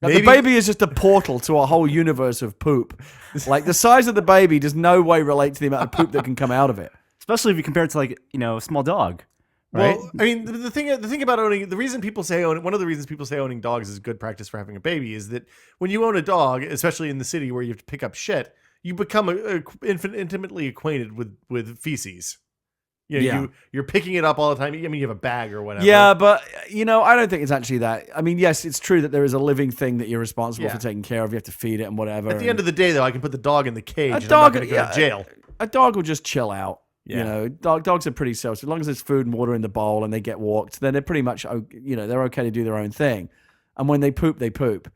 Now, the Maybe- baby is just a portal to a whole universe of poop. Like the size of the baby does no way relate to the amount of poop that can come out of it. especially if you compare it to like a small dog, right? Well, I mean, the thing about owning, one of the reasons people say owning dogs is good practice for having a baby is that when you own a dog, especially in the city where you have to pick up shit, you become intimately acquainted with feces. Yeah. You're picking it up all the time. I mean, you have a bag or whatever. Yeah, but I don't think it's actually that. I mean, yes, it's true that there is a living thing that you're responsible Yeah. for taking care of. You have to feed it and whatever. At the end of the day, though, I can put the dog in the cage. A and dog- I'm not going to yeah, go to jail. a dog will just chill out. Yeah. Dogs are pretty self. As long as there's food and water in the bowl and they get walked, then they're pretty much, they're okay to do their own thing. And when they poop, they poop.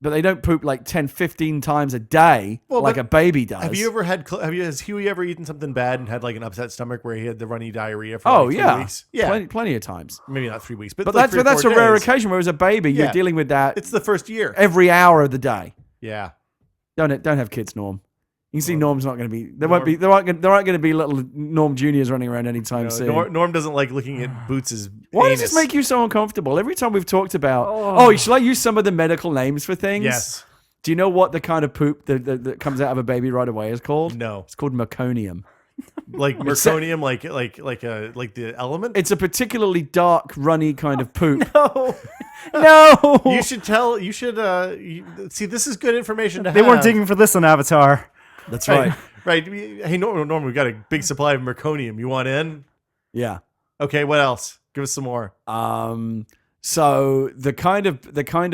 but they don't poop like 10, 15 times a day Well, like but a baby does. Have you ever had? Has Huey ever eaten something bad and had like an upset stomach where he had the runny diarrhea for Oh like 3 yeah, weeks? Yeah, plenty of times. maybe not 3 weeks, But like that's 3 or that's 4 a rare days. occasion. Where as a baby, you're Yeah. dealing with that It's the first year. every hour of the day. Yeah. Don't have kids, Norm. You can see Norm's not going to be. There aren't going to be little Norm Juniors running around anytime soon. Norm doesn't like looking at Boots' Why anus. does this make you so uncomfortable? Every time we've talked about, oh, shall I use some of the medical names for things? Yes. Do you know what the kind of poop that comes out of a baby right away is called? No. It's called meconium. Like merconium, like the element. It's a particularly dark, runny kind of poop. No, You should tell. You should see. This is good information to they have. weren't digging for this on Avatar. That's Right. right. Right. Hey, Norm, we've got a big supply of merconium. You want in? Yeah. Okay. What else? Give us some more. So the kind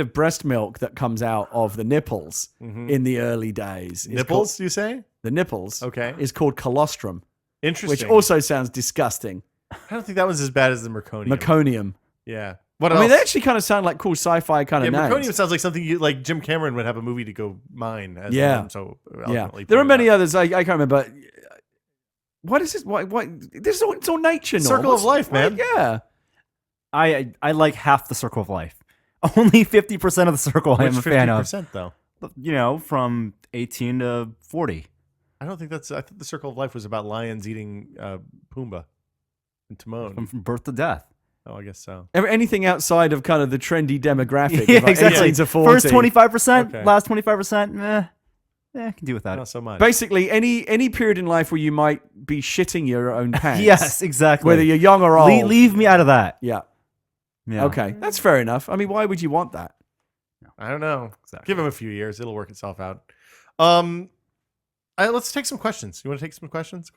of breast milk that comes out of the nipples in the early days, is Nipples? You say? the nipples, Okay. is called colostrum, Interesting. which also sounds disgusting. I don't think that was as bad as the merconium. Meconium. Yeah. What I else? mean, they actually kind of sound like cool sci-fi kind Yeah, of names. merconium sounds like something like Jim Cameron would have a movie to go mine. As Yeah. Norm so Yeah, eloquently there are pointed many out. others. I can't remember. What is this? What? This is all, it's all nature. Norm. Circle of life, What- man. Yeah. I like half the Circle of Life. Only 50% of the circle I am a Which fan of. 50% though? You know, from 18 to 40. I don't think that's. I think the Circle of Life was about lions eating Pumbaa and Timon. From birth to death. Oh, I guess so. Anything outside of kind of the trendy demographic, Yeah, of like exactly. 18 to 40. First 25%, Okay. last 25%, I can do with that. Not so much. Basically, any period in life where you might be shitting your own pants. Yes, exactly. Whether you're young or old. Leave me out of that. Yeah. Yeah. Okay. That's fair enough. I mean, why would you want that? I don't know. Exactly. Give him a few years; it'll work itself out. Let's take some questions. You want to take some questions?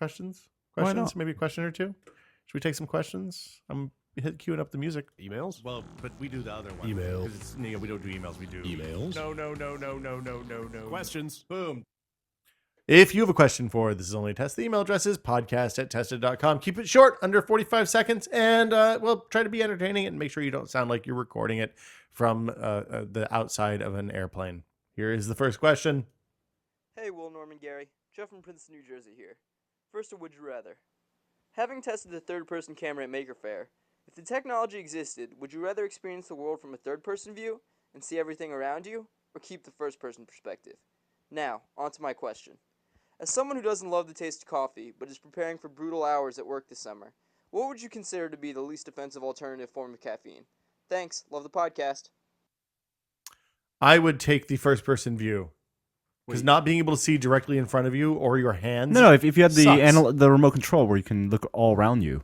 Why not? Maybe a question or two. Should we take some questions? I'm queuing up the music. Emails? Well, but we do the other one. Emails. 'Cause it's, we don't do emails. We do Emails? No. Questions? Boom. If you have a question for This Is Only a Test, the email address is podcast@tested.com. Keep it short, under 45 seconds, and we'll try to be entertaining and make sure you don't sound like you're recording it from the outside of an airplane. Here is the first question. Hey, Will, Norman, Gary. Jeff from Princeton, New Jersey here. First, would you rather? Having tested the third-person camera at Maker Faire, if the technology existed, would you rather experience the world from a third-person view and see everything around you, or keep the first-person perspective? Now, on to my question. As someone who doesn't love the taste of coffee, but is preparing for brutal hours at work this summer, what would you consider to be the least offensive alternative form of caffeine? Thanks. Love the podcast. I would take the first person view. Because not being able to see directly in front of you or your hands. No, if you had sucks. the remote control where you can look all around you,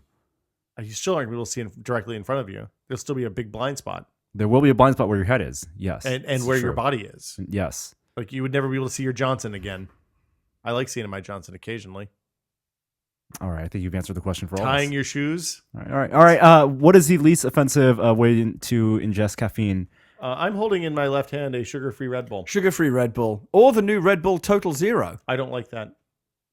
You still aren't going to be able to see directly in front of you. There'll still be a big blind spot. there will be a blind spot where your head is. Yes. And It's where your true. body is. Yes. Like you would never be able to see your Johnson again. I like seeing my Johnson occasionally. All right. I think you've answered the question for all Tying of us. your shoes. All right. What is the least offensive way to ingest caffeine? I'm holding in my left hand a sugar-free Red Bull. Sugar-free Red Bull. Or the new Red Bull Total Zero. I don't like that.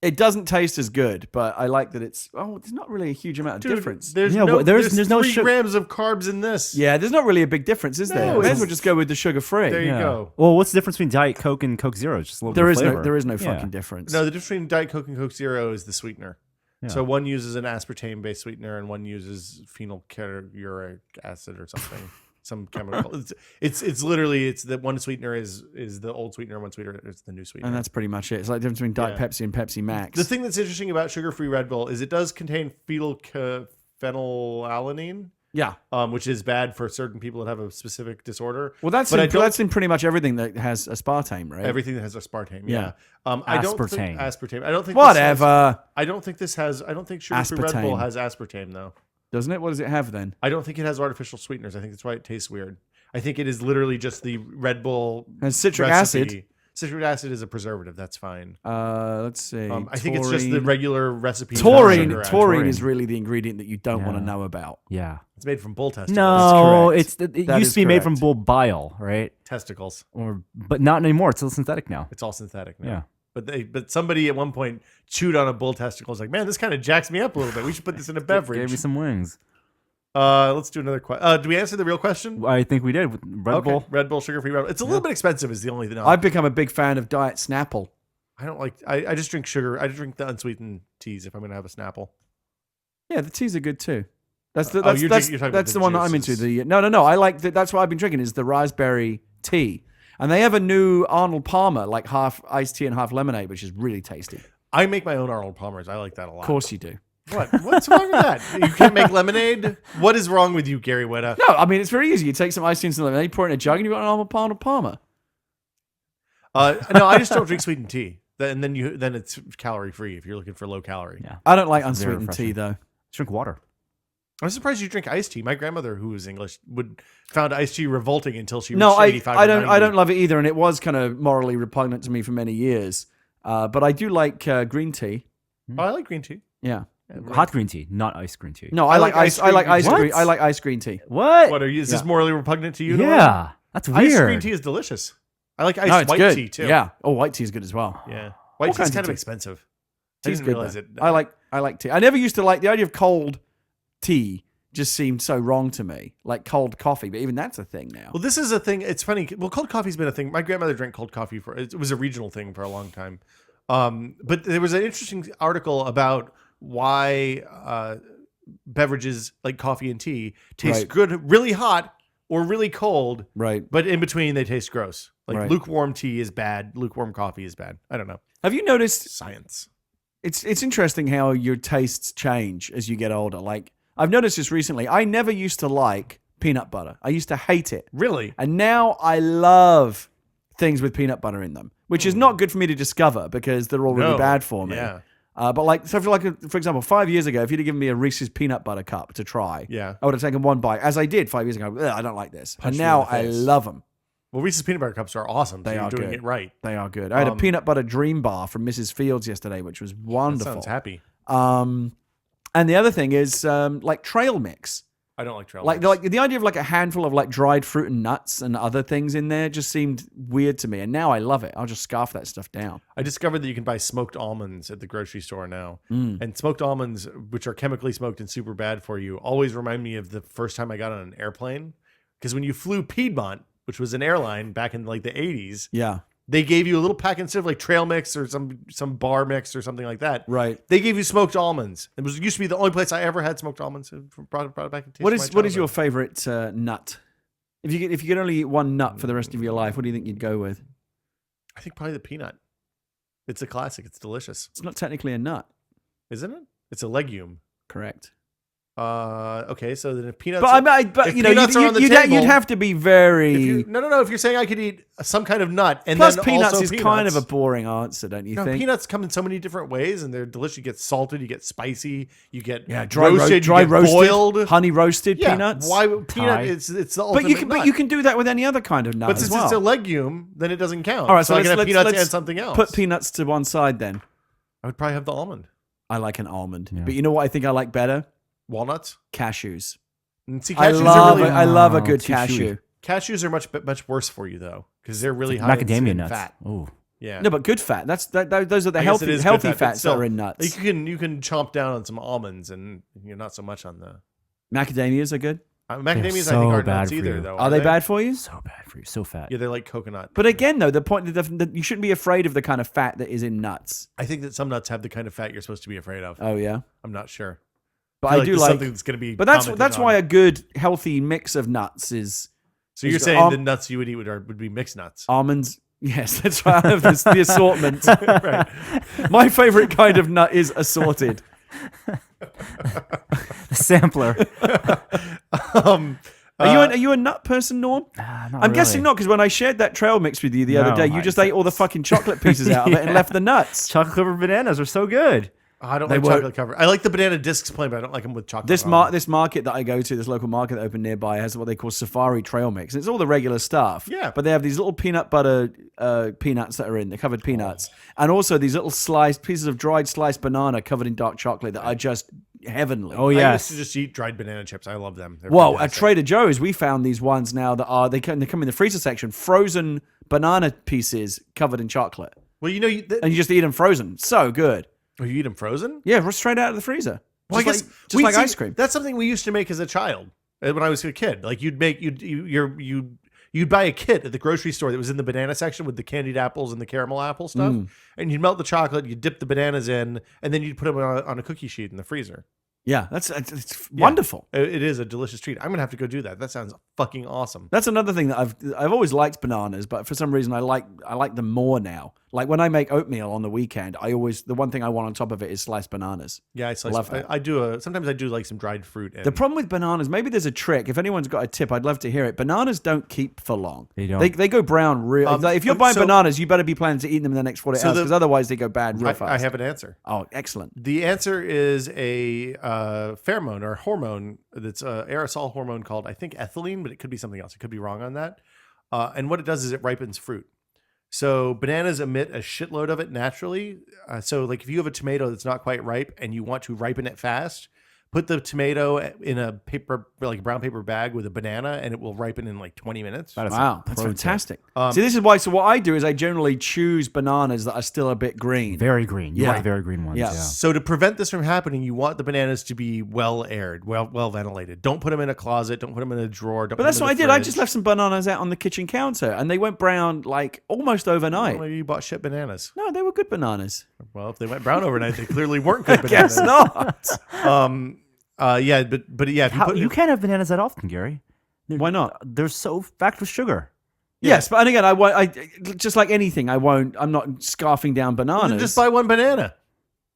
It doesn't taste as good, but I like that it's... Oh, there's not really a huge amount of Dude, difference. There's Yeah, no, well, there's no 3 sugar- grams of carbs in this. Yeah, there's not really a big difference, is there? No, May as it's- well just go with the sugar-free. There you Yeah. go. Well, what's the difference between Diet Coke and Coke Zero? It's just a little There bit is of no, flavor. there is no Yeah. fucking difference. No, the difference between Diet Coke and Coke Zero is the sweetener. Yeah. So one uses an aspartame-based sweetener and one uses phenylketoguric acid or something. Some chemical. It's literally the one sweetener is the old sweetener, one sweetener is the new sweetener. And that's pretty much it. It's like the difference between Diet Yeah. Pepsi and Pepsi Max. The thing that's interesting about sugar-free Red Bull is it does contain phenylalanine, yeah. which is bad for certain people that have a specific disorder. Well, that's But I don't- that's in pretty much everything that has aspartame, right? Everything that has aspartame. Yeah. Yeah. I don't think Aspartame. aspartame. I don't think Whatever. I don't think sugar-free Red Bull Aspartame. has aspartame though. Doesn't it? What does it have then? I don't think it has artificial sweeteners. I think that's why it tastes weird. I think it is literally just the Red Bull It has citric recipe. acid. Citric acid is a preservative. That's fine. Let's see. I think it's just the Taurine. regular recipe. Taurine. without sugar Taurine added. is really the ingredient that you don't want to Yeah. know about. Yeah. It's made from bull testicles. No, correct. it That used is to be made from correct. bull bile, right? Testicles. But not anymore. It's all synthetic now. It's all synthetic now. Yeah. But somebody at one point chewed on a bull testicle. Was like, man, this kind of jacks me up a little bit. We should put this in a beverage. Gave me some wings. Let's do another question. Do we answer the real question? I think we did with Red Bull. Red Bull, sugar-free Red Bull. It's a little bit expensive is the only thing. I've become a big fan of Diet Snapple. I don't like, I just drink sugar. I just drink the unsweetened teas if I'm going to have a Snapple. Yeah, the teas are good too. That's the you're talking about the one that I'm into. juices. No. I like that's what I've been drinking is the raspberry tea, and they have a new Arnold Palmer, like half iced tea and half lemonade, which is really tasty. I make my own Arnold Palmers. I like that a lot. Of course you do. What? What's wrong with that? You can't make lemonade? What is wrong with you, Gary Whitta? No, I mean it's very easy. You take some iced tea and some lemonade, pour it in a jug, and you've got an Arnold Palmer. No, I just don't drink sweetened tea. Then it's calorie free if you're looking for low calorie. Yeah. I don't like Very unsweetened tea refreshing. though. Drink water. I'm surprised you drink iced tea. My grandmother, who was English, found iced tea revolting until she No, reached 85 I or don't. 90. I don't love it either, and it was kind of morally repugnant to me for many years. But I do like green tea. Oh, I like green tea. Yeah. Hot green tea, not iced green tea. No, I like ice. I like ice What? green. I like ice green tea. What? What are you? Is this morally repugnant to you? Norman? Yeah, that's weird. Iced green tea is delicious. I like No, iced it's white good. tea too. Yeah. Oh, white tea is good as well. Yeah. White All tea's kinds of kind of tea. expensive. I Tea's didn't good. realize though. it. I like tea. I never used to like the idea of cold tea. Just seemed so wrong to me, like cold coffee. But even that's a thing now. Well, this is a thing. It's funny. Well, cold coffee's been a thing. My grandmother drank cold coffee it was a regional thing for a long time. But there was an interesting article about why beverages like coffee and tea taste Right. good, really hot or really cold, Right. but in between they taste gross. Like Right. lukewarm tea is bad, lukewarm coffee is bad. I don't know. Have you noticed? Science. It's interesting how your tastes change as you get older. Like I've noticed this recently. I never used to like peanut butter. I used to hate it. Really? And now I love things with peanut butter in them, which is not good for me to discover because they're all really No. bad for me. Yeah. But like, so for example, 5 years ago, if you'd have given me a Reese's peanut butter cup to try, Yeah. I would have taken one bite, as I did 5 years ago. Ugh, I don't like this. Punch And me in now the I face. love them. Well, Reese's peanut butter cups are awesome. So They you're are doing good. it right. They are good. I had a peanut butter dream bar from Mrs. Fields yesterday, which was That wonderful. sounds happy. And the other thing is like trail mix. I don't like trail Like mix. the idea of like a handful of like dried fruit and nuts and other things in there just seemed weird to me. And now I love it. I'll just scarf that stuff down. I discovered that you can buy smoked almonds at the grocery store now. Mm. And smoked almonds, which are chemically smoked and super bad for you, always remind me of the first time I got on an airplane. Because when you flew Piedmont, which was an airline back in like the 80s, Yeah. they gave you a little pack instead of like trail mix or some bar mix or something like that. Right. They gave you smoked almonds. It used to be the only place I ever had smoked almonds. Brought it back and What is your favorite nut? If you could only eat one nut for the rest of your life, what do you think you'd go with? I think probably the peanut. It's a classic. It's delicious, It's not technically a nut. isn't it? It's a legume. Correct. Okay, so then if peanuts, But if you know, peanuts are on the you'd table- have to be if very. you, no. If you're saying I could eat some kind of nut and Plus, then peanuts also is peanuts, kind of a boring answer, don't you no, think? peanuts come in so many different ways, and they're delicious. You get salted, you get spicy, you get dry roasted, dry you get roasted, boiled. honey roasted Yeah, peanuts. why peanut? Thai. It's the But ultimate you can nut. but you can do that with any other kind of nut But as since well. it's a legume, then it doesn't count. All right, so I can have let's peanuts and something else. Put peanuts to one side then. I would probably have the almond, I like an almond, Yeah. but you know what I think I like better? walnuts. Cashews. And see, I cashews love are really, I love a Oh, good too cashew. chewy. cashews are much worse for you though, because they're really high Macadamia in nuts. fat. Oh, Yeah. No, but good fat. Those are the I guess it is healthy good fat, but fats that still, are in nuts. You can chomp down on some almonds, and you're not so much on the Macadamias are good. macadamias. I so think aren't bad nuts for either, you. though. Are they bad for you? so bad for you. So fat. Yeah, they're like coconut. But again, though, the point that you shouldn't be afraid of the kind of fat that is in nuts. I think that some nuts have the kind of fat you're supposed to be afraid of. Oh yeah, I'm not sure. but feel I do there's like. something that's going to be. But that's commented why on. a good healthy mix of nuts is So you're is- saying alm- the nuts you would eat would be mixed nuts. almonds. Yes, that's why I have the assortment. Right. My favorite kind of nut is assorted. The sampler. Are you a nut person, Norm? I'm guessing not, because when I shared that trail mix with you the other No, day, you just ate all the fucking chocolate pieces out of it and left the nuts. Chocolate covered bananas are so good. I don't They like were- chocolate cover. I like the banana discs plain, but I don't like them with chocolate. This on them. this market that I go to, this local market that opened nearby, has what they call Safari Trail Mix. It's all the regular stuff. Yeah. But they have these little peanut butter peanuts that are in. They're covered peanuts, and also these little sliced pieces of dried sliced banana covered in dark chocolate that are just heavenly. Oh I yes. used to just eat dried banana chips. I love them. They're Whoa! At fantastic. Trader Joe's, we found these ones now that are they come in the freezer section, frozen banana pieces covered in chocolate, Well, you know, and you just eat them frozen. So good. you eat them frozen. Yeah, straight out of the freezer. Well, I Just guess like- just like ice cream. That's something we used to make as a child when I was a kid. Like you'd buy a kit at the grocery store that was in the banana section with the candied apples and the caramel apple stuff, and you'd melt the chocolate, you'd dip the bananas in, and then you'd put them on a cookie sheet in the freezer. Yeah, it's wonderful. It is a delicious treat. I'm gonna have to go do that. That sounds fucking awesome. That's another thing that I've always liked bananas, but for some reason I like them more now. Like when I make oatmeal on the weekend, the one thing I want on top of it is sliced bananas. Yeah, I slice. Love that. Sometimes I do like some dried fruit. The problem with bananas, maybe there's a trick. If anyone's got a tip, I'd love to hear it. Bananas don't keep for long. They don't. They go brown real. Like, if you're buying bananas, you better be planning to eat them in the next 48 hours because otherwise they go bad real fast. I have an answer. Oh, excellent. The answer is a pheromone or hormone that's an aerosol hormone called, I think, ethylene, but it could be something else. I could be wrong on that. And what it does is it ripens fruit. So bananas emit a shitload of it naturally. So like if you have a tomato that's not quite ripe and you want to ripen it fast, put the tomato in a paper, like a brown paper bag with a banana, and it will ripen in like 20 minutes. Wow, that's fantastic. See, this is why. So what I do is I generally choose bananas that are still a bit green. Very green. You Yeah. want the very green ones. Yeah. Yeah. So to prevent this from happening, you want the bananas to be well aired, well ventilated. Don't put them in a closet. Don't put them in a drawer. Don't But put that's them what I in the did. I fridge. just left some bananas out on the kitchen counter, and they went brown like almost overnight. Maybe you bought shit bananas. No, they were good bananas. Well, if they went brown overnight, they clearly weren't good Guess bananas. not. Yeah, but yeah, if you How, put you can't have bananas that often, Gary. Why not? They're so packed with sugar. Yes, but and again, I won't. I just like anything. I won't. I'm not scarfing down bananas. then just buy one banana.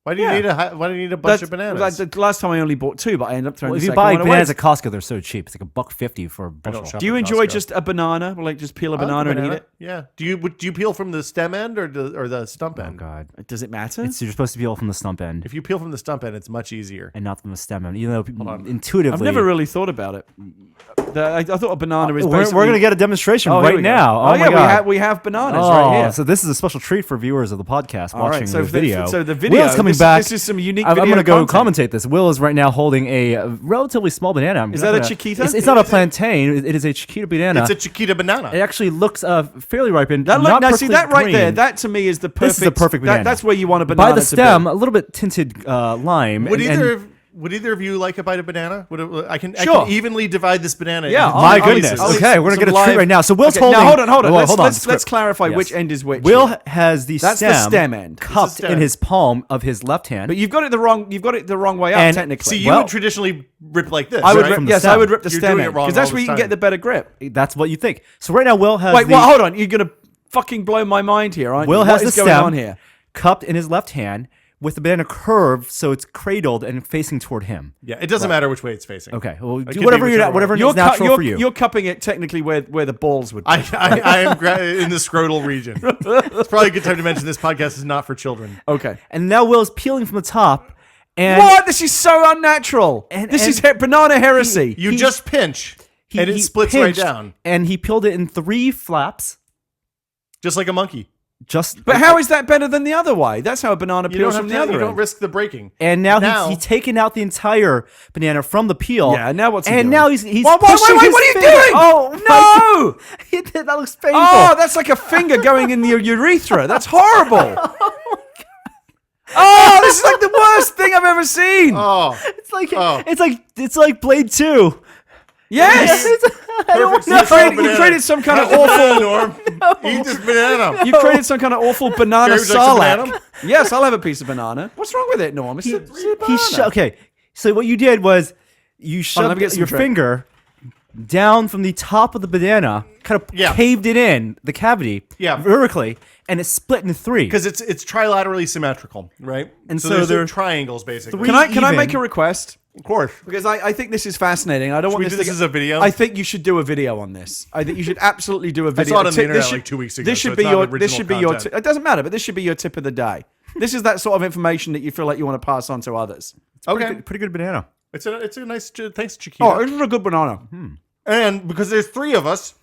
Why do you Yeah. need a bunch of bananas? Like the last time I only bought 2, but I ended up throwing Well, the if you second buy one away. bananas at Costco, they're so cheap. It's like $1.50 for a I bushel. don't shop Do you at enjoy Costco. just a banana? Like just peel a I like banana the and eat it? Yeah. Do you peel from the stem end or the stump Oh end? God! Does it matter? You're supposed to peel from the stump end If you peel from the stump end, it's much easier. and not from the stem end. Even though people on. intuitively, I've never really thought about it. I thought a banana is We're basically... going to get a demonstration Oh, here right we go. now. Oh, Oh, yeah, my God. we have bananas Oh, right here. so this is a special treat for viewers of the podcast All right, watching so the video. so the video, Will's coming this- back. this is some unique I'm video going to go content. commentate this. Will is right now holding a relatively small banana. I'm Is not that a gonna- Chiquita? It's not a plantain. It is a Chiquita banana. It's a Chiquita banana. It actually looks fairly ripened. That not now see perfectly that right there. green. That to me is the perfect. This is a perfect banana. That's where you want a banana By the to stem, be. a little bit tinted lime. Would and either of you like a bite of banana? I can Sure. evenly divide this banana. Yeah, into my two goodness. pieces. I'll eat Okay, we're gonna some get a treat live- right now. So Will's Okay, holding. Now hold on. Whoa, hold on. Let's Script. clarify Yes. which end is which. Will here. has the That's the stem end. cupped stem. in his palm of his left hand. But you've got it the wrong. You've got it the wrong way up. And- technically, See, you Well- would traditionally rip like this. I would. right? from the Yes, I stem. would rip the You're stem doing it end wrong because that's all where the you can time. get the better grip. That's what you think. So right now, Will has Wait, the well, hold on. You're gonna fucking blow my mind here, aren't Will you? has What is the going stem on here? cupped in his left hand with the banana curved so it's cradled and facing toward him. Yeah, it doesn't matter which way it's facing. Okay, well, could do be whatever whichever way. whatever is You're, natural for you. you're cupping it technically where the balls would be. I am in the scrotal region. It's probably a good time to mention this podcast is not for children. Okay. And now Will's peeling from the top. And What? This is so unnatural. And- This and- is banana heresy. You He- just pinch, and it he splits pinched, right down, And he peeled it in 3 flaps. just like a monkey. Just But how is that better than the other way? That's how a banana You don't peels have from to, the other you don't end. risk the breaking. And now, Now- he's taken out the entire banana from the peel. Yeah, now what's he And doing? now he's Wait, pushing his what are you finger. doing? Oh No! that looks painful. Oh, that's like a finger going in your urethra. That's horrible. Oh, this is like the worst thing I've ever seen. Oh, it's like Blade 2. Yes. I don't perfect. know. You created some kind of Have a banana, awful. Norm. Eat this banana. You created some kind of awful banana Gary, would you like some sarlacc. banana? Yes, I'll have a piece of banana. What's wrong with it, Norm? It's a banana. Okay, so what you did was you let me shoved get some your tray. finger down from the top of the banana, kind of Yeah. caved it in, the cavity, Yeah. vertically, and it split into 3. Because it's trilaterally symmetrical, right? And so there's there- triangles basically. three- Can I even. make a request? Of course. Because I think this is fascinating. I don't want we this do to this get- as a video? I think you should do a video on this. I think you should absolutely do a video. saw it on the Tip- internet this like 2 weeks ago, This so should it's be not your. original This should be your. content. It doesn't matter, but this should be your tip of the day. This is that sort of information that you feel like you want to pass on to others. Okay. Pretty good banana. It's a nice thanks, Chiquita. Oh, this is a good banana. And because there's 3 of us,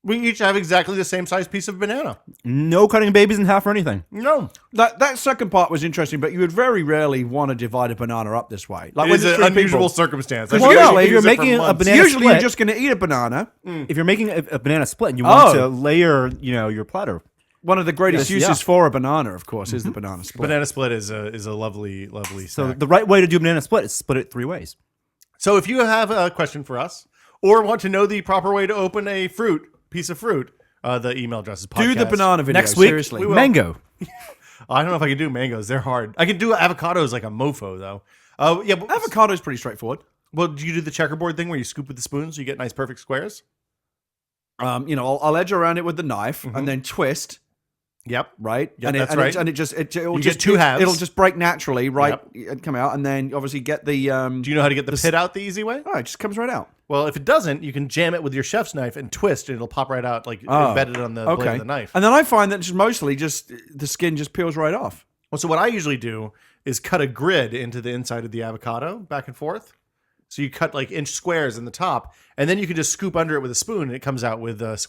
we each have exactly the same size piece of banana. No cutting babies in half or anything. No. That second part was interesting, but you would very rarely want to divide a banana up this way. Like It when is there's an 3 unusual people. circumstance. Well, I no, usually if you're use it for making a months. banana Usually you're split. just going to eat a banana. If you're making a banana split and you want Oh. to layer, your platter. One of the greatest Yes, uses yeah. for a banana, of course, is the banana split. Banana split is a lovely So snack. the right way to do a banana split is split it 3 ways. So if you have a question for us or want to know the proper way to open a piece of fruit, the email address is podcast. Do the banana video. Next week, seriously. mango. I don't know if I can do mangoes. They're hard. I can do avocados like a mofo though. Yeah. But, Avocado is pretty straightforward. well, do you do the checkerboard thing where you scoop with the spoon so you get nice perfect squares? I'll edge around it with the knife and then twist. Yep. Right. Yeah, and that's and right. It'll You just get two halves. It'll just break naturally, right? And come out, and then obviously get the. Do you know how to get the pit out the easy way? Oh, it just comes right out. Well, if it doesn't, you can jam it with your chef's knife and twist, and it'll pop right out like embedded on the blade of the knife. And then I find that mostly just the skin just peels right off. Well, so what I usually do is cut a grid into the inside of the avocado back and forth. So you cut like inch squares in the top, and then you can just scoop under it with a spoon, and it comes out with nice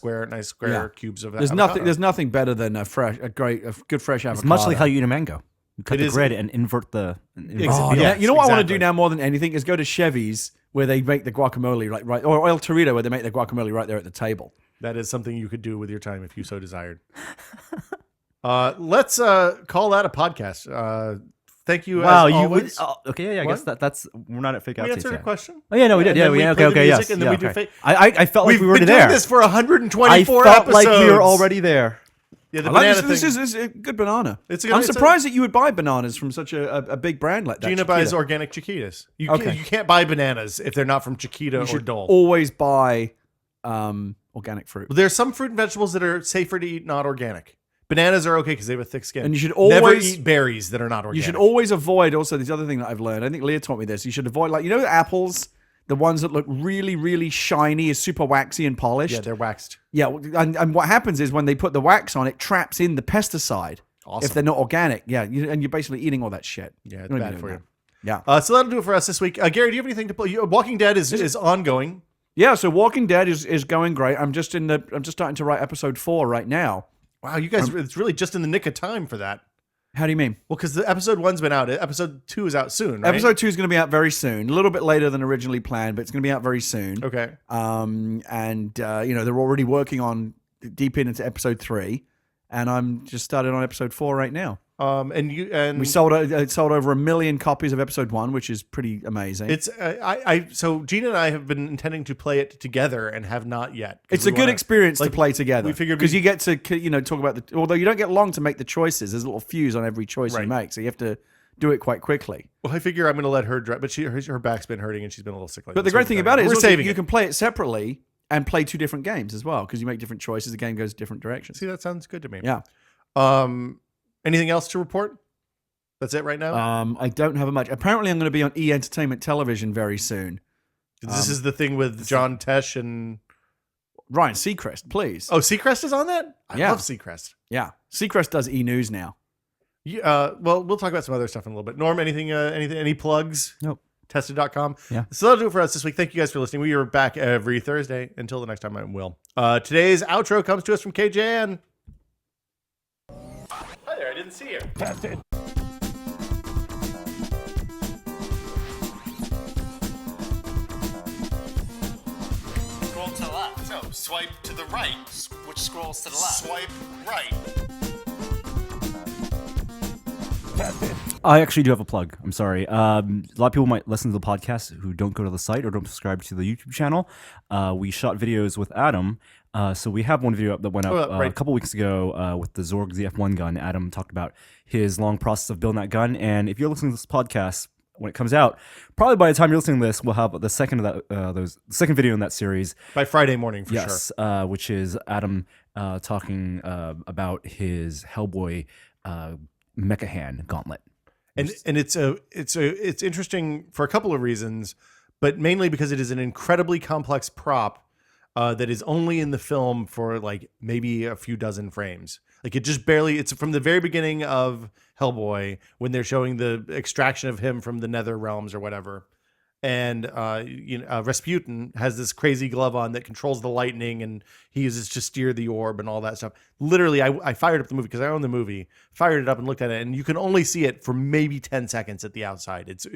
square cubes of There's avocado. There's nothing better than a good fresh avocado. It's much like how you eat a mango. You cut It the is- grid and invert the. Oh, Yes, you know what I want to exactly. do now more than anything is go to Chevy's where they make the guacamole right, or El Torito where they make the guacamole right there at the table. That is something you could do with your time if you so desired. Let's call that a podcast. Thank you. Wow, as you would. always. Okay, yeah, I What? guess that's we're not at fake We outtakes answered a yet. question. Oh yeah, no, we did. And Yeah, then we okay, play the okay, music, yes, and then yeah, we do okay. fake. I felt like We've we were been already doing there. this for I 124 felt episodes. like we were already there. Yeah, the I like banana this. thing. This is a good banana. It's a- I'm it's a- surprised that you would buy bananas from such a big brand like that. Gina buys Chiquita. organic Chiquitas. You Okay. you can't buy bananas if they're not from Chiquita You or should Dole. always buy organic fruit. There's some fruit and vegetables that are safer to eat not organic. Bananas are okay because they have a thick skin. And you should never always- eat berries that are not organic. You should always avoid also this other thing that I've learned. I think Leah taught me this. You should avoid apples, the ones that look really, really shiny, is super waxy and polished. Yeah, they're waxed. Yeah, and what happens is when they put the wax on, it traps in the pesticide. Awesome. If they're not organic, yeah, and you're basically eating all that shit. Yeah, it's You don't bad need for that. you. Yeah. So that'll do it for us this week. Gary, do you have anything to play? Walking Dead is ongoing. Yeah, so Walking Dead is going great. I'm just starting to write episode 4 right now. Wow, you guys, it's really just in the nick of time for that. How do you mean? Well, because the episode 1's been out. Episode 2 is out soon, right? Episode 2 is going to be out very soon. A little bit later than originally planned, but it's going to be out very soon. Okay. They're already working on deep into episode 3, and I'm just started on episode 4 right now. And We sold over 1 million copies of episode 1, which is pretty amazing. it's so Gina and I have been intending to play it together and have not yet. 'Cause It's we a good wanna- experience like, to play together. we figured because we- you get to talk about the. Although you don't get long to make the choices, there's a little fuse on every choice Right. you make, so you have to do it quite quickly. Well, I figure I'm going to let her drive, but her back's been hurting and she's been a little sick. But the great thing about it is we're also saving you it. can play it separately and play 2 different games as well because you make different choices. The game goes different directions. See, that sounds good to me. Yeah. Anything else to report? That's it right now. I don't have much. Apparently, I'm going to be on E Entertainment Television very soon. This is the thing with John Tesh and Ryan Seacrest, please. Seacrest is on that. I Yeah. love Seacrest. Yeah, Seacrest does E News now. Well, we'll talk about some other stuff in a little bit. Norm, any plugs? Nope. Tested.com. Yeah. So that'll do it for us this week. Thank you guys for listening. We are back every Thursday. Until the next time, I'm Will. Today's outro comes to us from KJN. Hi there, I didn't see you. Tested. Scroll to the left. So, swipe to the right. Which scrolls to the left? Swipe right. I actually do have a plug. I'm sorry. A lot of people might listen to the podcast who don't go to the site or don't subscribe to the YouTube channel. We shot videos with Adam. So we have one video up that went up right. a couple weeks ago with the Zorg ZF1 gun. Adam talked about his long process of building that gun. And if you're listening to this podcast when it comes out, probably by the time you're listening to this, we'll have the second of that the second video in that series. By Friday morning, for Yes, sure. which is Adam talking about his Hellboy Mecha Hand gauntlet. And it's interesting for a couple of reasons, but mainly because it is an incredibly complex prop that is only in the film for like maybe a few dozen frames. Like it just barely. It's from the very beginning of Hellboy when they're showing the extraction of him from the Nether realms or whatever. And Rasputin has this crazy glove on that controls the lightning, and he uses to steer the orb and all that stuff. Literally, I fired up the movie because I own the movie. Fired it up and looked at it, and you can only see it for maybe 10 seconds at the outside. It's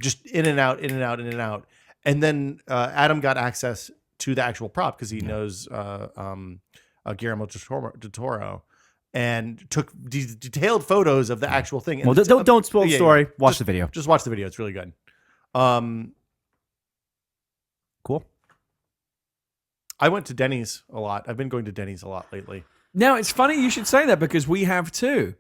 just in and out, in and out, in and out. And then Adam got access to the actual prop because he knows Guillermo del Toro. and took detailed photos of the actual thing. And Well, it's don't spoil the yeah, story. yeah. Watch Just- the video. Just watch the video. It's really good. Cool. I went to Denny's a lot. I've been going to Denny's a lot lately. Now, it's funny you should say that because we have too.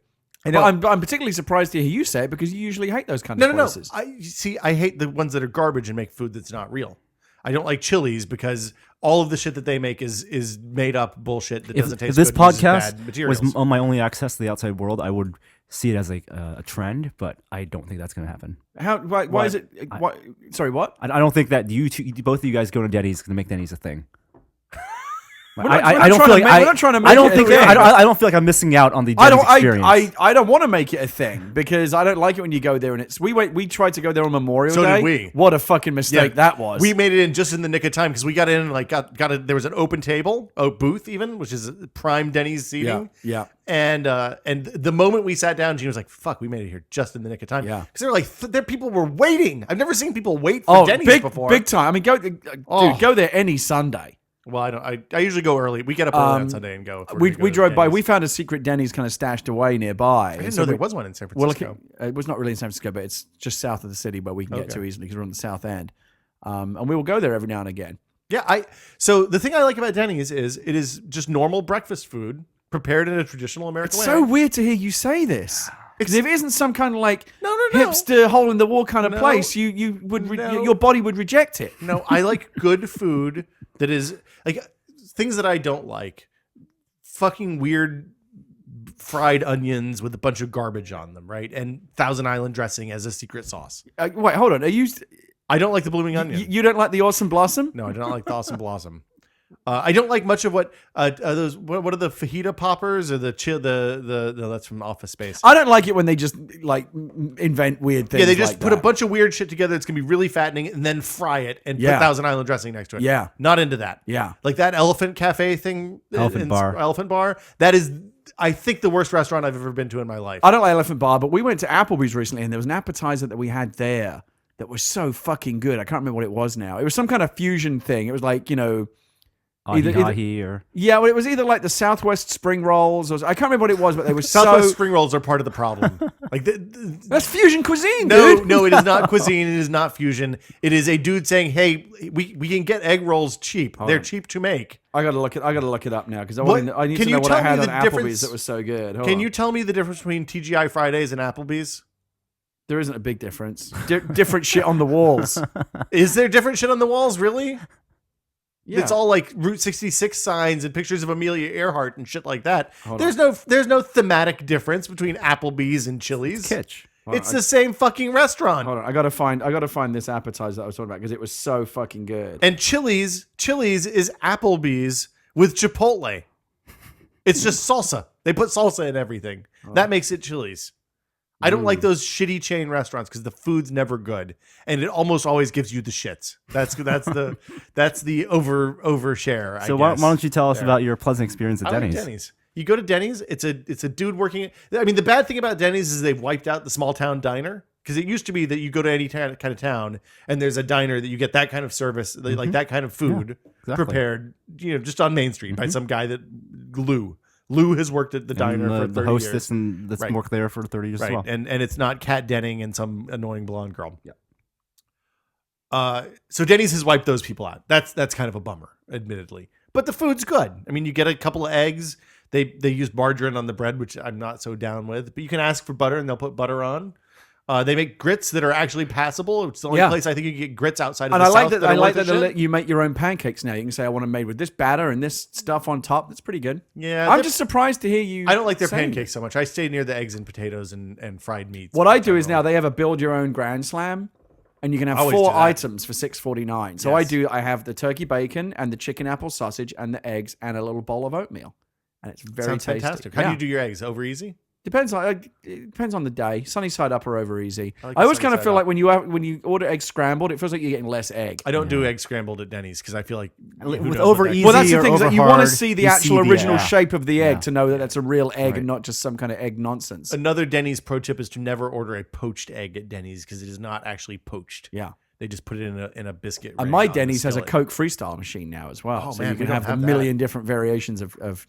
know. But I'm particularly surprised to hear you say it because you usually hate those kind No, of no, no. places. I hate the ones that are garbage and make food that's not real. I don't like Chili's because all of the shit that they make is made up bullshit that doesn't taste If this good. and uses podcast bad materials. was on my only access to the outside world, I would see it as like a trend, but I don't think that's going to happen. Why is it? Why, sorry, what? I don't think that both of you guys going to Denny's is going to make Denny's a thing. We're not trying to make I don't it a think thing. I don't feel like I'm missing out on the Denny's experience. I don't want to make it a thing because I don't like it when you go there and it's we tried to go there on Memorial So Day. did we. What a fucking mistake that was. We made it in just in the nick of time because we got in and like there was an open table, a booth even, which is prime Denny's seating. Yeah. And the moment we sat down, Gina was like, "Fuck, we made it here just in the nick of time." Yeah. because they were like, there people were waiting. I've never seen people wait for Denny's before. big time. I mean, dude, go there any Sunday. Well, I don't. I usually go early. We get up early on Sunday and go. if we're We gonna go to drove by. Denny's. We found a secret Denny's kind of stashed away nearby. I didn't know there was one in San Well, Francisco. it was not really in San Francisco, but it's just south of the city where we can get Okay. to easily because we're on the south end. And we will go there every now and again. Yeah, so the thing I like about Denny's is it is just normal breakfast food prepared in a traditional American It's way. so weird to hear you say this. Because if it isn't some kind of like No. hipster hole in the wall kind of No. place, you would No. your body would reject it. No, I like good food that is like things that I don't like. Fucking weird fried onions with a bunch of garbage on them, right? And Thousand Island dressing as a secret sauce. Wait, hold on. Are you I don't like the blooming onion. you don't like the Awesome Blossom? No, I do not like the Awesome Blossom. I don't like much of what those. What are the fajita poppers or the no, that's from Office Space. I don't like it when they just like invent weird things. Yeah, they just like put that. a bunch of weird shit together. It's gonna be really fattening, and then fry it and Yeah. put Thousand Island dressing next to it. Yeah. not into that. Yeah. like that Elephant Cafe thing. Elephant Bar. Elephant Bar. That is, I think, the worst restaurant I've ever been to in my life. I don't like Elephant Bar, but we went to Applebee's recently, and there was an appetizer that we had there that was so fucking good. I can't remember what it was now. It was some kind of fusion thing. It was like Ahi or yeah, well, it was either like the Southwest spring rolls, or I can't remember what it was, but they were Southwest so. spring rolls are part of the problem. Like That's fusion cuisine, no, dude. no, it is not cuisine. It is not fusion. It is a dude saying, "Hey, we can get egg rolls cheap. They're cheap to make." I gotta look it up now because I What- need can to you know what tell I had me on the Applebee's difference- that was so good. Hold Can on. you tell me the difference between TGI Fridays and Applebee's? There isn't a big difference. Different shit on the walls. Is there different shit on the walls? Really? Yeah. It's all like Route 66 signs and pictures of Amelia Earhart and shit like that. Hold There's no thematic difference between Applebee's and Chili's. kitsch. It's the same fucking restaurant. Hold on, I gotta find this appetizer that I was talking about because it was so fucking good. And Chili's is Applebee's with Chipotle. It's just salsa. They put salsa in everything. That makes it Chili's. I don't like those shitty chain restaurants because the food's never good, and it almost always gives you the shits. That's the overshare. So why don't you tell us about your pleasant experience at I like Denny's? Denny's. You go to Denny's. It's a dude working. I mean, the bad thing about Denny's is they've wiped out the small town diner because it used to be that you go to any kind of town and there's a diner that you get that kind of service, like that kind of food exactly. prepared, just on Main Street by some guy that Lou has worked at the diner for 30 the hostess years. and that's Right. worked there for 30 years Right, as well. and it's not Kat Denning and some annoying blonde girl. Yeah. So Denny's has wiped those people out. That's kind of a bummer, admittedly. But the food's good. I mean, you get a couple of eggs. They use margarine on the bread, which I'm not so down with. But you can ask for butter, and they'll put butter on. They make grits that are actually passable. It's the only Yeah. place I think you can get grits outside of And the I like South that. that I are like worth that a they shit. let you make your own pancakes now. You can say, "I want them made with this batter and this stuff on top." That's pretty good. Yeah, I'm they're- just surprised to hear you. I don't like their saying pancakes so much. I stay near the eggs and potatoes and fried meats. What I do is now they have a build your own Grand Slam, and you can have Always 4 do that. items for $6.49. So Yes. I have the turkey bacon and the chicken apple sausage and the eggs and a little bowl of oatmeal, and it's very Sounds tasty. fantastic. How do you do your eggs? Over easy? Depends on it depends on the day. Sunny side up or over easy. I like I the always sunny kind of side feel up. like when you order eggs scrambled, it feels like you're getting less egg. I don't do eggs scrambled at Denny's because I feel like who With knows over what that- easy Well, that's the or thing is that over you want to hard, see the you actual see the- original yeah. shape of the egg Yeah. to know that that's a real egg Right. and not just some kind of egg nonsense. Another Denny's pro tip is to never order a poached egg at Denny's because it is not actually poached. Yeah. They just put it in a biscuit. And ready my on the Denny's has a skillet. Coke Freestyle machine now as well. Oh, so man, you we can don't have a have that. million different variations of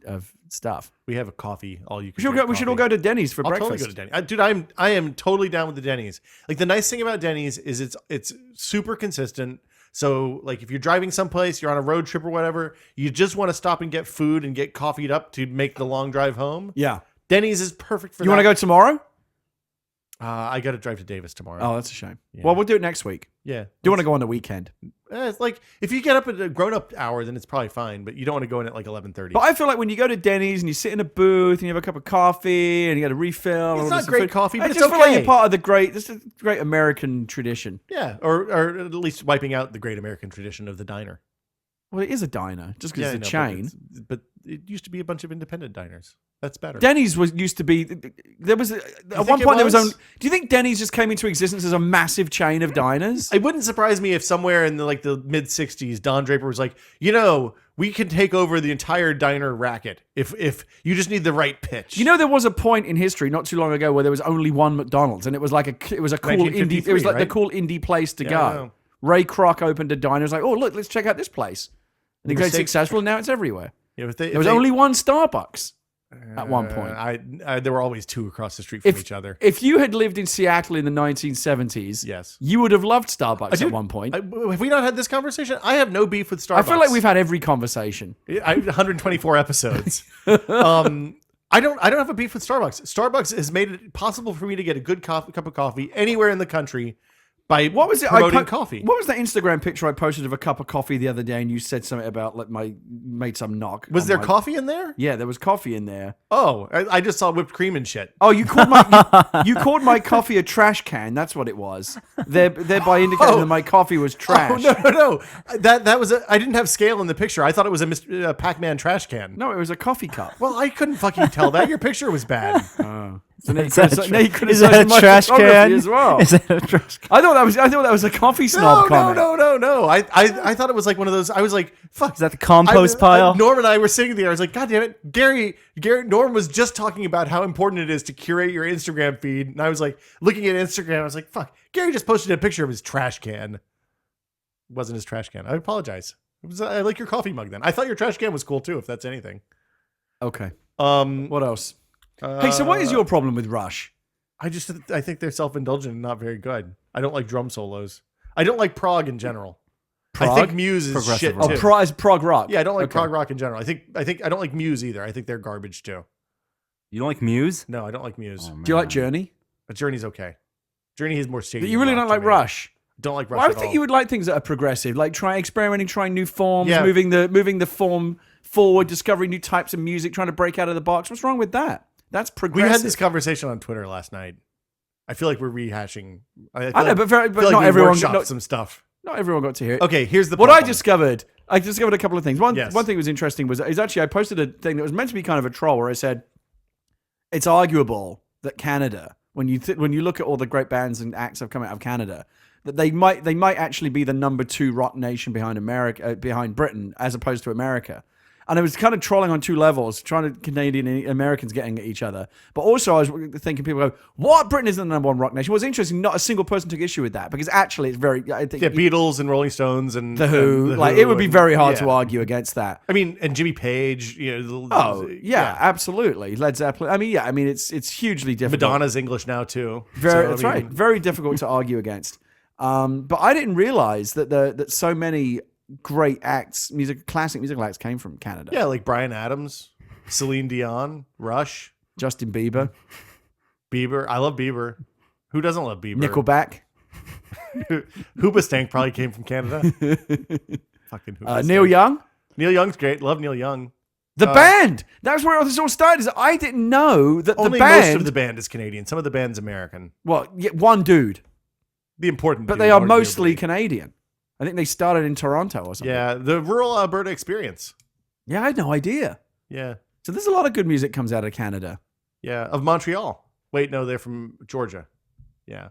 stuff. We have a coffee. All you can. We should all go to Denny's for I'll breakfast. totally go to Denny's. Dude, I am totally down with the Denny's. Like the nice thing about Denny's is it's super consistent. So like if you're driving someplace, you're on a road trip or whatever, you just want to stop and get food and get coffeed up to make the long drive home. Yeah. Denny's is perfect for You that. want to go tomorrow? I got to drive to Davis tomorrow. Oh, that's a shame. Yeah. Well, we'll do it next week. Yeah. Do you want to go on the weekend? It's like if you get up at a grown-up hour, then it's probably fine. But you don't want to go in at like 11:30. But I feel like when you go to Denny's and you sit in a booth and you have a cup of coffee and you get a refill. It's and not order some great food, coffee, but I it's just feel like okay. you're part of this is a great American tradition. Yeah, or at least wiping out the great American tradition of the diner. Well, it is a diner, just because Yeah, it's a I know, chain. but it used to be a bunch of independent diners. That's better. Denny's used to be. There was at think one it point there was. was? Do you think Denny's just came into existence as a massive chain of diners? It wouldn't surprise me if somewhere in the mid '60s, Don Draper was like, we can take over the entire diner racket if you just need the right pitch. You know, there was a point in history not too long ago where there was only one McDonald's, and it was like a cool indie. It was like the 1953, cool indie place to Yeah, I go. know. Ray Kroc opened a diner. It was like, oh look, let's check out this place. And it got Mistake- successful. And now it's everywhere. Yeah, if There was only one Starbucks at one point. I there were always two across the street from each other. If you had lived in Seattle in the 1970s, Yes. you would have loved Starbucks Dude, at one point. Have we not had this conversation? I have no beef with Starbucks. I feel like we've had every conversation. 124 episodes. I don't have a beef with Starbucks. Starbucks has made it possible for me to get a good cup of coffee anywhere in the country by What was it? promoting coffee. What was that Instagram picture I posted of a cup of coffee the other day, and you said something about made some knock. Was on there my- coffee in there? Yeah, there was coffee in there. Oh, I just saw whipped cream and shit. Oh, you called my you called my coffee a trash can. That's what it was. Thereby indicating that my coffee was trash. Oh, no. That was I didn't have scale in the picture. I thought it was a Pac-Man trash can. No, it was a coffee cup. Well, I couldn't fucking tell that. Your picture was bad. So now you Is that could've- a now you tra- could've is that sized a my trash photography can as well. Is that a trash can? I thought that was a coffee snob comment. No. I thought it was like one of those. I was like, fuck. Is that the compost pile? Norm and I were sitting there. I was like, God damn it, Norm was just talking about how important it is to curate your Instagram feed, and I was like, looking at Instagram. I was like, fuck. Gary just posted a picture of his trash can. It wasn't his trash can. I apologize. I like your coffee mug. Then I thought your trash can was cool too. If that's anything. Okay. What? What else? Hey, so what is your problem with Rush? I think they're self-indulgent and not very good. I don't like drum solos. I don't like prog in general. I Prog? think Muse is Progressive shit rock. too. Prog rock. Yeah, I don't like Okay. prog rock in general. I think I don't like Muse either. I think they're garbage too. You don't like Muse? No, I don't like Muse. Oh, Do you like man. Journey? But Journey's okay. Journey is more stadium. But you really rock don't to like me. Rush. Don't like Rush Well, I at think all. you would like things that are progressive, like trying new forms, Yeah. moving the form forward, discovering new types of music, trying to break out of the box. What's wrong with that? That's We progressive. had this conversation on Twitter last night. I feel like we're rehashing. I know, but feel like not we everyone. workshopped some stuff. Not everyone got to hear it. Okay, here's the What problem. I discovered a couple of things. One Yes. thing that was interesting was actually I posted a thing that was meant to be kind of a troll where I said it's arguable that Canada, when you look at all the great bands and acts that have come out of Canada, that they might actually be the number 2 rock nation behind Britain as opposed to America. And I was kind of trolling on 2 levels, trying to Canadian and Americans getting at each other. But also I was thinking people go, what? Britain is the number 1 rock nation. Well, it's interesting. Not a single person took issue with that because actually it's very, I think Yeah, Beatles and Rolling Stones and The Who, and like it would be and- very hard yeah. to argue against that. I mean, and Jimmy Page. Oh yeah, absolutely. Led Zeppelin. I mean, it's hugely difficult. Madonna's English now too. Very, So, that's I mean, right. Very difficult to argue against. But I didn't realize that so many great classic musical acts came from Canada. Yeah, like Bryan Adams, Celine Dion, Rush, Justin Bieber, Bieber. I love Bieber. Who doesn't love Bieber? Nickelback, Hoobastank probably came from Canada. Fucking Hoobastank. Neil Young. Neil Young's great. Love Neil Young. The band. That's where this all started. Is I didn't know that Only the band. most of the band is Canadian. Some of the band's American. Well, yeah, one dude, The important, but dude, they are arguably. mostly Canadian. I think they started in Toronto or something. Yeah, the rural Alberta experience. Yeah, I had no idea. Yeah, So there's a lot of good music comes out of Canada. yeah, of Montreal. Wait, no, they're from Georgia. Yeah,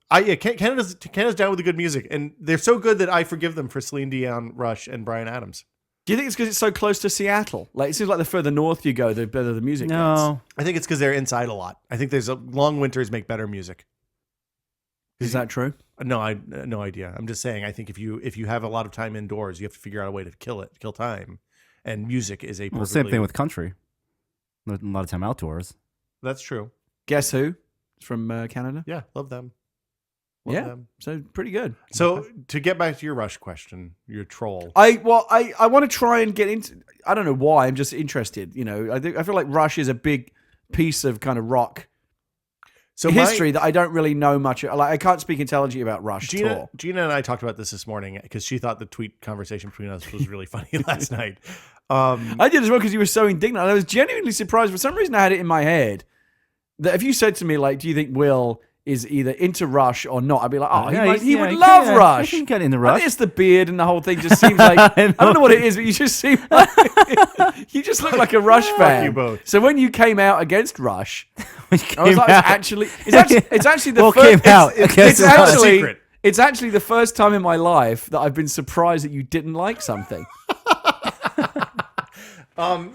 Canada's down with the good music, and they're so good that I forgive them for Celine Dion, Rush, and Bryan Adams. Do you think it's because it's so close to Seattle? Like it seems like the further north you go, the better the music gets. No. I think it's because they're inside a lot. I think long winters make better music. Is that true? No, no idea. I'm just saying. I think if you have a lot of time indoors, you have to figure out a way to kill time. And music is a Well, same thing with country. A lot of time outdoors. That's true. Guess who? From Canada. Yeah, love them. Love Yeah. them. So pretty good. So to get back to your Rush question, your troll. I want to try and get into. I don't know why. I'm just interested. You know, I feel like Rush is a big piece of kind of rock So history that I don't really know much. Like I can't speak intelligently about Rush at all. Gina and I talked about this morning because she thought the tweet conversation between us was really funny last night. I did as well because you were so indignant. And I was genuinely surprised. For some reason, I had it in my head that if you said to me, like, do you think Will is either into Rush or not? I'd be like, oh, he would love Rush. He can get into I Rush. think it's the beard and the whole thing just seems like, I don't know what it is, but you just seem like, you just look like a Rush fan. you both. So when you came out against Rush, When you I was came like, out. it's actually the Well, first. came out. it's- Okay, It's so- not a actually, secret. it's actually the first time in my life that I've been surprised that you didn't like something.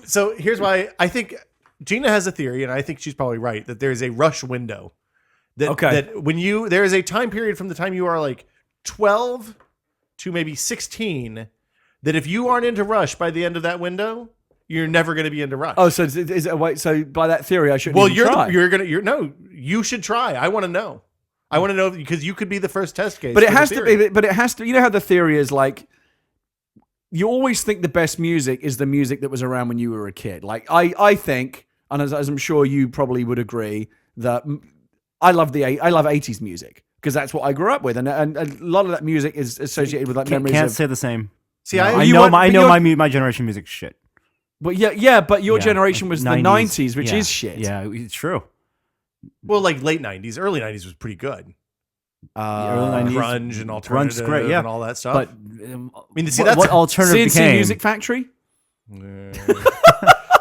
So here's why I think Gina has a theory, and I think she's probably right, that there is a Rush window. That when there is a time period from the time you are like 12 to maybe 16, that if you aren't into Rush by the end of that window, you're never going to be into Rush. Oh, so is it, wait, so by that theory, I shouldn't well, even try. you should try. I want to know. I want to know because you could be the first test case. But it for the has to theory. be. But it has to. You know how the theory is like, you always think the best music is the music that was around when you were a kid. Like I think, and as I'm sure you probably would agree, that I love 80s music because that's what I grew up with, and a lot of that music is associated with like memories Can't of. say the same. See, I you know want- my but you're- my generation music shit. But yeah, but your Yeah, generation was the 90s, which yeah, is shit. Yeah, it's true. well, like late 90s, early 90s was pretty good. early 90s, Grunge and alternative great, yeah. and all that stuff. But I mean, see, what, that's what alternative CNC became? Music Factory.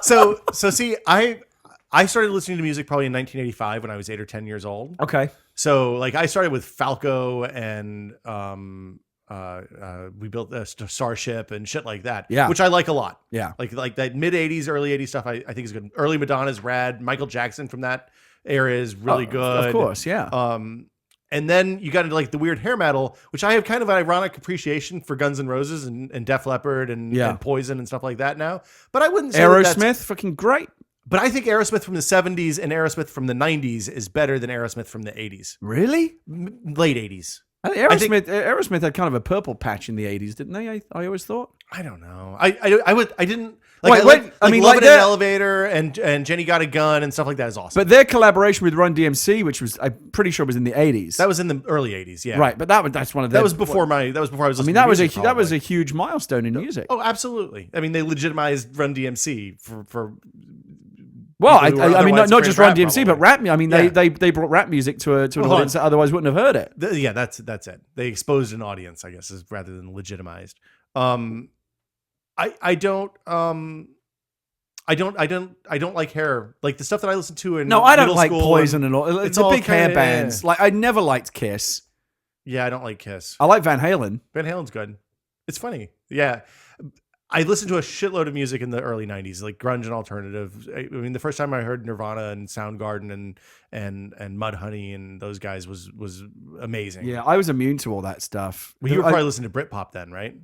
so see, I started listening to music probably in 1985 when I was 8 or 10 years old. Okay. So like I started with Falco and we built a Starship and shit like that. Yeah. which I like a lot. Yeah. Like that mid 80s, early 80s stuff. I think is good. Early Madonna's rad. Michael Jackson from that era is really good. Of course, yeah. And then you got into like the weird hair metal, which I have kind of an ironic appreciation for Guns N' Roses and Def Leppard and Poison and stuff like that now. But I wouldn't say Aerosmith, fucking great. But I think Aerosmith from the 70s and Aerosmith from the 90s is better than Aerosmith from the 80s. Really? Late 80s. I think Aerosmith had kind of a purple patch in the 80s, didn't they? I always thought. I don't know. I didn't like. Wait, I like, I mean, Love like in an that- Elevator and Jenny Got a Gun and stuff like that is awesome. But their collaboration with Run DMC, which was I'm pretty sure was in the 80s. that was in the early 80s. Yeah, right, but that's one of the That was before I was. I Listening mean, to that was music, that was a probably. huge milestone in music. Oh, absolutely. I mean, they legitimized Run DMC for. Well, people who were I mean, otherwise not afraid just of Run rap, DMC, but probably. rap. I mean, Yeah. they brought rap music to an Well, audience that otherwise wouldn't have heard it. Yeah, that's it. They exposed an audience, I guess, rather than legitimized. I don't like hair. Like the stuff that I listen to in No, I don't middle like school Poison and all. it's The all big hair kinda- bands. Like I never liked Kiss. Yeah, I don't like Kiss. I like Van Halen. Van Halen's good. It's funny. Yeah. I listened to a shitload of music in the early 90s, like grunge and alternative. I mean, the first time I heard Nirvana and Soundgarden and Mudhoney and those guys was amazing. Yeah, I was immune to all that stuff. Well, you were I- probably listening to Britpop then, right?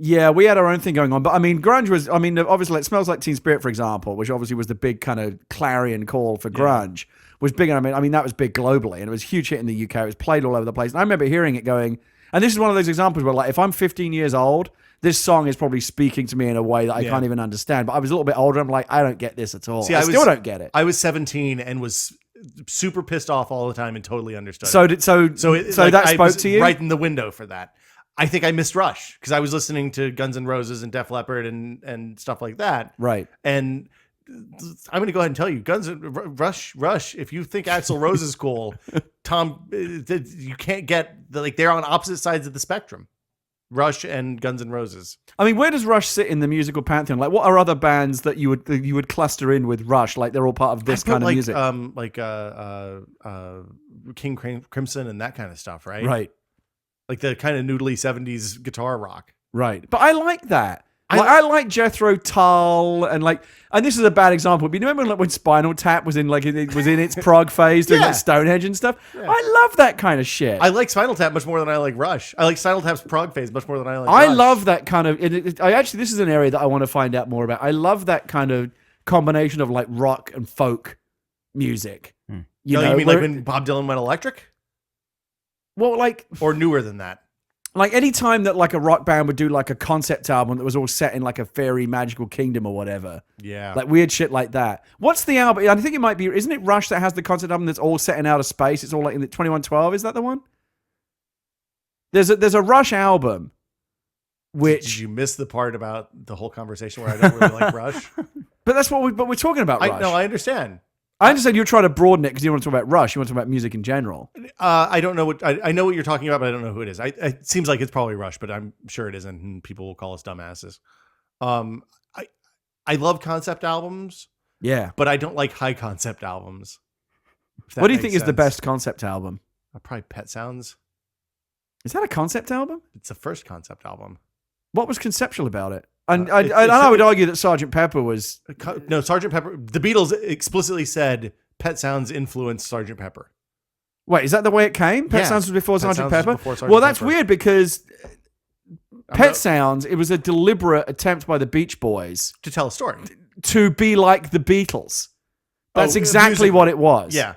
Yeah, we had our own thing going on. But I mean, grunge was, I mean, obviously, like Smells Like Teen Spirit, for example, which obviously was the big kind of clarion call for grunge, was big. And I mean, that was big globally and it was a huge hit in the UK. It was played all over the place. And I remember hearing it going, and this is one of those examples where, like, if I'm 15 years old, this song is probably speaking to me in a way that I can't even understand. But I was a little bit older. I'm like, I don't get this at all. See, I still don't get it. I was 17 and was super pissed off all the time and totally understood. So like, that I spoke was to you? right in the window for that. I think I missed Rush because I was listening to Guns N' Roses and Def Leppard and stuff like that. Right. And I'm going to go ahead and tell you, Rush. If you think Axl Rose is cool, Tom, you can't get they're on opposite sides of the spectrum. Rush and Guns N' Roses. I mean, where does Rush sit in the musical pantheon? Like, what are other bands that you would cluster in with Rush? Like, they're all part of this kind of music, King Crimson and that kind of stuff, right? right? Like the kind of noodly 70s guitar rock. Right. But I like that. I like Jethro Tull and this is a bad example, but you remember when Spinal Tap was in its prog phase doing like Stonehenge and stuff? I love that kind of shit. I like Spinal Tap much more than I like Rush. I like Spinal Tap's prog phase much more than I like I Rush. love that kind of. This is an area that I want to find out more about. I love that kind of combination of like rock and folk music. You mean like when Bob Dylan went electric? Well, like Or newer than that? like any time that like a rock band would do like a concept album that was all set in like a fairy magical kingdom or whatever. Yeah. Like weird shit like that. What's the album? I think it might be. Isn't it Rush that has the concept album that's all set in outer space? It's all like in the 2112. Is that the one? There's a Rush album. Did Which, you miss the part about the whole conversation where I don't really like Rush? but that's what we're talking about. Rush. I understand. I understand you're trying to broaden it because you want to talk about Rush. You want to talk about music in general. I don't know what I know what you're talking about, but I don't know who it is. It seems like it's probably Rush, but I'm sure it isn't, and people will call us dumbasses. I love concept albums, Yeah. but I don't like high concept albums. What do you think is the best concept album? Probably Pet Sounds. Is that a concept album? It's the first concept album. What was conceptual about it? And I would argue that Sgt. Pepper was. No, Sgt. Pepper. The Beatles explicitly said Pet Sounds influenced Sgt. Pepper. Wait, is that the way it came? Pet Yeah. Sounds was before Pet Sgt. Sounds Pepper? was before Sgt. Well, that's Pepper. weird because Pet Sounds, it was a deliberate attempt by the Beach Boys To tell a story. to be like the Beatles. That's Oh, exactly music- what it was. Yeah.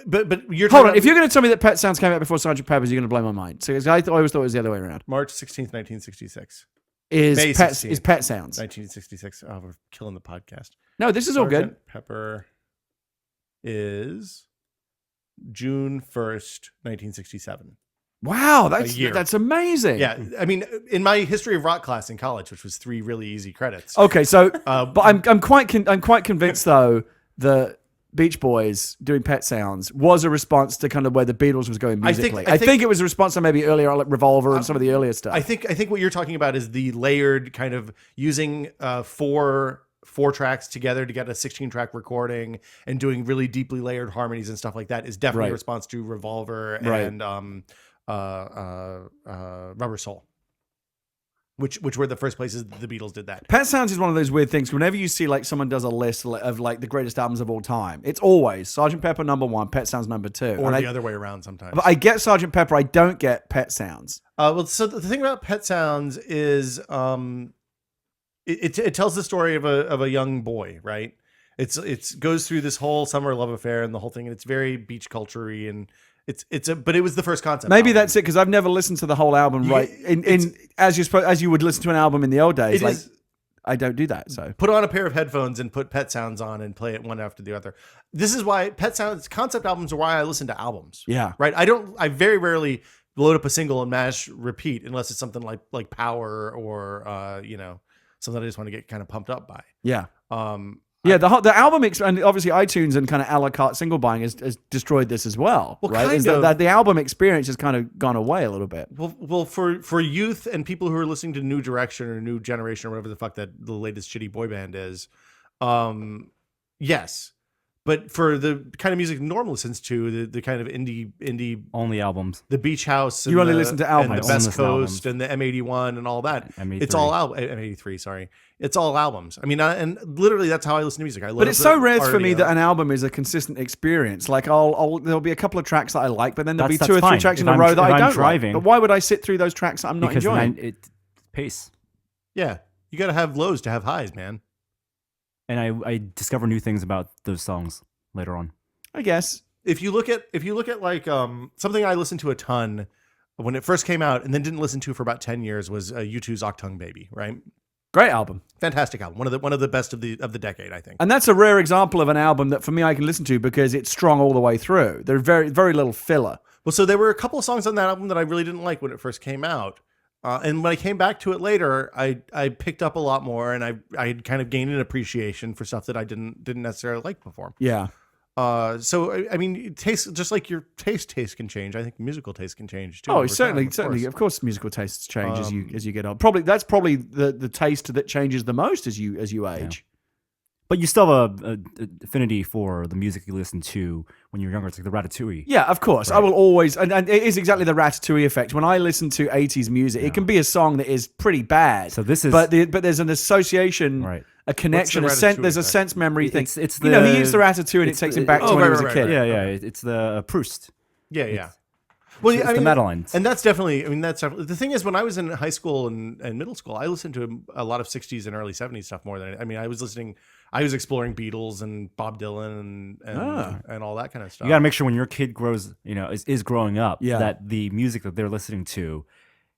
But you're Hold talking on, if you're going to tell me that Pet Sounds came out before Sgt. Pepper's, you're going to blow my mind. So I always thought it was the other way around. March 16th, 1966. Is May Pet 16th. Sounds? 1966. Oh, we're killing the podcast. No, this is all good. Sgt. Pepper is June 1st, 1967. Wow, year. that's amazing. Yeah, I mean, in my history of rock class in college, which was 3 really easy credits. Okay, so but I'm quite convinced though the Beach Boys doing Pet Sounds was a response to kind of where the Beatles was going I think- musically. I I think- think it was a response to maybe earlier like Revolver and some of the earlier stuff. I think what you're talking about is the layered kind of using four tracks together to get a 16-track recording and doing really deeply layered harmonies and stuff like that is definitely Right. a response to Revolver Right. and Rubber Soul, which were the first places the Beatles did that. Pet Sounds is one of those weird things. Whenever you see like someone does a list of like the greatest albums of all time, it's always Sgt. Pepper number 1, Pet Sounds number 2. Or And the other way around sometimes. But I get Sgt. Pepper. I don't get Pet Sounds. Well, so the thing about Pet Sounds is it tells the story of a young boy, right? It's goes through this whole summer love affair and the whole thing, and it's very beach culture-y, and but it was the first concept. Maybe album. that's it because I've never listened to the whole album. Yeah, Right as you would listen to an album in the old days. It Like is- I don't do that. So Put on a pair of headphones and put Pet Sounds on and play it one after the other. This is why Pet Sounds concept albums are why I listen to albums. yeah. Right. I very rarely load up a single and mash repeat unless it's something like Power or something I just want to get kind of pumped up by. Yeah. Yeah, the album and obviously iTunes and kind of a la carte single buying has destroyed this as well. Well, right? kind Is of. that the album experience has kind of gone away a little bit. Well, for youth and people who are listening to New Direction or New Generation or whatever the fuck that the latest shitty boy band is, yes. But for the kind of music normal listens to, the kind of indie, Only albums. the Beach House, and You only the, listen to and albums. the I Best listen to albums. Coast, and the M81, and all that. M83. It's all M83. Sorry, it's all albums. I mean, and literally that's how I listen to music. I But it's so rare for me that an album is a consistent experience. Like there'll be a couple of tracks that I like, but then there'll That's be 2 or 3 fine. tracks in If a row I'm- that if I I'm don't driving- like. But why would I sit through those tracks that I'm not Because enjoying? then it pace. yeah, you got to have lows to have highs, man. And I discover new things about those songs later on. I guess. If you look at like something I listened to a ton when it first came out and then didn't listen to for about 10 years was U2's Octung Baby, right? Great album. Fantastic album. One of the best of the decade, I think. And that's a rare example of an album that for me I can listen to because it's strong all the way through. There's very, very little filler. Well, so there were a couple of songs on that album that I really didn't like when it first came out. And when I came back to it later, I picked up a lot more, and I had kind of gained an appreciation for stuff that I didn't necessarily like before. Yeah. So I mean, taste, just like your taste can change. I think musical taste can change too. Oh, over certainly, time, of certainly. course. Of course, musical tastes change as you get on. That's probably the taste that changes the most as you age. But you still have a affinity for the music you listen to when you're younger. It's like the Ratatouille. Yeah, of course. I will always, and it is exactly the Ratatouille effect. When I listen to 80s music, it can be a song that is pretty bad. So this is- but there's an association, Right. a connection, What's a the sense. Ratatouille There's a effect? sense memory thing. It's you know, he the- eats the Ratatouille and it it's takes the- him back to oh, when he right, was a right, kid. right. Yeah, yeah. It's the Proust. Yeah. Well, It's the Madeleines. and that's definitely. I mean, that's definitely, the thing is, when I was in high school and middle school, I listened to a lot of '60s and early '70s stuff more than. I mean, I was exploring Beatles and Bob Dylan and all that kind of stuff. You got to make sure when your kid grows, is growing up, Yeah. that the music that they're listening to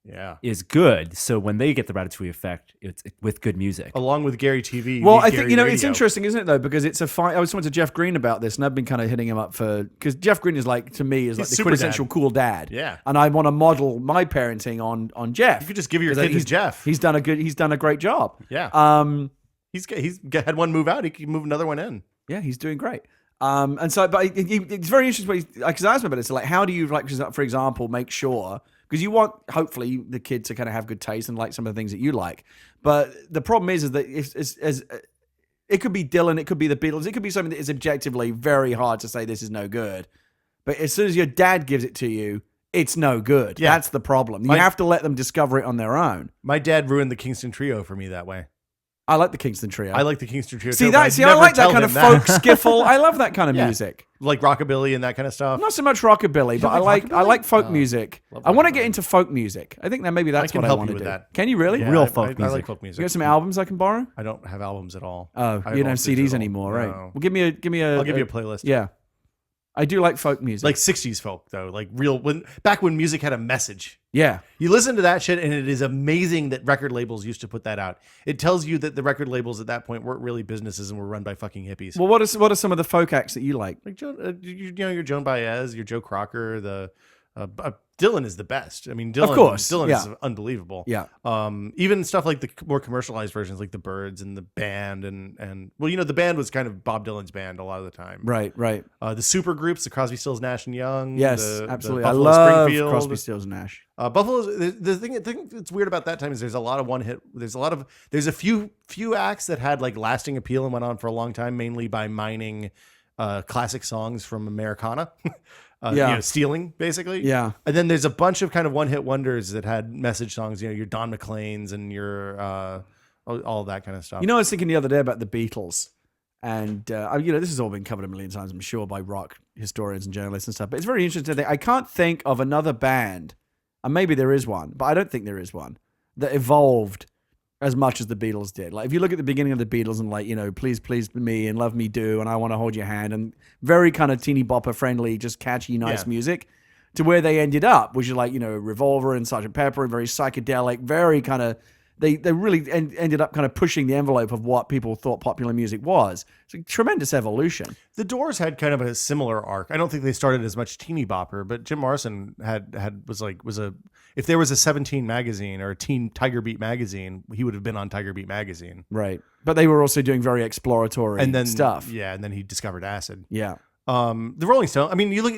Yeah. is good. So when they get the Ratatouille effect, it's with good music. Along with Gary TV. you Well, need I think, Gary it's Radio. interesting, isn't it, though? Because it's a fight. I was talking to Jeff Green about this, and I've been kind of hitting him up because Jeff Green is like, to me, is like He's the super quintessential dad. cool dad. Yeah. And I want to model my parenting on Jeff. You could just give your 'Cause kid to Jeff. He's done a great job. Yeah. He's had one move out. He can move another one in. Yeah, he's doing great. And so, but it's very interesting because I asked him about it. So, like, how do you, like, for example, make sure, because you want hopefully the kid to kind of have good taste and like some of the things that you like. But the problem is that it could be Dylan, it could be the Beatles, it could be something that is objectively very hard to say this is no good. But as soon as your dad gives it to you, it's no good. Yeah. That's the problem. You have to let them discover it on their own. My dad ruined the Kingston Trio for me that way. I like the Kingston Trio. I like the Kingston Trio. See too, but that? I'd See, I never like that tell kind him of folk skiffle. I love that kind of Yeah. music. like rockabilly and that kind of stuff. Not so much rockabilly, but I like like rockabilly? folk music. love I want to rockabilly. get into folk music. I think that maybe that's I can what I help want you to with do. that. Can you really? Yeah, Real I folk like music. folk music. You got some albums I can borrow? I don't have albums at all. Oh, I you have don't all have CDs digital. anymore, right? No. Well, give me a. I'll give you a playlist. Yeah, I do like folk music. Like 60s folk though, like real back when music had a message. yeah, You listen to that shit and it is amazing that record labels used to put that out. It tells you that the record labels at that point weren't really businesses and were run by fucking hippies. well, what are some of the folk acts that you like? Like your Joan Baez, your Joe Crocker, the Dylan is the best. I mean, Dylan, Of course, Dylan yeah. is unbelievable. Yeah. Even stuff like the more commercialized versions, like the Byrds and the band, and well, the band was kind of Bob Dylan's band a lot of the time. Right. The super groups, the Crosby, Stills, Nash and Young. Yes, the absolutely. Buffalo I love Springfield. Crosby, Stills, and Nash. Buffalo. The thing that's weird about that time is there's a lot of one hit. There's a few acts that had like lasting appeal and went on for a long time, mainly by mining classic songs from Americana. Yeah. Stealing basically. Yeah. And then there's a bunch of kind of one hit wonders that had message songs. Your Don McLean's and your all that kind of stuff. I was thinking the other day about the Beatles, and this has all been covered a million times, I'm sure, by rock historians and journalists and stuff. But it's very interesting. I can't think of another band, and maybe there is one, but I don't think there is one that evolved as much as the Beatles did. Like if you look at the beginning of the Beatles and like, please, please me and love me do, and I want to hold your hand, and very kind of teeny bopper friendly, just catchy, nice Yeah. music, to where they ended up, which is like, Revolver and Sgt. Pepper, and very psychedelic, very kind of, they really ended up kind of pushing the envelope of what people thought popular music was. It's a tremendous evolution. The Doors had kind of a similar arc. I don't think they started as much teeny bopper, but Jim Morrison if there was a 17 magazine or a teen Tiger Beat magazine, he would have been on Tiger Beat magazine. Right. But they were also doing very exploratory And then stuff. Yeah, and then he discovered acid. Yeah. The Rolling Stone. I mean, you look.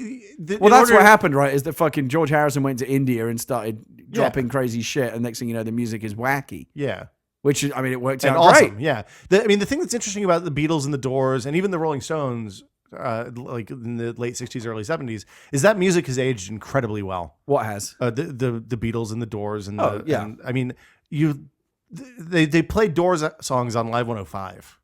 Well, that's what happened, right? Is that fucking George Harrison went to India and started dropping crazy shit, and next thing you know, the music is wacky. Yeah. Which, I mean, it worked And out awesome. great. Yeah. The thing that's interesting about the Beatles and the Doors and even the Rolling Stones, like in the late 60s, early 70s, is that music has aged incredibly well. What has? The Beatles and the Doors and yeah. and, I mean, they played Doors songs on Live 105.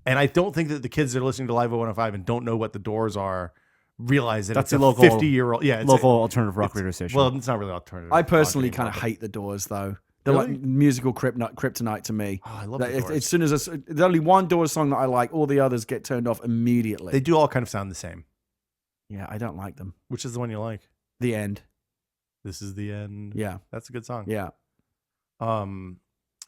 And I don't think that the kids that are listening to Live 105 and don't know what the Doors are realize that That's it's a a local- 50-year-old. Yeah, it's Local alternative rock radio station. Well, it's not really alternative. I personally rock kind of anymore, hate the Doors, though. They're Really? like musical kryptonite to me. but- Oh, I love Like, the Doors. as soon as there's only one Doors song that I like, all the others get turned off immediately. They do all kind of sound the same. Yeah, I don't like them. Which is the one you like? The end. This is the end. Yeah, That's a good song. yeah.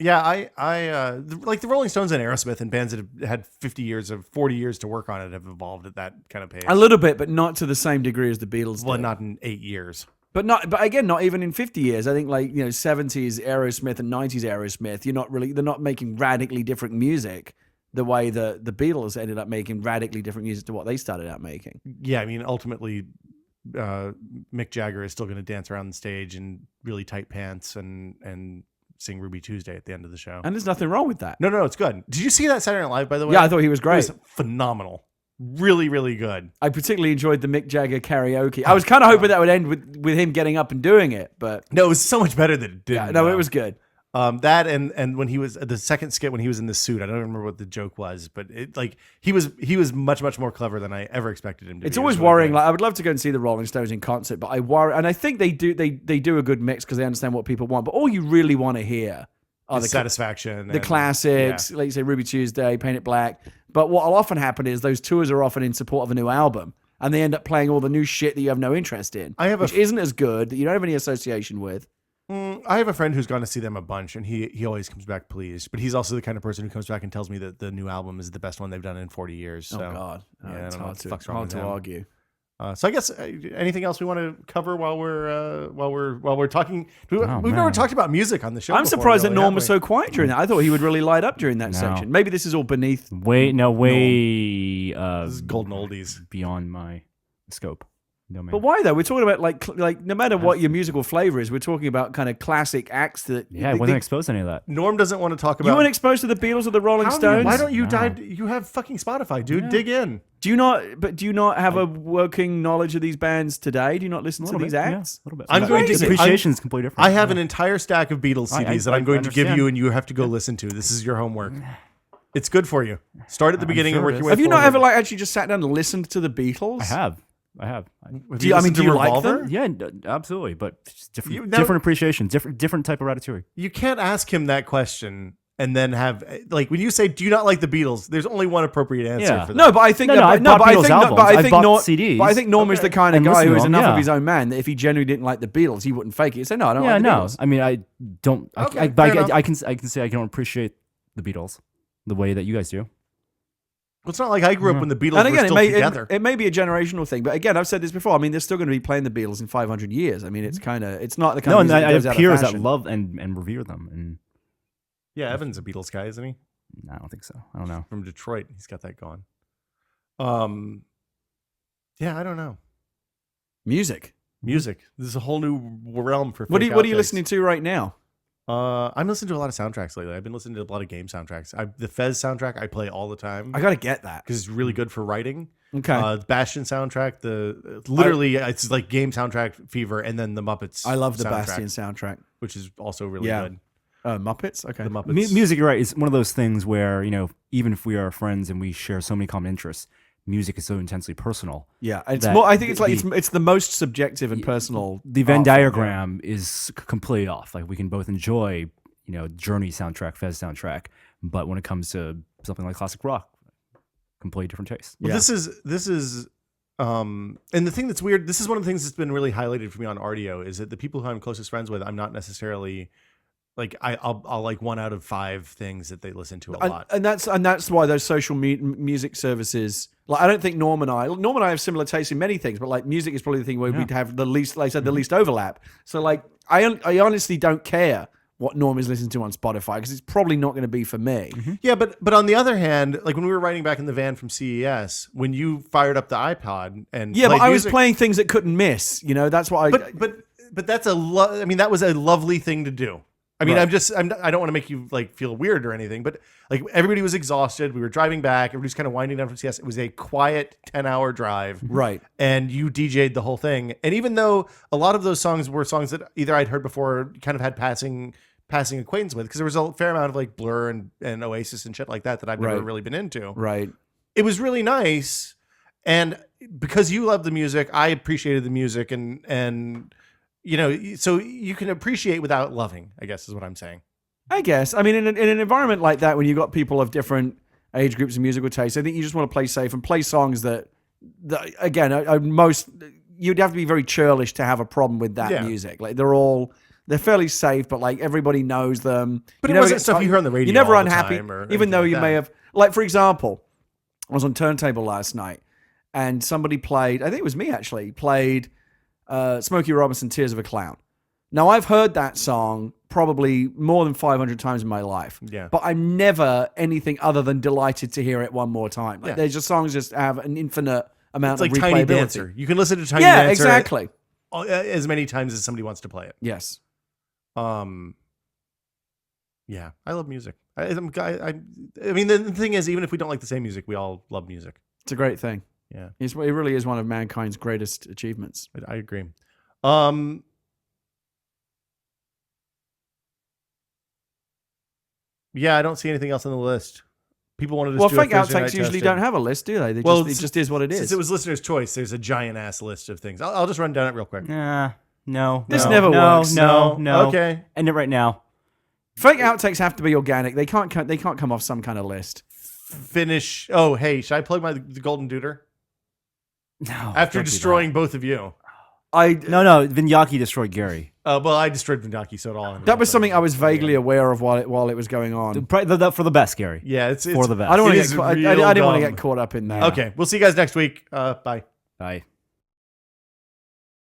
Yeah, I like the Rolling Stones and Aerosmith and bands that have had 40 years to work on it have evolved at that kind of pace. A little bit, but not to the same degree as the Beatles. Well, did. not in 8 years. But again, not even in 50 years. I think 70s Aerosmith and 90s Aerosmith, they're not making radically different music the way the Beatles ended up making radically different music to what they started out making. Yeah, I mean, ultimately, Mick Jagger is still going to dance around the stage in really tight pants and sing Ruby Tuesday at the end of the show. And there's nothing wrong with that. No, it's good. Did you see that Saturday Night Live, by the way? Yeah, I thought he was great. It was phenomenal. Really, really good. I particularly enjoyed the Mick Jagger karaoke. I was kind of hoping that would end with him getting up and doing it, but No, it was so much better than it did. yeah, no, it was good. That and when he was the second skit when he was in the suit, I don't remember what the joke was, but it like he was much more clever than I ever expected him to It's be. It always was really worrying. good. Like I would love to go and see the Rolling Stones in concert, but I worry, and I think they do a good mix because they understand what people want. But all you really want to hear are The the satisfaction, the and- classics, like you say, Ruby Tuesday, Paint It Black. But what will often happen is those tours are often in support of a new album, and they end up playing all the new shit that you have no interest in, I have a which isn't as good, that you don't have any association with. I have a friend who's gone to see them a bunch, and he always comes back pleased. But he's also the kind of person who comes back and tells me that the new album is the best one they've done in 40 years. So, Oh God, yeah, I it's don't know hard what the to, fuck's wrong hard with to him. argue. So I guess anything else we want to cover while we're talking? We've never man. talked about music on the show. I'm before, surprised that really, Norm have was we? so quiet during that. I thought he would really light up during that No. section. Maybe this is all beneath. Way This is golden oldies. beyond my scope. Domain. But why though? We're talking about like no matter what your musical flavor is, we're talking about kind of classic acts that. Yeah, I wasn't exposed to any of that. Norm doesn't want to talk about. You weren't exposed to the Beatles or the Rolling How do you- Stones. Why don't you No. dive? You have fucking Spotify, dude. Dig in. Do you not? But do you not have a working knowledge of these bands today? Do you not listen A to little these bit, acts? Yeah, a little bit. I'm going to- The appreciation is completely different. I have an entire stack of Beatles I- CDs that I- I'm going to give understand. you, and you have to go listen to. This is your homework. It's good for you. Start at the beginning sure and work it your is. way Have you not forward. ever like actually just sat down and listened to the Beatles? I have. Have Do you- I mean, listened do to you like Revolver? them? Yeah, absolutely. But it's different, You- now- different appreciation, different type of ratatouille. You can't ask him that question and then have like when you say, "Do you not like the Beatles?" There's only one appropriate answer Yeah. for that. No, but I think No, that, no, but, I've no, bought but I Beatles think, no, albums. but I I've think bought Norm, CDs. but I think Norm is the kind of And guy listen who to is them, enough of yeah. his own man that if he genuinely didn't like the Beatles, he wouldn't fake it. He'd say, "No, I don't Yeah, like the no. Beatles." I mean, I don't. Okay, I fair enough. can say I don't appreciate the Beatles the way that you guys do. Well, it's not like I grew up when the Beatles And were again, still together. it may be a generational thing, but again, I've said this before. I mean, they're still going to be playing the Beatles in 500 years. I mean, it's it's not the kind No, of and music that I goes have out of peers that fashion. love and revere them, and Yeah, Evan's a Beatles guy, isn't he? I don't think so. I don't know. From Detroit, he's got that going. Yeah, I don't know. music. Music. This is a whole new realm for. What are fake you outtakes. listening to right now? I'm listening to a lot of soundtracks lately. I've been listening to a lot of game soundtracks. The Fez soundtrack I play all the time I got to get that. because it's really good for writing. Okay. The Bastion soundtrack, it's like game soundtrack fever, and then the Muppets. I love the soundtrack, Bastion soundtrack. which is also really Yeah. good. Muppets. Okay. The Muppets. Music, you're right, is one of those things where even if we are friends and we share so many common interests, music is so intensely personal. Yeah, it's that more. I think it's like the- it's the most subjective and personal. The Venn art form, yeah. diagram is completely off. Like we can both enjoy, Journey soundtrack, Fez soundtrack, but when it comes to something like classic rock, completely different taste. Well, Yeah. this is and the thing that's weird, this is one of the things that's been really highlighted for me on Rdio is that the people who I'm closest friends with, I'm not necessarily like I'll like 1 out of 5 things that they listen to a lot. And that's why those social music services. Like I don't think Norm and I have similar tastes in many things, but like music is probably the thing where we'd have the least, like I said, the least overlap. So like I honestly don't care what Norm is listening to on Spotify because it's probably not going to be for me. Yeah, but on the other hand, like when we were riding back in the van from CES, when you fired up the iPod and Yeah, but played I was music- playing things that couldn't miss. That's what I. but that's I mean that was a lovely thing to do. I mean, Right. I don't want to make you like feel weird or anything, but like everybody was exhausted. We were driving back. Everybody's kind of winding down from CES. It was a quiet 10-hour drive. Right. And you DJ'd the whole thing. And even though a lot of those songs were songs that either I'd heard before or kind of had passing acquaintance with, because there was a fair amount of like Blur and Oasis and shit like that I've never Right. really been into. Right. It was really nice. And because you love the music, I appreciated the music and so you can appreciate without loving, I guess is what I'm saying. I guess. I mean, in an environment like that, when you've got people of different age groups and musical tastes, I think you just want to play safe and play songs that again, you'd have to be very churlish to have a problem with that Yeah. music. Like they're fairly safe, but like everybody knows them. But You it never wasn't get- stuff you hear on the radio You're never all the unhappy, time or even though anything you like may that. have. Like for example, I was on Turntable last night, and somebody played. I think it was me actually played Smokey Robinson, "Tears of a Clown." Now I've heard that song probably more than 500 times in my life. Yeah. But I'm never anything other than delighted to hear it one more time. Like Yeah. there's just songs just have an infinite amount It's like of Tiny replayability. Dancer. You can listen to Tiny Yeah, Dancer exactly. as many times as somebody wants to play it. Yes. Yeah, I love music. I mean, the thing is, even if we don't like the same music, we all love music. It's a great thing. Yeah, It really is one of mankind's greatest achievements. I agree. Yeah, I don't see anything else on the list. People wanted to Well, do a fake Thursday outtakes night usually testing. don't have a list, do they? It just is what it is. Since it was listener's choice, there's a giant ass list of things. I'll just run down it real quick. No. This no, never no, works. No. Okay. End it right now. Fake outtakes have to be organic. They can't come off some kind of list. Finish. Oh, hey, should I plug the Golden Duder? No. After don't do destroying both of you. that. No. Vinyaki destroyed Gary. Well, I destroyed Vindaki, so it all ended That up was something there. I was vaguely aware of while it was going on. Probably for the best, Gary. Yeah, it's For the best. I don't want it to is get. I real didn't want to dumb. get caught up in that. Okay, we'll see you guys next week. Bye. Bye.